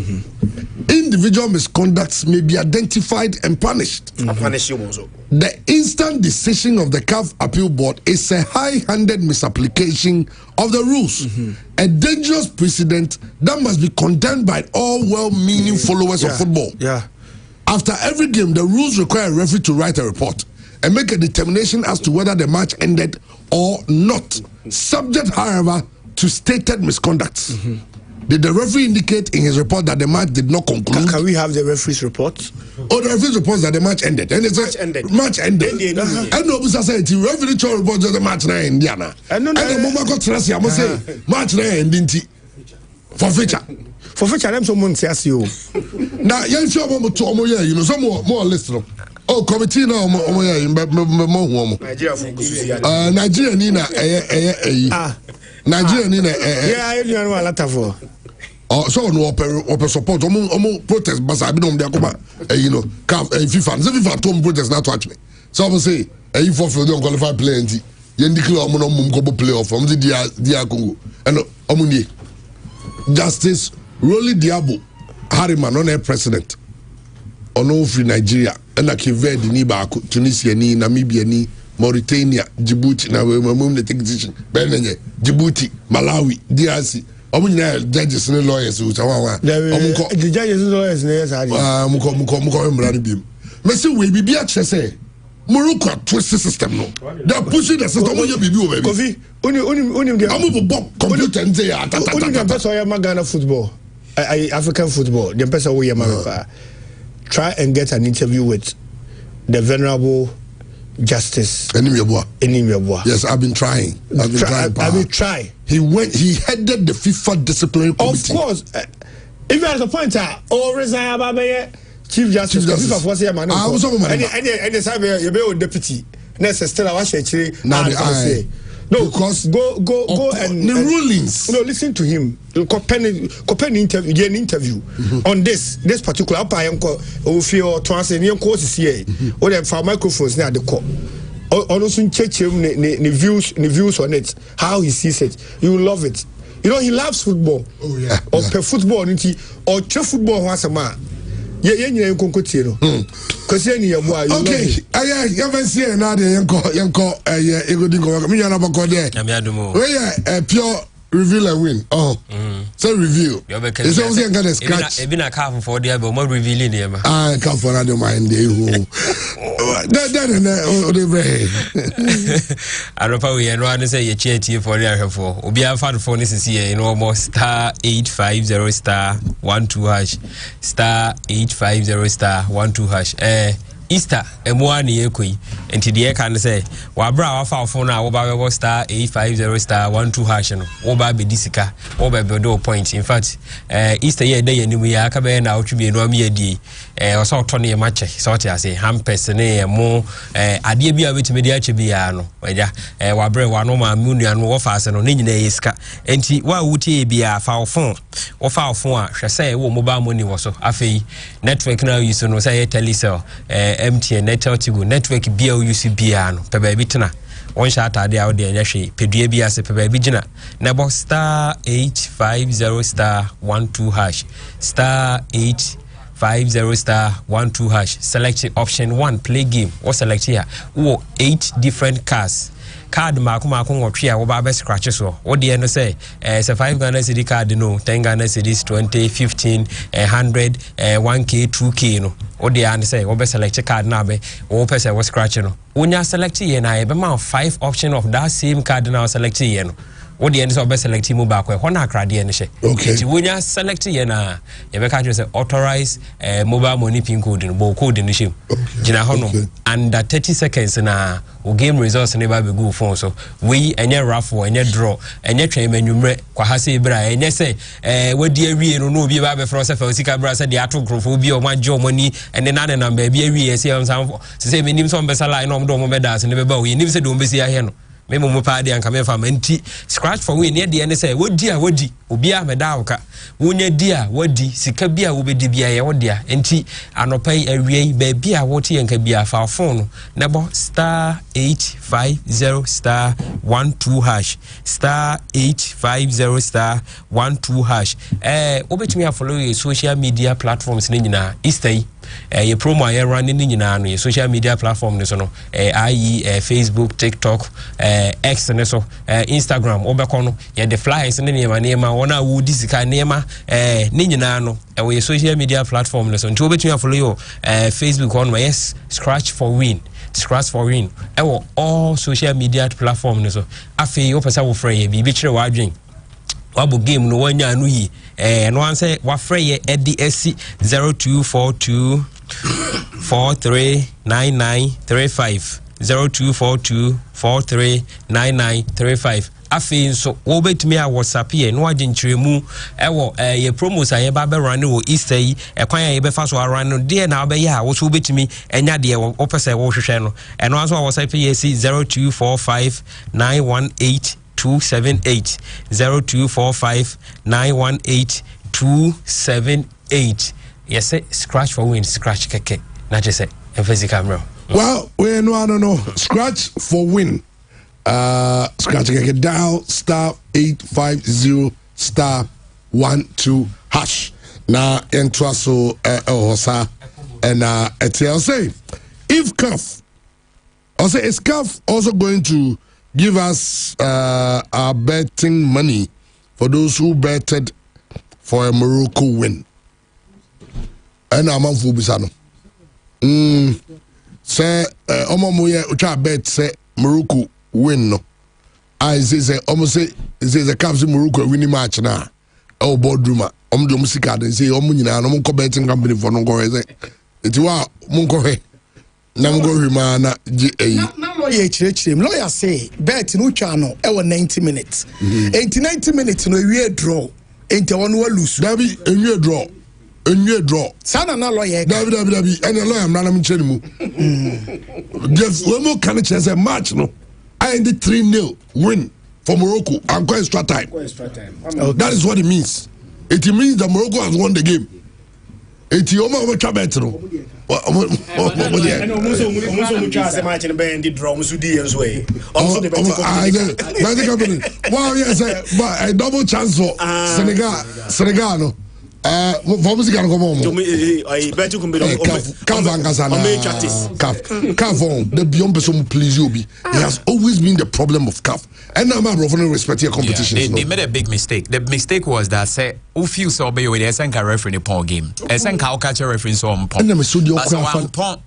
Individual misconducts may be identified and punished. The instant decision of the CAF Appeal Board is a high-handed misapplication of the rules, a dangerous precedent that must be condemned by all well-meaning followers of football. After every game, the rules require a referee to write a report and make a determination as to whether the match ended or not, subject, however, to stated misconducts. Did the referee indicate in his report that the match did not conclude? Can we have the referee's report? Oh, the referee's report that the match ended. And it's match ended. And no society referee told report that the match na Indiana. And the moment got stressed, I must say match na ending for feature. For feature, them someone says you. Now, young show you know, some more listener. Oh, committee now, Nigeria Nina, Nigeria Nina, yeah, you know a lot of. Oh, so no open support. Protest, but I don't be you know, FIFA told protest not to touch me. So I'm say, if for don't qualify play and you declare playoff from the Dia Congo and Justice Rolly Diabo Harriman on a president on all free Nigeria and I can very Niba Tunisia ni Namibia ni Mauritania Djibouti na we the take decision Djibouti Malawi DRC judges and lawyers who the judges and lawyers Messi we be say Morocco twist system no. They are pushing the system on your baby. Kofi, computer and say Ghana football, African football. The person who try and get an interview with the venerable Justice Enimyabwa. Yes, I've been trying. I've been trying. He headed the FIFA disciplinary committee. Of course, if there's a point, resign Chief Justice. FIFA was here, man. And the same you deputy. Next, still I watch actually. No, because go and the rulings. No, listen to him. Copen interview on this particular. I am called Ofio Translation course here. Or them for microphones near the court. Also check him the views on it. How he sees it, you will love it. You know he loves football. Oh yeah. Or per football, or true football once a man. Yeah, you can continue. Because you okay, I haven't seen another yanko, a pure reveal and win. Oh, so review. It's also going to scratch. It's been a car for the but more revealing him. I come for another mind. I don't know. We are say you cheat for the for. We have found for this year in almost *850 *12# *850 *12#. Easter emwani ekoi enti de kan say wa bra wa fa phone na wo ba we *850 *12# no wo ba be disika wo ba be do point. In fact Easter ye dey animu ya ka be na otwe no am ye die o so to ne match so to say hampers ne mo ade bia betime de ache bia no waja wa bra wa no ma munua no wo fa ase no ne nyina yesika enti wa wutie bia fa phone wo fa phone a hwe say wo mobile money wo so afei network na use no say telecell MTN network bia use bia no pe ba bi tena on sha atade a wo de anyahwe pedua bia se pe ba bi gina na bo *850 *12# *850 *12#. Select option 1 play game or select here 8 different cars. Card mark ngotwe a wo ba be scratch so wo de no say say 5 Ghana cedi card no 10 Ghana cedis 20 15 100 1k 2k no wo de an say wo be select card na be wo person wo scratch no wonya select here na e be ma 5 option of that same card na select here no wo de so be select mu ba kwa ho na akrade ne hye ti wonya select here na ye be catch say authorize mobile money pin code no bo code ne hye gina ho no under 30 seconds na o game results ne ba be go phone so we enye raffle enye draw enye twen manwumre kwa ha se bra enye say wadi awie no no obi ba be fro se fa osika bra se de ato grofo obi o ma je omani ene na ne number bi awie se am sam se menim so be sala ino do mo be da se ne be ba we nim se do be si ahe no memo mo pa de anka me fa manti scratch for we ne de ne say wodi obi a me da woka wonya di a wadi sika bia wo be di bia ye wodi a enti anopai awie ba bia wo te yanka bia fa phone na bo *850 *12# *850 *12#. Obetumi a follow your social media platforms ne nyina Easter ye promo aye running ni nyina no ye social media platform ne so no Facebook, TikTok, X ne so Instagram obekọ no ye the flyers ne nema wona wo disika nema ni nyina no ye social media platform ne so nti obetumi follow your Facebook on yes scratch for win all social media platform ne so afei wo pesa wo frɛ ye bibi kire wa adwen wabo game no wanya no yi no answer wafrɛ ye edi esi 0242 439935 0242 439935 afei nso wo betumi a WhatsApp ye no agye nkyeremu ewo ye promos a ye ba be run wo Easter yi ekwan a ye be fa so run no de na obeye a wo so betumi enya de wo pese wo hwehwe no eno anso WhatsApp ye si 0245 918 278 0245 918 278. Yes, scratch for win, scratch keke. Not just say emphasis camera. Well, we no. Scratch for win. Scratch keke dial *850 *12# na enter so hosa and tell say if CAF also is CAF also going to give us our betting money for those who betted for a Morocco win. And I'm on Fubisano. Say, Omomoye, Ucha bet say Morocco win. No, I say, almost say, the Cavs Morocco winning match now. Oh, boardroom, the music, they say, Omunina, no more betting company for no go. It's what Munko. Lawyer say bet no channel 90 minutes. 90 minutes no we draw. Enti one will lose. Dabi enye draw. Sana na lawyer. Dabi and the lawyer na me cheni mu. Just we mo can chance a match no. I end 3-0 win for Morocco and go extra time. That is what it means. It means that Morocco has won the game. Eti o ma twa bet no. A double chance for Senegal no. Vamos ficar como homo. CAF the beyond person please you be. It has always been the problem of CAF. And now I'm not respect your competitions. They made a big mistake. The mistake was that say who feels so be with the SNK referee in the pawn game. SNK catch a referee so on pawn. And me so the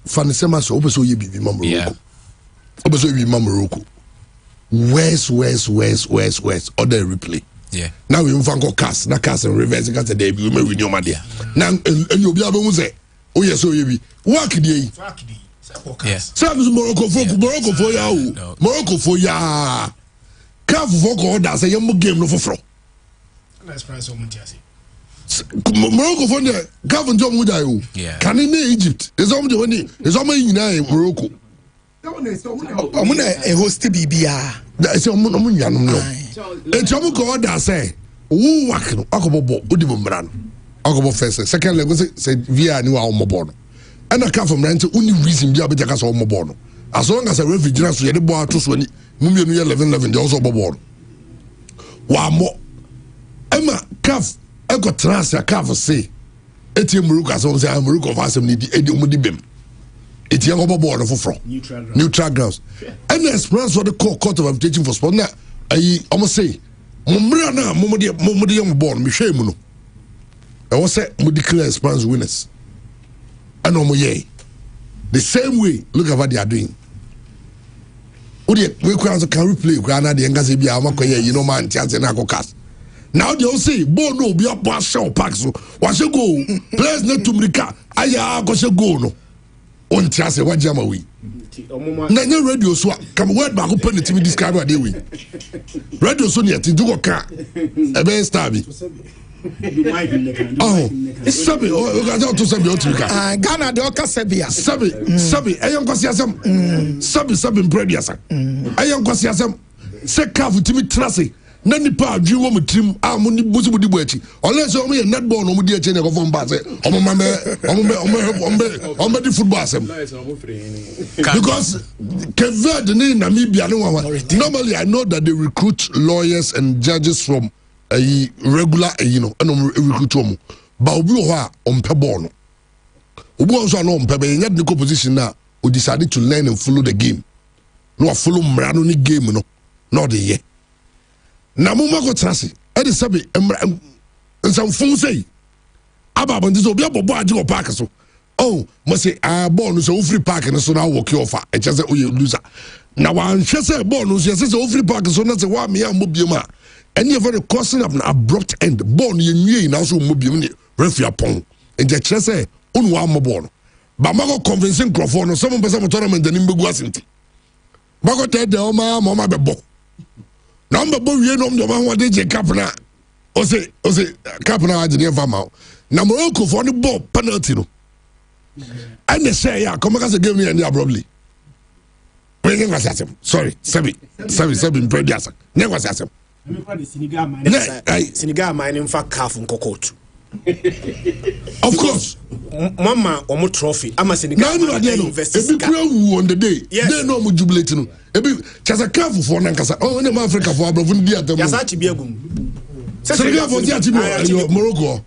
fan sema so obeso ye bi Morocco. Obeso ye bi Morocco. West other replay. Yeah. Now we move go cast, na cast and reverse cast the debut we win your money. Now you be able to say, oh yes, so you be work the. Yes. Service Morocco for ya. Morocco for ya. CAF for go that say you game no for from. Let's price on Montiasi. Morocco for the CAF and John Mudayo. Yeah. Can in Egypt. There's only one. There's only in Morocco. Omuna e host BBA. That is omunya no. Echomu ko da say, wo wak no akobobo odibo mra no. Akobo first second leg say via ni wa omobo no. And I come from rent only reason bia be jaka so omobo no. As long as a refrigerator so ye de bo ato so ni mumie no 11 dey also omobo no. Wa mo Emma CAF e go transfer CAF say etie Morocco so say Morocco for asem ni di edi omudi bem. It's young board of neutral grounds. And the express for the court of arbitration for sport. Now, I almost say, Mumbrana, Mumudi young born, Michemuno. I was say, we declare express winners. I know Moye. The same way, look at what they are doing. We can replay Grana, the Engazibia, Makoye, you know, man, Tians and Akocas. Now they all say, Bono, be up, wash your packs. Wash your go. Players not to Mrika. Aya, go, no. On Tiase, what jam are we? Nanya radio so come word back open the TV describe what they we. Radio so near to do a car. A bear stabby. Oh, Sabi, oh, I got to Sabi Otrika. Ghana, the Oka Sabia. Sabi, I am Quasiasam. Sabi, Brediasa. I am Quasiasam. Sekafu Timmy Tracy. Nani pa dream woman trim amuni busu budi bwechi unless only a netball no mudi chain go from base on the football asem because Kevin in Namibia normally I know that they recruit lawyers and judges from a regular and recruit them but obi ho on peball no obi also no on peball in the position now we decided to learn and follow the game no follow mrano ni game no not the year. Na mumma go trase e de sabe nsam say ababa ndi so obi abobo age go park so oh mo say ball no so free park no so na work you offer e chese oye loser na wan hwe say ball no so say free park so na say wa me am biem a and you're very causing up an abrupt end. Born you now so mobile referee upon. And the chess say, unwa born. But Mago convincing Crawford, no some person tournament than in Buguasinti. Mago tell the Oma, Mama Bebo. Number boy, you know, the one what did you capna? Ose capna, I didn't have out. Now, Morocco for the ball penalty. And they say, yeah, come against the game here and there, probably. Sorry, Sebi, Prediasa. Never was him. Senegal mining for calf and cocotte. Of course, Mama, or trophy. I'm a Senegal investor. On the day, they know more jubilating. Just a calf for Nankasa. Oh, in Africa for Abrovundia. Yasachi Biagum. Senegal for the Morocco.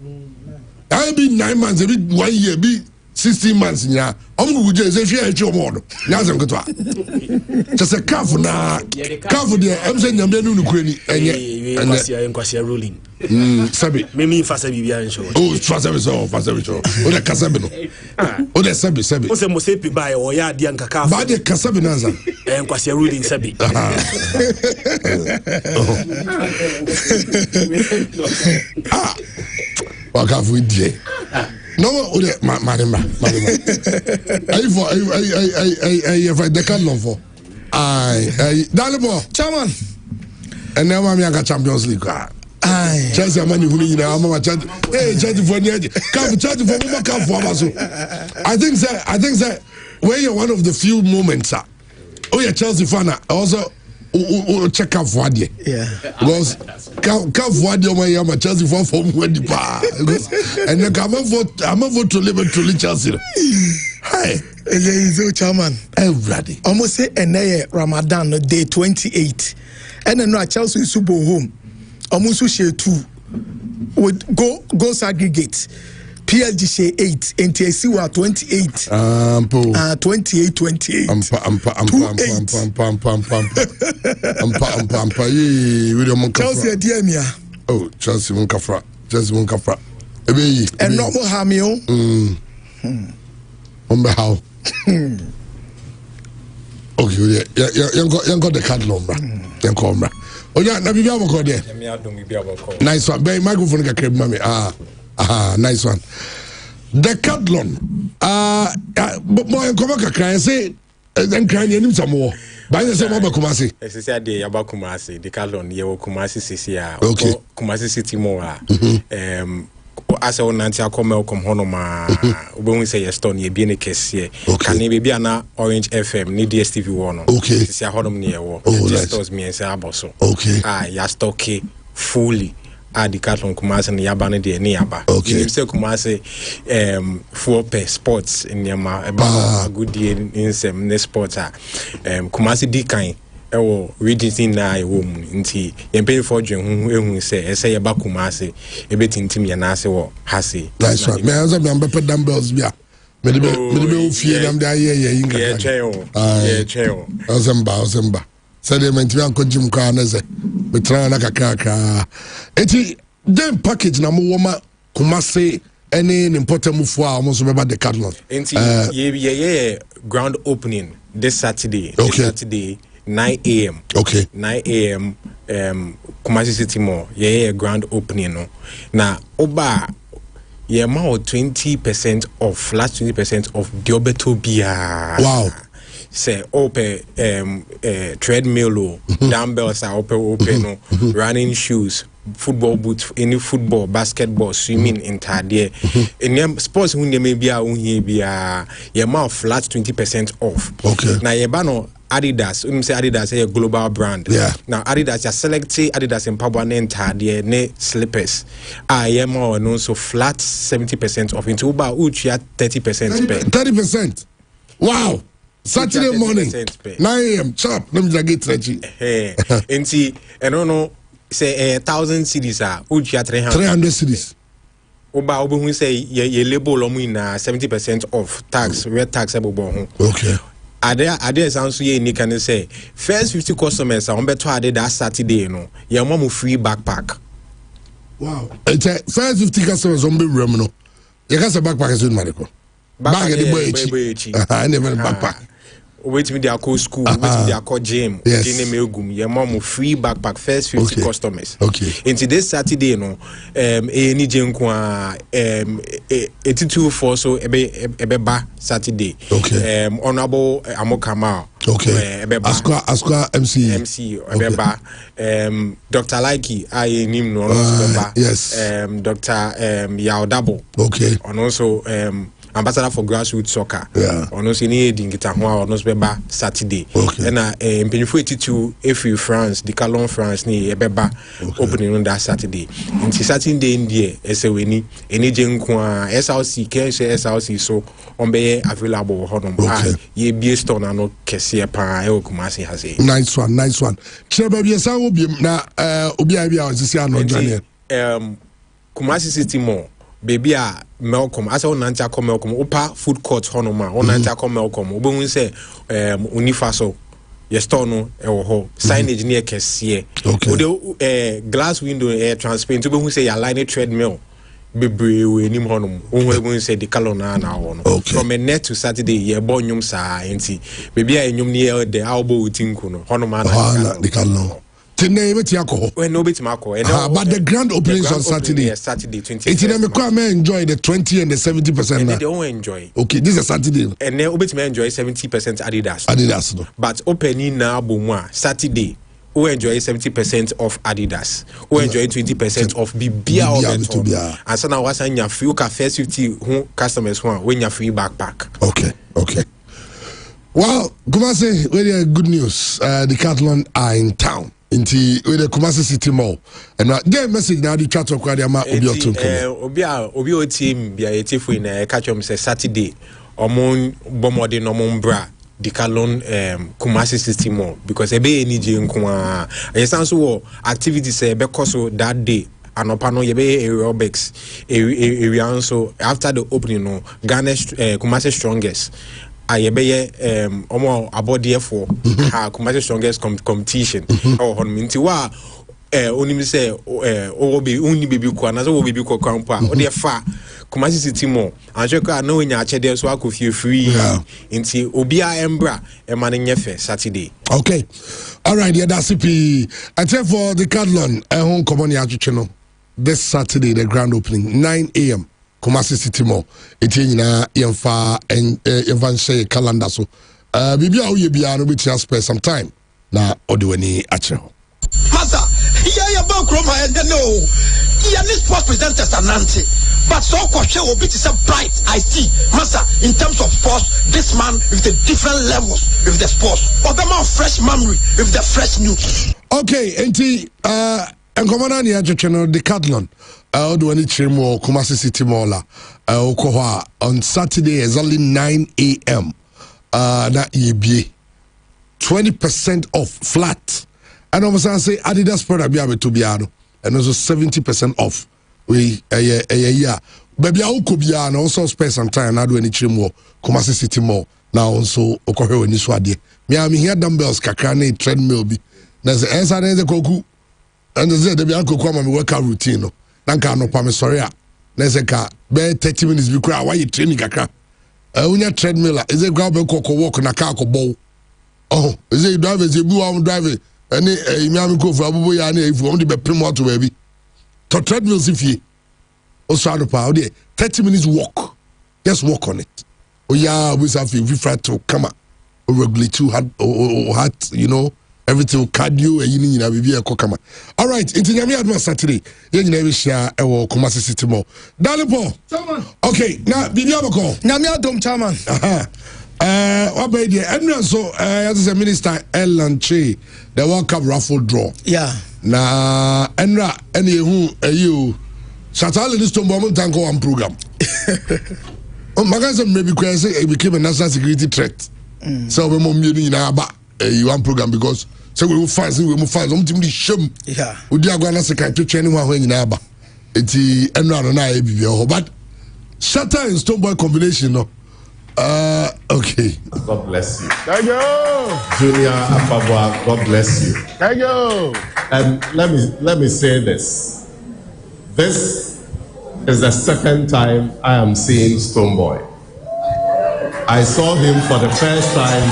I'll be 9 months, 1 year, be 16 months. Yeah, I'm going to say, if you're more. Now I'm going to just a calf now. Calf there, I'm saying, I'm going to ruling. Sabi, Mimi Fasabi show. Oh, Fasabi, or the Casabino. Oh, the Sabi. What's the Mosepi by or Yadian Kaka? By the Casabinaza. And Quasia ruling Sabi. What have we did? No, madam. I Decathlon for. Dalimo, Chairman. And now I'm a Champions League. Chelsea money who you know, I'm chat. Hey, chat for the chat for I think that when you're one of the few moments, oh yeah, Chelsea fan also check out for the because come for the my Chelsea fan from when the bar and then I'm vote to live to Chelsea. Hi, so Chairman, everybody almost say Ramadan day 28, and then Chelsea Super home. Almost share 2 with goals aggregate. PLG share 8, NTSC were 28. 28. Chelsea Diamia. Oh, Chelsea Munkafra. And not more Hamio. How? Okay, you got the card number. Oh yeah, na bibi aboko there. Nice one. Be microphone ka kreb mami. Nice one. Decathlon. Mo en koma ka kran say en kran yanim samo. Ba say mo ba Kumasi. Say ade ya ba Kumasi. Decathlon ye wo Kumasi sisi a. Okay. Kumasi City mo a. Asa onanti akoma kom hono ma obo say ye store ye bi ne kese kan e bi ana Orange FM ni DSTV wono sisi a hono ne ye wo stores me say aboso ya stock fully Decathlon Kumasi ne yaba ne de ne yaba you say Kumasi for sports in yama about good day in some ne sports Kumasi di kan ewo regions in na ewo mu nti yempe for dwen hu ehun se ye ba Kumasi ebetintim ye na ase wo hase nice one me answer me ambe dumbbells bia me de be ofie nam da ye inga ye cheo ozemba say de mentimi anko jim kwa na ze me tra na kakaka eti dem package na mo woma Kumasi any important move for almost remember the Decathlon enti ye ground opening this Saturday 9 a.m. Okay. 9 a.m. Kumasi City Mall. Yeah, grand opening. No. Now, Oba, yeah, more 20% off. Last 20% off. Diobeto bia. Wow. Say open treadmill, dumbbells are open. Running shoes, football boots, any football, basketball, swimming, entire day. In sports, when you may be a yeah, more flat 20% off. Okay. Now, yeah, Adidas, when you say Adidas, a global brand. Yeah. Now Adidas, just select Adidas and Pabwa entire ne slippers. I am also flat 70% off into about 30%. 30%. Wow. Saturday morning, 9 a.m. Sharp. Let me get 30. Hey, and see, and no, say 1,000 cities are 300 cities. Oba we say ye label 70% off tax, red tax abo. Okay. Are there sounds ye ni can say first 50 customers are on better that Saturday, you know. Your mom free backpack. Wow. It's first 50 customers on the room, no. You got a backpack is in Marico. Bag at the boy. I never backpack. wait me, they call school, wait me, they call gym, your mom free backpack, first 50 customers. Okay. Into this Saturday, no, any gym, 82 for so ebeba Saturday. Okay. Honorable Amokama. Okay. Asqa MC. Ebeba. Dr. Laiki, I name no. Yes. Dr. Yaodabo. Okay. And also ambassador for grassroots soccer. Yeah. Ono se ni dingita ho ono beba Saturday. Okay. Na mpanyifo etitu efi France, the Calon France ni ebeba opening on that Saturday. Nti Saturday ndie eseweni eni jenko a SLC kense SLC so onbeye available honom. Ye bie store na no kese pa e Kumasi hase. Nice one. Chebe bie sa obi na obi a bia osisi ano journey. Kumasi City Mall. Baby Malcolm as on Nantia come Malcolm Opa food court honoma on Nantia come Malcolm Obo say Unifaso your store no signage near Kessie. Okay. Glass window air transparent to who say your line treadmill bebre we nim honum who say the calona now. From a net to Saturday ye bonyum sa enti baby a enyum near the elbow tinku no honoma the calon. When nobody Marco, but the grand opening on Saturday. Yes, Saturday 20. It's in the enjoy the 20 and the 70%. They don't enjoy. Okay, this is Saturday. And then Obit enjoy 70% Adidas. Adidas, no. But opening now Bouma Saturday. Who enjoy 70% of Adidas, who enjoy 20% of BBA. And so now what's in your few first 50 customers when you free backpack. Okay. Well, Kumasi, very good news. The Decathlon are in town. Inti with the Kumasi City Mall. And get message now the chat of Kwadiama Obi o team be a tifu in catch them say Saturday. Omon bomode no mombra Decathlon Kumasi City Mall because ebe any je nko a activities because that day anopano yebe aerobics area so after the opening no Ghana Kumasi strongest ayebeye omo abodie for Kumasi strongest competition on minti wa onim say obi uni baby kwa na so baby kwa kampa o de fa Kumasi City Mall anhweka na onya achede so akofie free inti obi a embra e ma ne nyefe Saturday. Okay, all right, yeah, that's it. I tell for the Decathlon home common ya this Saturday the grand opening 9 a.m. Kumasi City Mall. Eti nyina yemfa share calendar so. Bibia wo ye bia no beti spare some time na odewani ache ho. Master, yeah ba kroma no. Yeah, this sports presenters ananti. But so question will be to say bright I see. Master, in terms of sports, this man with the different levels with the sports. Or the man fresh memory with the fresh news. Okay, enti enkomana ni ache no Decathlon. Odewani Chimo Kumasi City Mall okoha on Saturday exactly 9 a.m. Na EBA 20% off flat. And almost I say Adidas product be able to be and also 70% off. We yeah. Baby I could be also spend some time na do any Chimo Kumasi City Mall. Now also okohe oni swade. Me am here dumbbells kakra na treadmill bi. Na say ensa na koku. And say dey be koku am workout routine no. Nanka no pa me sorry a na say ka be 30 minutes bi kura why you training kakra. Unya treadmill is it go be walk na car ko bow. Oh, is it drive is you am drive any imiam ko fu abubo ya na efu am de be prim auto baby. To treadmill if you also do pa 30 minutes walk. Just walk on it. Oh yeah, we have to try to come out. Regulate too hard you know. Everything cardio and you know be a kokama. All right, into Nyame Adma Saturday. You know share our Kumasi City Mall. Dalipo. Okay, now Bibi Abako. Nyame Adom chairman. What by the and so as a minister Ellen Che the World Cup raffle draw. Yeah. Na enra any who you Satale this to moment tanko one program. Magaza maybe because it became a national security threat. So we mo in aba one program because so we move fast something shame. Yeah. We do agwana secretary training one when in aba. Eti enra no na e bibia but Shatter and Stoneboy combination no. Okay. God bless you. Thank you. Junior Afabwa, God bless you. Thank you. And let me say this. This is the second time I am seeing Stoneboy. I saw him for the first time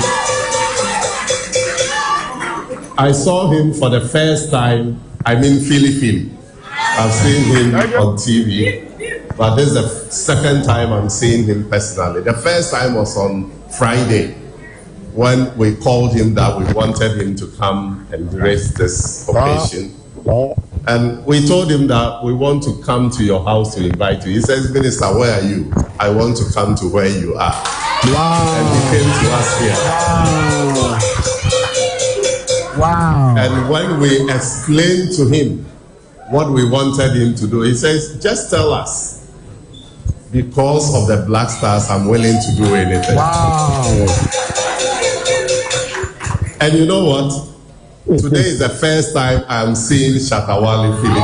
I saw him for the first time, Philly. I've seen him on TV, but this is the second time I'm seeing him personally. The first time was on Friday when we called him that we wanted him to come and grace this occasion. And we told him that we want to come to your house to invite you. He says, Minister, where are you? I want to come to where you are. Wow. And he came to us here. Wow. And when we explained to him what we wanted him to do, he says, just tell us. Because of the Black Stars, I'm willing to do anything. Wow. And you know what? Today is the first time I'm seeing Shatawale Philip.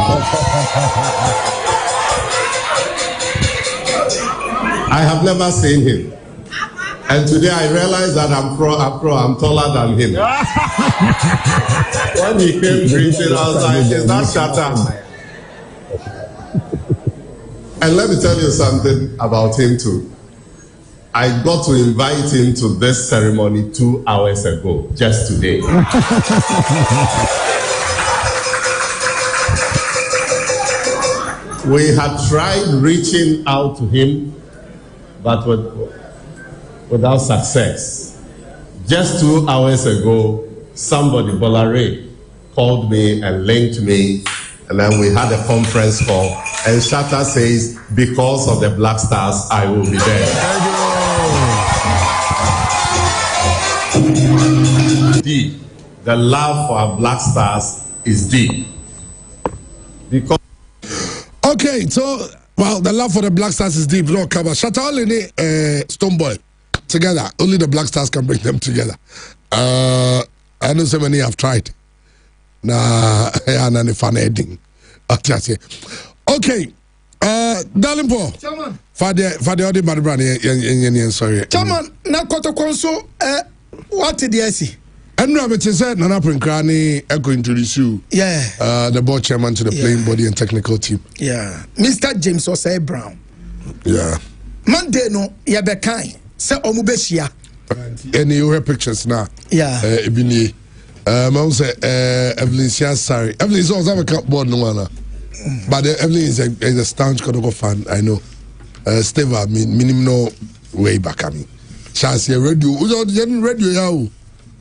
I have never seen him. And today I realized that I'm taller than him. When he came drinking, I was like, is that Shatta? And let me tell you something about him too. I got to invite him to this ceremony 2 hours ago, just today. We had tried reaching out to him, but without success. Just 2 hours ago, somebody, Bolare, called me and linked me, and then we had a conference call. And Shatta says, because of the Black Stars, I will be there. Deep. The love for our Black Stars is deep. Because okay, so the love for the Black Stars is deep. No cover. Shatta only Stoneboy together. Only the Black Stars can bring them together. I know so many have tried. Nah, and any fun ending. Okay, darling Paul. Chairman. Father, Odi Badbrand, sorry. Chairman, na koto konso. What did you see? And no, but you said Nana Prinkrani echo introduce you. Yeah. The board chairman to the playing body and technical team. Yeah. Mr. James Osei Brown. Yeah. Monday no yabekai se omubeshia. And you have pictures now. Yeah. Ebini. I say Evelyn Siasari. Evelyn is also a cup board no one. But Evelyn is a staunch Kodoko fan. I know. Steve, I mean, minimum way back. I mean, chance here radio. Without getting radio, yeah.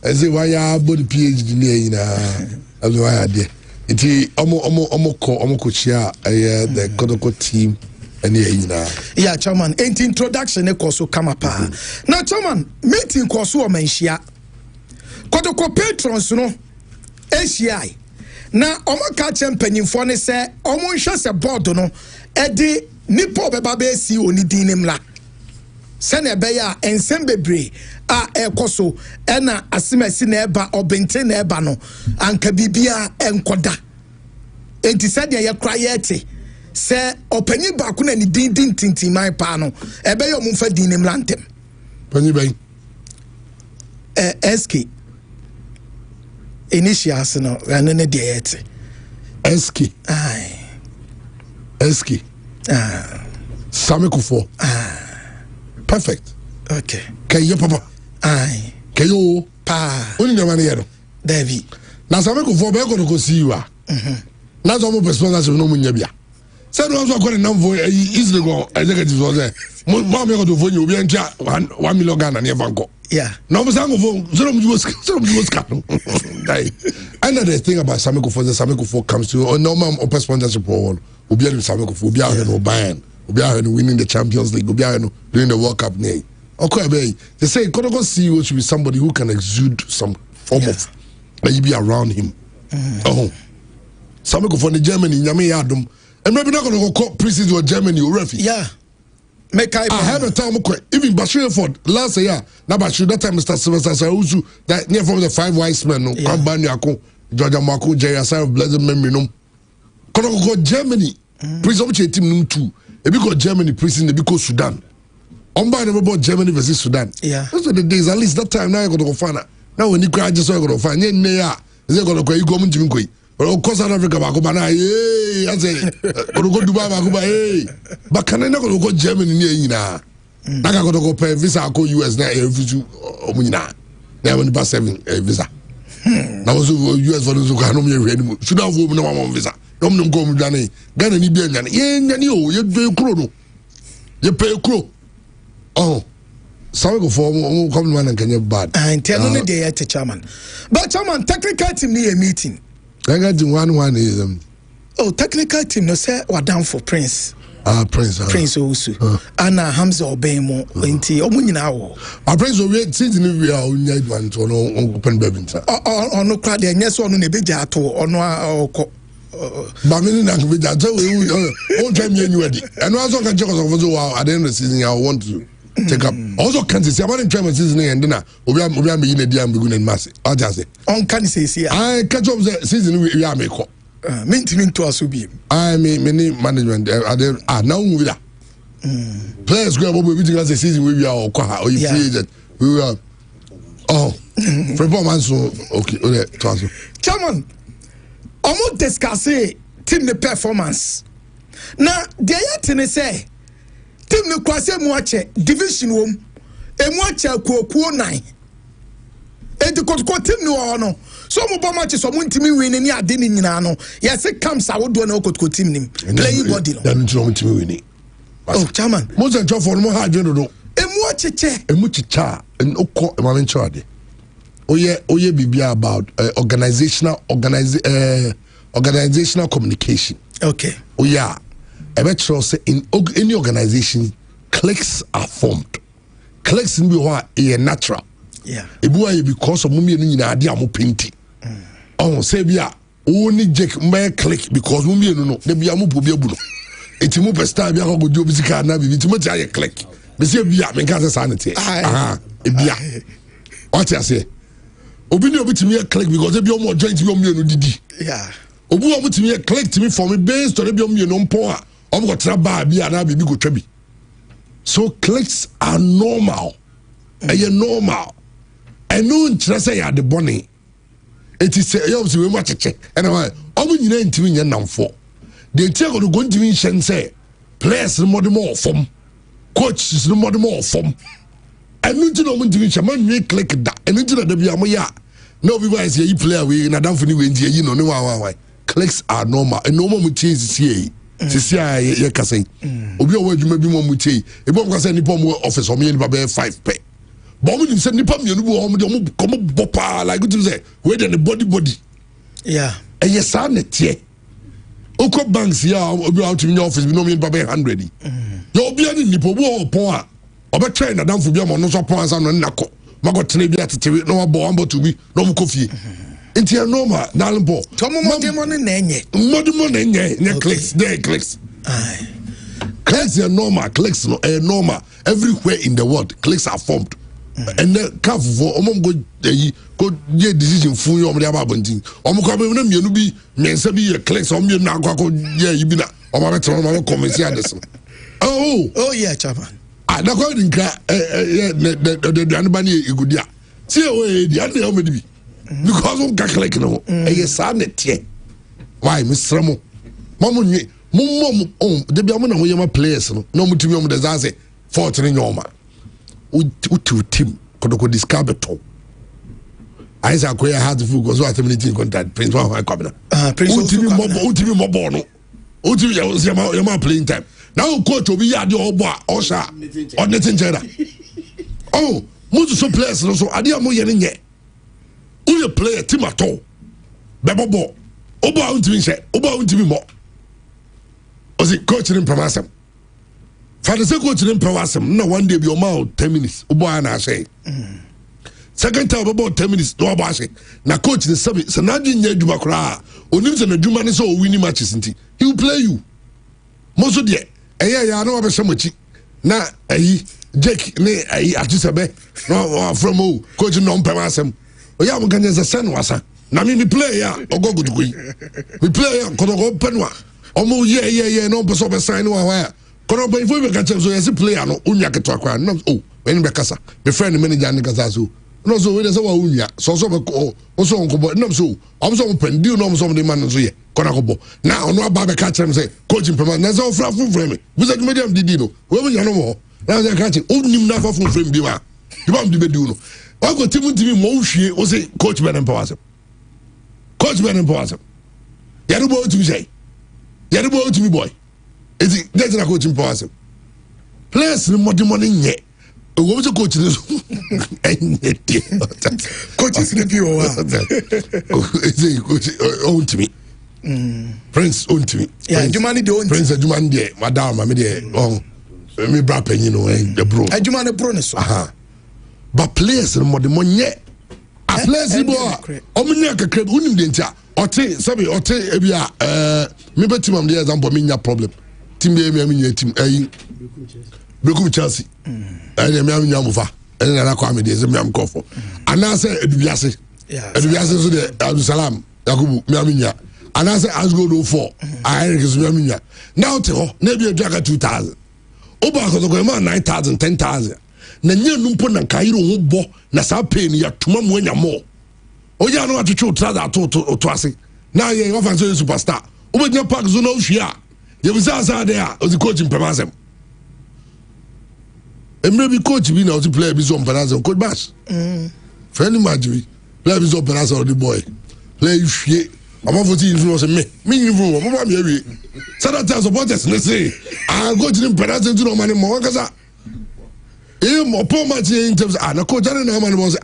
I say why you body PhD near why I did. It's omo coachia the Kodoko team and yeah, Chairman. Ain't introduction e koso kama pa. Now, Chairman, meeting koso o menshia. Kodoko patrons no ACI. Na omo ka champanyimfo ne se omo nhwe se board no e di nipo beba be si oni dinim la. Sene beya ensem bebre a ekoso ena asimasi na eba obente na eba no anka bibia enkoda enti sade ye kra ye te se opanyi ba ko na ni din tintin mai pa no ebe yo mumfa dinim la ntem panyi ben SK initials no ane ne de yete SK Samekufo perfect. Okay. Kayo papa. Aye. Kayo pa. Oni na mani yero. David. Na Samekufo be go see you ah. Na so mo sponsorship no munya bia. Say no so go na mvo easily go executive was there. Mo me go to phone you obi antia 1 million Ghana na banko. Yeah. No mo sango phone so mo just die. Another thing about Samekufo, the Samekufo comes to a normal open sponsorship for obi an Samekufo obi a no Bayern. Obi are winning the Champions League. Obi are doing the World Cup. Nay, okay, they say Kodoko CEO should be somebody who can exude some form of maybe around him. Oh, some go from the Germany. Nyame yadum. And maybe not gonna go president or Germany or refi. Yeah, make I have a time. Even Bashir Ford last year. Now Bashir that time Mr. Sylvester Sauzu that near from the 5 wise men. No, Ambani Ako, Georgia Mako, Jerry Asai of blessed memory. No, Kodoko go Germany. President team num too. Because Germany prison, because Sudan. Never about Germany versus Sudan. Yeah. Those are the days. At least that time now I got to go find. Now when you cry, just so I got to find. Yeah, is it going to go? You go to Jimmy. But of course, South Africa, I say, go Dubai, hey. But can I not go Germany near now? I got to go pay visa. I go US now. Now when you pass 7 visa. Now also US for those who can't know me. Should have woman on visa. Don't go with Ghana. Ghana ni bien Ghana. You pay crow. You pay crow. Oh. Some go for come man and can you bad. And tell me they at chairman. But chairman, technical team near meeting. I got to one is oh, technical team no say what down for Prince. Prince also. Anna Hamza Obeymo, Winty, or Munina. Our Prince will wait since we are on one to no open baby. Or no crowd, yes, or no Bejato, or no. Bamini we all time you ready. And also can check us over at the end of the season. I want to take up. Also can see about in time season and dinner. We are in a damn beginning and massive. I just say. On can say, I catch up the season we are make. Maintaining to us will be. I mean, many management are now with that. Players go over with us the season we are or you see that we are. Oh, performance. Okay, transfer. Chairman, almost discuss team the performance. Now, the other say team the kwase muache division room e muache kuo 9. E de kotko team no no. So mo ba match so mo ntimi win ni ade ni nyina no. Yes comes I would do na kotko team nim. Playing body no. Dan ntimo ntimi win. Oh, chairman. Mo se ntwa for mo ha dweno do. E muache che. E mu chicha en okọ e ma men chade. Oye bibia about organizational communication. Okay. Oh yeah. I bet you say in any organization, cliques are formed. Cliques in be natural. Yeah. Ebuwa because of mummy ni na ade amo painting. Oh, say bia only Jake may click because mummy no de bia mo pobia bu no. Enti mo pesta bia ko go bisika na bibi ti mo ti aye click. Me say bia me kan say sanity. Aha. E bia. What you say? Obi ni obi ti me click because e bia mo joint bi o me no didi. Yeah. Obi o ti me click to me for me based on e bia o me no mpo a. Obi go tra ba bia na bibi go twa bi. So clicks are normal. Are normal. And no interest say the bonny. It is you see we much check. And I omu nyina ntimi nya namfo. The check go go ntimi shen say players no more form. Coaches no more form. And no ntino omu ntimi shen man we click that. And ntino da bia mo ya. No be why say you player we na damfo ni we ntie yi no ne why. Clicks are normal. And no more mu tie see. Sisi a ye kase. Obi o wadwuma bi mo mu tie. E bo ko say ni pom office o me ni ba be 5 pay. But when you say nipa mienu bu hom de come bopa like you say we the body. Yeah. And yes na tie. Oko banks here obi out in office bi no me ba 100. You obi ani nipa bu opon a obe train na damfo bi mo no so pon ansa no nako. Mago tene bi atetewe no bo ambo to bi no mo kofie. It's normal na lempo. Tomo mo na enye. Mo na enye clicks there clicks. Aye. Clicks are normal, clicks no normal. Everywhere in the world clicks are formed. And the calf for go decision for you about bunting. Coming na mienu bi mensa bi clicks on me na akwa ye bi na o ma beto ma comment ya this. Oh yeah, chairman. Na ko din ka the anybody igudia. See we di ade o me bi. Because on ka click no e sa na tie. Why Mr. Mo? Mamu nyi mum de bi am na ho yema players no. No mutumi am de zaze 14 nyoma. Utu team kodoko discabeto Isaac Koya had the full so at contact Prince one coming ultimate mobile no ultimate your playing time now coach will be ya the obo osha on nothing jera oh most so players so adia mo ye nye who play team at all bebo obo ultimate mo was it coach in promasem for the second to them pewasem no one day be o ma 10 minutes o boy na say second time about 10 minutes no boy say na coach the sabi so na dwun nya adwuma kra onim se na adwuma ne so o win matches nti he will play you most of the ya no be semochi na Jake ne atisebe no from coach no pewasem o ya mo ganya ze sen wasa na me play ya ogogodugo me play ya kodogo penwa omo ye no person be sign wa wa kono ba ifo be ka so yes player no unya keto akwa no when be kasa be friend manager ne kasa so no so we dey say wa unya so be o so onko no so o so pendi no so de man so ye kono ko bo na ono aba be ka chem say coach implement na so fra fu frame we say medium didi no we be no mo na say ka chem onim na fa fu frame bi wa di ba di be di no wa go timu mo hwie o say coach be na empower coach Ben impossible. Yadu boy to be say. Yadu boy to be boy. Is it that's not coach impossible. Players no more money yet. What was the coach this? Coach is the PO. Is coach own to me. Prince own to me. Yeah, Jumani don't. Prince Jumani there, madam, I mean there. Me bra pen, you know, the bro. Jumani Brunis. But players no more the money yet. A players ni boy. Omunya kakre unim de ntia. Ote sabi ote ebia me betim am dey example me nya problem. Team dey me nya team Brekum Chelsea. Me nya mufa. Na kwa me dey say me am call for. Ana say edubiase. Edubiase so de Abdulsalam Yakubu me nya. Ana say Asgo do 4. I reckon me nya. Now te ho na bi edwaka 2000. Oba ko ma 9000 10000. Na nya numpo na kairo ho bo na sa pay ni atuma mu anya mo. Oya no atwetwe trader to ase. Na ye offer so superstar. Obenya pack zo na ohia. Ye bi sa there o the coach implementasem. Emre bi coach bi na o player bi zo implementasem coach bash. Friendly match bi. Player bi zo implementasem o the boy. Play hwie. Ama for team no say me info mo ba me awie. Saturday supporters ne say I go to implementasem to no money mo kasa. Mo po match in terms na coach na na man mo say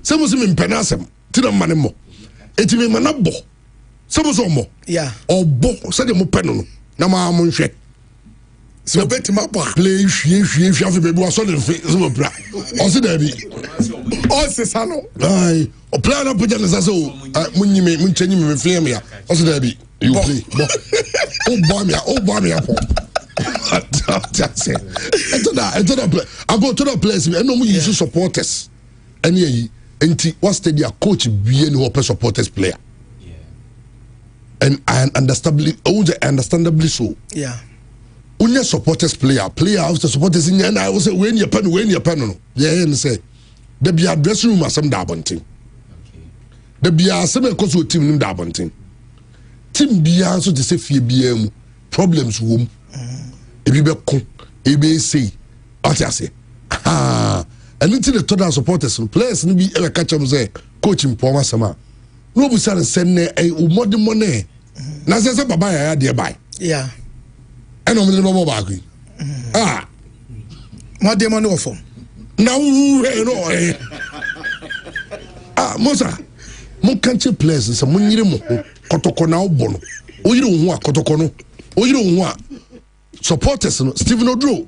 se mo se me implementasem ti na mane mo etimi manabo so mo yeah obo se de mo peno no na ma mo nhwe so betima bo play hwie afi bebu aso de fe so bra o se da bi o se sano ai o plan up just as so munyime munchenyi me flame ya o se da bi you play bo o bo me apo that's it ento da play I go to the place and no mu use supporters any yi enti what's the coach be no supporters player and I understandably so yeah unya supporters player of the supporters in and I was say when you pen no yeah and say the be dressing room asem da bontin the be asem e koso team nim da bontin team bia so to say fie bia mu problems wom e bi be ko e be say atiase and until the total supporters and players no be ever catch them say coach impoma sama no be say send e modern money na say baba ya dey buy yeah and no me baba ba ku modern money ofo na no mosa mo kanche players say mo nyire mo kotoko na obo no o yire wo a kotoko no o yire wo a supporters no Stephen Odro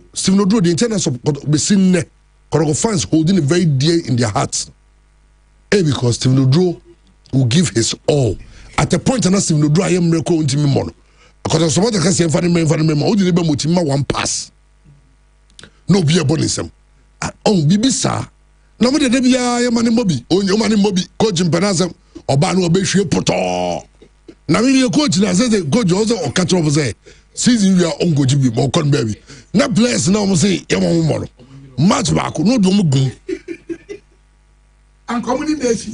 the internal support be sin Korogo fans holding it very dear in their hearts. Because Stephen Odro will give his all. At a point, and Stephen Odro, I am recording to me more. Because I suppose I can say, one pass. No be a bonism. Oh, Bibisa. No, but the I am an Mobi. Oh, your man in Mobi, coach in Panazam, or Banu Beshi Poto. Now, your coach, and I said, the coach also or catch over there. Season we are on go to be more con baby. Now, players now say, Yamon. Match back no do mu gun and communication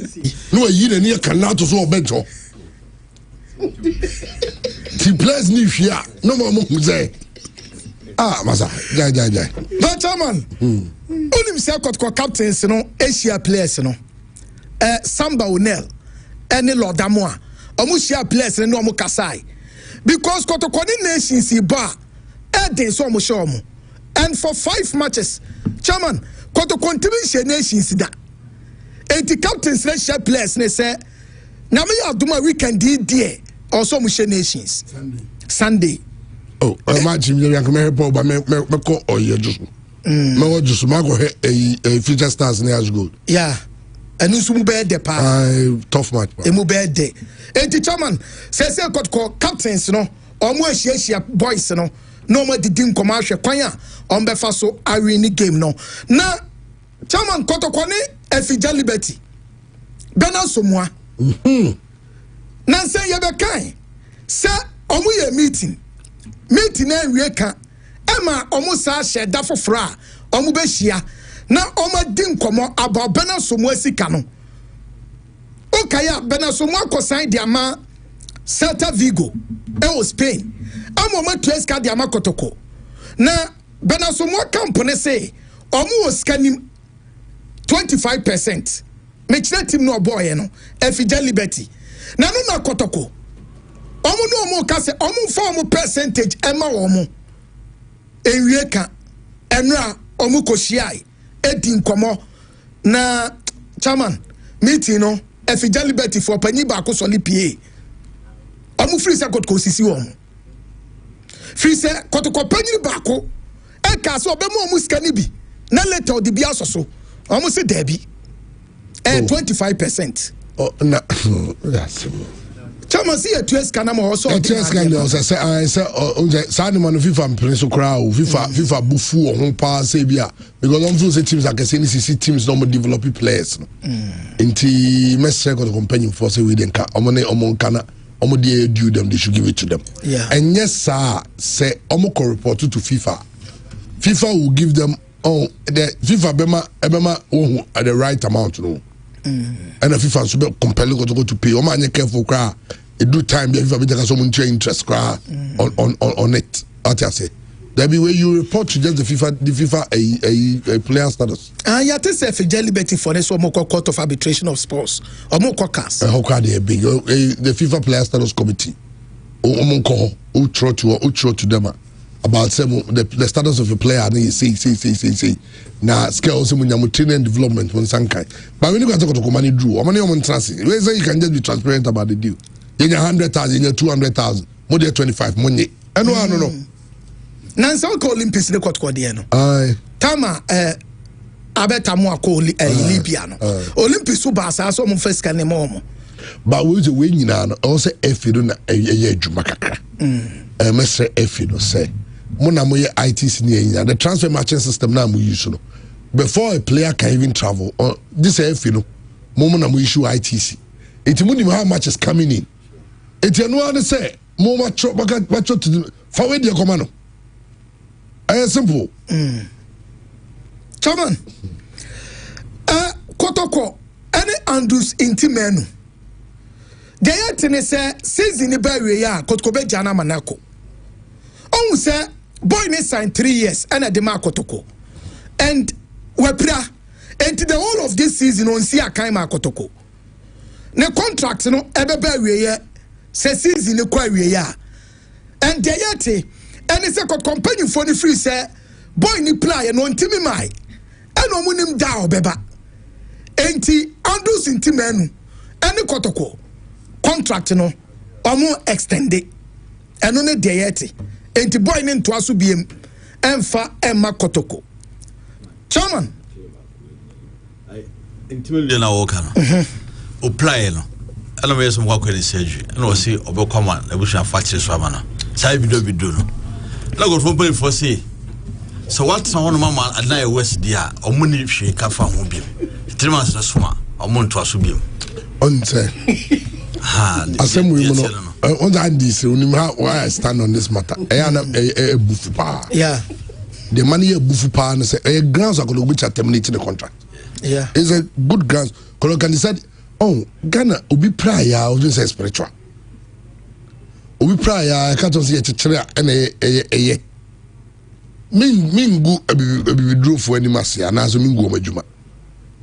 no yi na ne kan na to so obejo ti players ni hwia no mo hu say masa jai but chairman onim say kotko captains no Asia players no Samba Onel any Lord Amoa omu share players no omu kasai because kotko ni nations ba dey so omu show omu and for 5 matches chairman koto contribution nations da enti captains na share players ne say na me aduma weekend die also mu share nations Sunday match me yank me help ba me ko oye jusu me wo jusu ma go he future stars ne as good yeah and nso mu be de pa tough match e mu be de enti chairman say koto captains no omo ahia boys no no more did nkoma ahwe kwan a ombefa so awe ni game no na chairman kotokone efija liberty bena somua na say ye be kan say omu ye meeting na wie ka ema omu sa hye da foforo a omu be hia na omu di nkomo aba bena somua sika no okaya bena somua kosan di ama Celta Vigo Spain amoma tueska di ama kotoko na benasomo company say omu oskanim 25% me kire team no boy no efija liberty na no na kotoko omo no omo ka se omo fa omo percentage ema omo enwie ka enra omo koshiai edi nkomo na chairman meeting no efija liberty for panyi ba ko soli pa omo free se kotoko sisi omo free se kotoko panyi ba ko e ka so obemo omo skani bi na later odi bi asoso omo se debi 25%. Oh, no, that's Chama see a twist can am also. A twist can say I say Sadman FIFA Prince crowd FIFA bufu or home pass Sabia because on those teams like CC teams normal developing players. Inti mess record companion for say we didn't omone omonkana omodie due them they should give it to them. Yeah. And yes sir say omoko report to FIFA. FIFA will give them the FIFA bema at the right amount no. And if FIFA should be compelling to go to pay, man, you careful cry. It do time if FIFA be taking some interest cry on it. What I say, there be where you report to just the FIFA a player status. Yeah, this is a liberty for this or more court of arbitration of sports or more caucus. How can they big the FIFA player status committee? Who throw to them about the status of a player and you see. Now, skills in training and development on Sankai. But when you go to money drew, or money on transit, where you can just be transparent about the deal. In your 100,000, in your 200,000, more than 25 money. I don't know. Nansa ko Olympics ne kwatko de no. Tama abeta mo akọ Libya no. Olympics so ba sa so mo first kan ne mo. But we the way nyina no, also efido na eye adwuma kakra. Mesre efido say Mona moye ITC near the transfer matching system now we use no. Before a player can even travel, this you know, moment we issue ITC. It's money how much is coming in. It's no one say more much to do for where the command. Simple. Chairman, Kotoko, any Andrews intimenu. The yet say season the barrier ya Kotoko Jana Manako. On say boy ne signed 3 years and a dema Kotoko. And wepra and the whole of this season on see a kaima Kotoko. Ne contract no ebe barrier say season ne kwa ya. And the yet and it's a companion for the free say boy ni play no ntimi mai. And no munim da obeba. Enti Andrews intimenu any Kotoko contract no omo extended. And on a deity. Enti boy ne nto aso biem emfa emma Kotoko. Chairman. Intimate na woka no. O play no. Ana we some work with surgery. Ana we see obekoma na busha factory so amana. Sai bido no. Na go from play for say. So what someone mama adna west dia omuni hwe ka fa ho biem. 3 months na soma omonto aso biem. Onse. Asem we no. On that this why I stand on this matter. Yeah. The money a bufu pa and say a grounds are going to terminate the contract. Yeah. It's a good grounds. Can decide, oh, Ghana ubi prior or just spiritual. Ubi prior, I can't see a chitra and a Mingu withdraw for any massia and as a Mingu Majuma.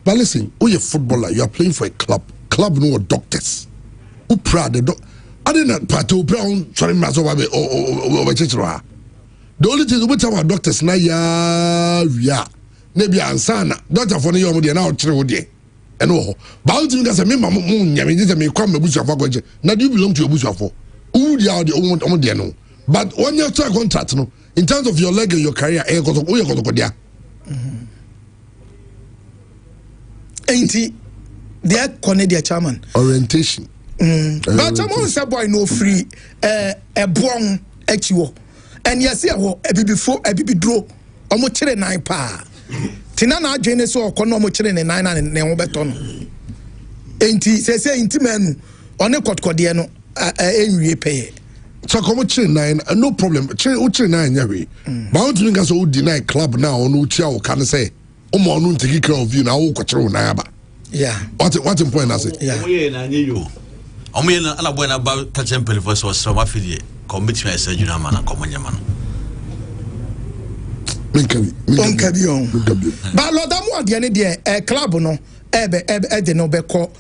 But listen, you're a footballer, you are playing for a club. Club no doctors. Who proud the doctor. I didn't part to brown sorry maso over chichra. The only thing we tell our doctors na ya maybe ansana doctor for you now chire and oh but you guys me mama nyame just me come busu afọ goje na do you belong to busu afọ who they are the omo there no but when you try contract no in terms of your leg and your career e go to dia ain't there Canadian chairman orientation. But someone say boy no free a bon echiwo and yes here a before a bibi draw omo kire 9 pa tina na adwene so okono omo kire 9 and ne ho beto no enti say intimenu one kotkode no enwie pay so come kire 9 no problem kire 9 yawe but how do you guys so deny club now on utia o kan say omo no take care of you na wo kwakire 9 aba yeah what point I say yeah Omo na ala boy na ba touch and for so ma fidie committee na surgery na mana komonyama no minkabi on ba lodamu ade ne de club no ebe de no be ko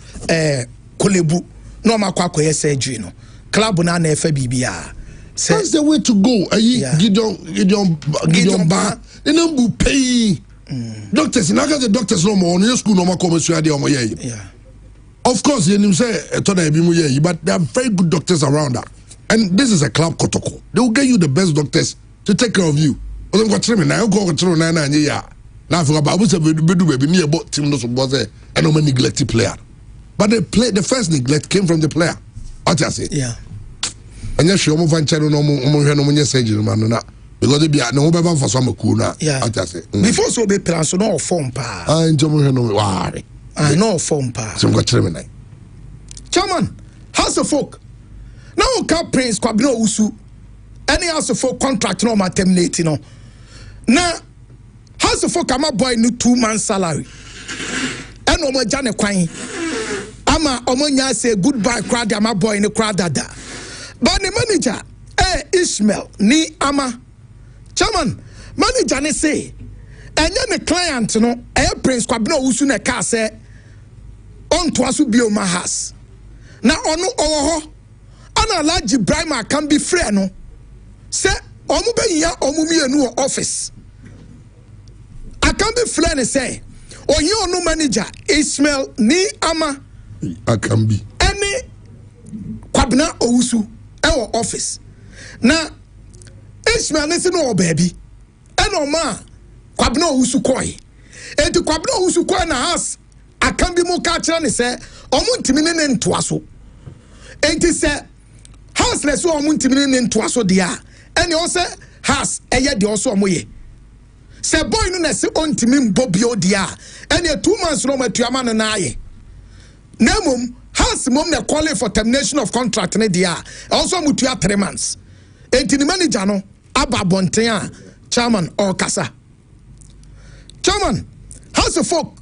kolebu no makwa surgery no club na na efa bibia. That's the way to go. Gideon Ba. They don't pay doctors. In the doctors no more. On your school no more commercial idea. Yeah. Of course, you say but there are very good doctors around that. And this is a club protocol. They will get you the best doctors to take care of you. Now I forgot about baby near about team no was a neglected player. But the first neglect came from the player. What I say? Yeah. And yes, you move and channel no more surgery, man. Because they be no better for some cool now. Yeah. What I say? Before so be plans no form pa. I no form pa. So got Chairman, House of Folk. Now can Prince Kwabino Usu. Any House of Folk contract no ma terminate no. Now House of Folk ama boy no 2 months salary. And omo jane kwan. Ama omo nya say goodbye crowd ama boy no crowd dada. But the manager, Ishmael, ni ama. Chairman, manager ne say, and then the client, no, Prince Kwabino Usu ne car say, on to us be my house. Now, ono, ana large Brahma can be free, no. Say, omube ya omumi no office. I can be free and say, oh, you no manager, Ishmael, ni ama. I can be. Any Kwabina Usu. Our office now Ishmael nisi no baby eno ma Kwabena Usu koi enti Kwabena Usu koi na house akan bi mu ka kire ne se omu ntimi ne ntoaso enti se house le so omu ntimi ne ntoaso de a ene o se house eye de o so omu ye se boy no na se ontimi mbobio de a ene 2 months no matuama no na aye nemum house mom na call for termination of contract ne dia also mutua 3 months enti ni manager no aba bonten a chairman or kasa chairman House of Folk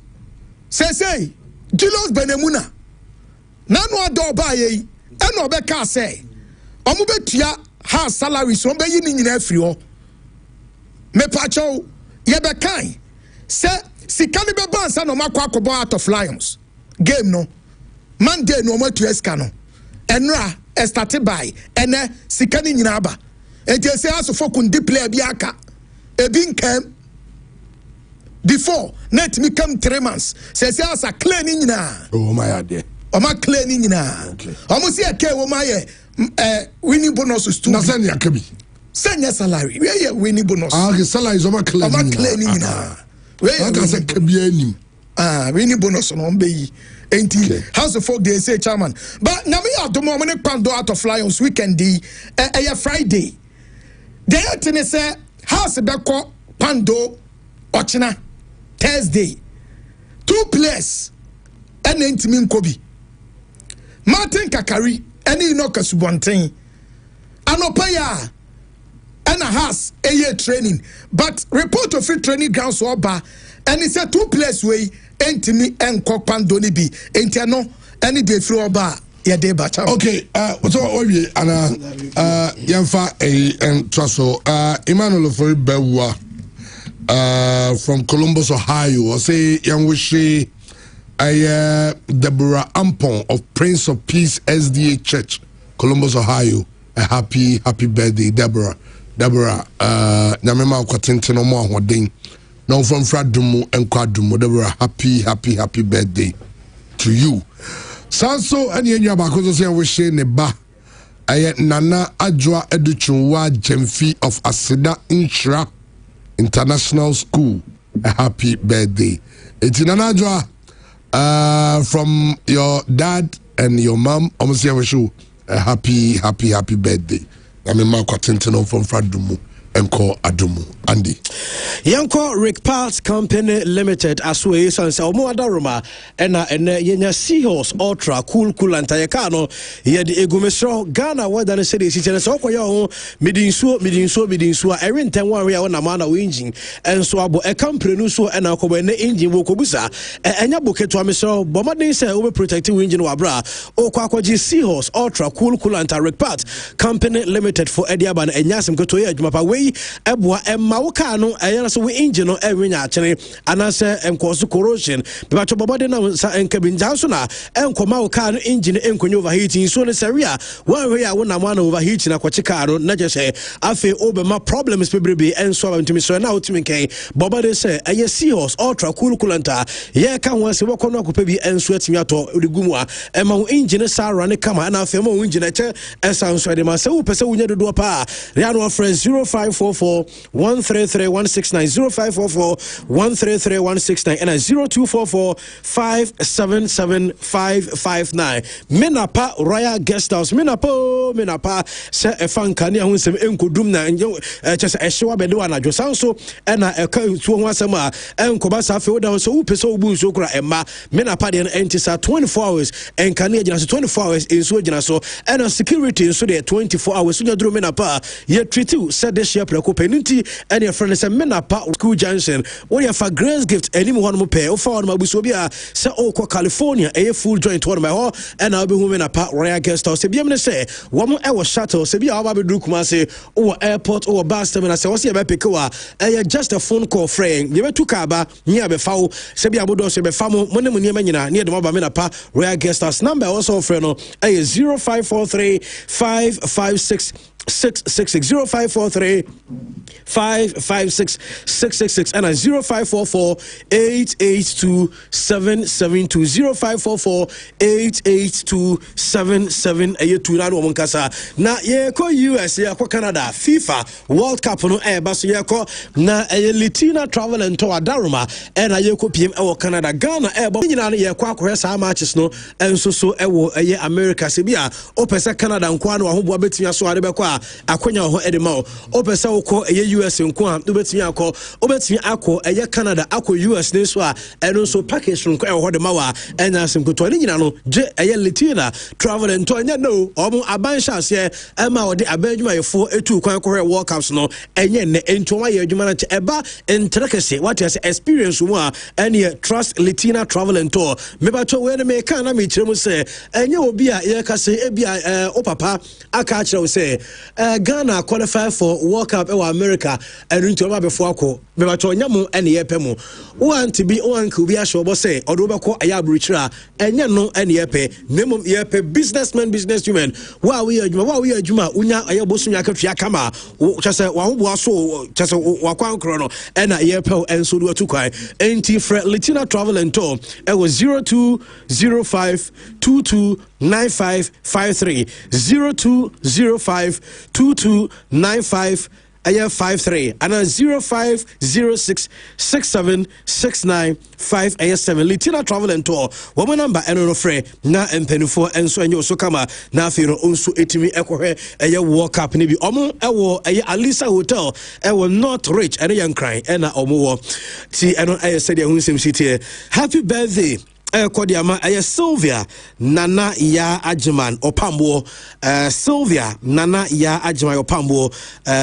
say Julius Benemuna nanu ado ba ye e no be ka say omo betua house salary so be yi ni nyina afiri ho me pacho ye be kan say sikani be ban sa no makwa akobo out of Lions game no Monday no more to escano. Enra started by ene sikani nyina aba. Enti say House of Folk ndi player biaka. Ebin came before net me come 3 months. Say as a clean nyina. Oh my idea. O ma clean nyina. Okay. Almost here ke wo ma ye winning bonus to. Na send ya kebi. Send your salary. Where ye winning bonus. Okay, salary is o ma clean. O ma clean nyina. Where ye ka say kebi anim. Winning bonus no mbe yi. Okay. House of Folk they say chairman but na me adomo mo ne pando out of Lions weekend Friday they tell say house be ko pando ochina Thursday 2 players and ntimi nkobi Martin Kakari and Enoch Subonten anopa ya and a house training but report of free training grounds oba and he said 2 players way entimi enko pando ni bi entiano any day free oba ya dey bacha. Okay, so we ana yamfa traso Emmanuel for Bewa from Columbus, Ohio. I say young wishi Deborah Ampon of Prince of Peace SDA Church, Columbus, Ohio. A happy birthday, Deborah. Nyamema kwatente no mo ahoden. No from Fradumu and Kwadumu. Deborah, happy birthday to you. Sanso and Yenya Bakozo say wishi neba. Nana Adwa Educhunwa Jemfi of Asida Intra International School. A happy birthday. It's Nana Adwa from your dad and your mom. Almost here wish you a happy birthday. I mean, Marco Tintino from Fradumu. Enko Adumu Andy Yanko Rick Parts Company Limited aswe sansa omo adaroma ena yenya Seahorse Ultra cool and tayakano ye de egumesro Ghana weather ne sede si so koye ho midinsuo every time one we na mana we engine enso abo e company no so ena kobo ne engine wo kobusa enya boketo amesro bomaden say we protect we engine wa bra o kwakwaji Seahorse Ultra cool and Rick Parts Company Limited for ediaba na enyasem koto ye adwuma pa we ebua emma mawo car no ɛyɛ so we engine no ɛwenya akyene anase enkoso corrosion but bobode na nkabinja so na enkoma wo car no engine enkonyo overheating so ne seria one way a wona mo na overheat na kwache car no na jese afi obema problems bebrebe enso abantumi so na otumi kan bobode se ɛyɛ Seahorse ultra cool coolanter ye ka ho se wokɔ no akopa bi enso atumi ato odegumu a ɛma wo engine sa run kama na afi ma wo engine ɛkyɛ ɛsanso de ma se wo pese wo nya dodo pa ya no friends 0544 133 169 0544 133 169 and 0244 577 559 Menapa Royal Guest House Menapa se efanka ne ho sem enkodum na kyese ehyewa bede wa na dwosan so na eka tuo ho asem a enkoba sa fe woda so wo pese obu so kura emma Menapa de entisa 24 hours enka ne agina so 24 hours enso agina so and security enso de 24 hours so nyadro Menapa ye treat you said this year preko penunti and your friend say Menapa School Junction what you for Grace Gift any one mo pay o fa on mabuso bia say o ko California a full joint one my ho and I'll be Menapa Royal Guest House bia me say wo mo e wo shuttle say bia ba be do kuma say o airport o bus terminal say wo say be pick wa just a phone call friend you be to ka ba nya be fa wo say bia bodo say be fa mo ne mo niam nyina ne de mo ba Menapa Royal Guest House number also friend no 0543 556 666 0543 556 666 and 0544 882 772 0544 882 772 na no kasa na ye ko US ye ko Canada FIFA World Cup no e ba so ye ko na Latina Travel and Tour Daruma e na ye ko PM e wo Canada Ghana e ba nyina no ye ko akohwe sa matches no enso so e wo ye America se bia o pese Canada nko an wo bo betia so ade be ko akonya ho edema o pese wo ko eye US nko a obetimi akọ eye Canada akọ US ne so a eno so package nko e ho de ma wa enya simkoto ne nyina no je eye Latina Travel and Tour nya no omo abansha se e ma wo de abanjuma yefo etu kwan ko World Cups no enye ne ento wa ye adwuma na che eba entrekese what is experience mu a ene Trust Latina Travel and Tour me ba to we ne me kan na me kiremu se enye obi a ye ka se ebia o papa aka kire se Ghana qualify for World Cup e America and into ma before akọ me ba to nyamo ene ye pemu want to be one could be asho bo say odo be ko aya aburichira enye no ene ye pe nemom ye pe businesswomen wa we adwuma unya aye bosunya akatua kama chese wa ho bo so chese wa kwankro no ena ye pe enso do atukwan enti fre Latina Travel and Tour it was 0205229553 02052295 53 and 0506676957 Latina Travel and Tour woman number eno free na empenifo enso enyo so kama na afiro onso etimi ekohwe eye World Cup ni bi omo ewo eye Alisa Hotel ewo North Rich ene yankran ena omo wo ti eno eye said ya hunsem city happy birthday Kodiama Sylvia Nana Ya Ajiman Opambo Sylvia Nana Ya Ajiman Opambo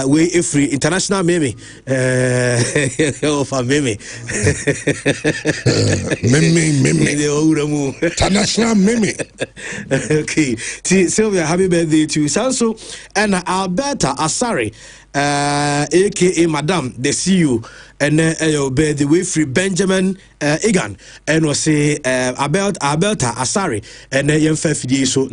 we free international meme for meme international meme okay Sylvia happy birthday to Sanso and Alberta Asari aka Madam the CEO and the way free Benjamin Egan and was say Alberta Asari and then so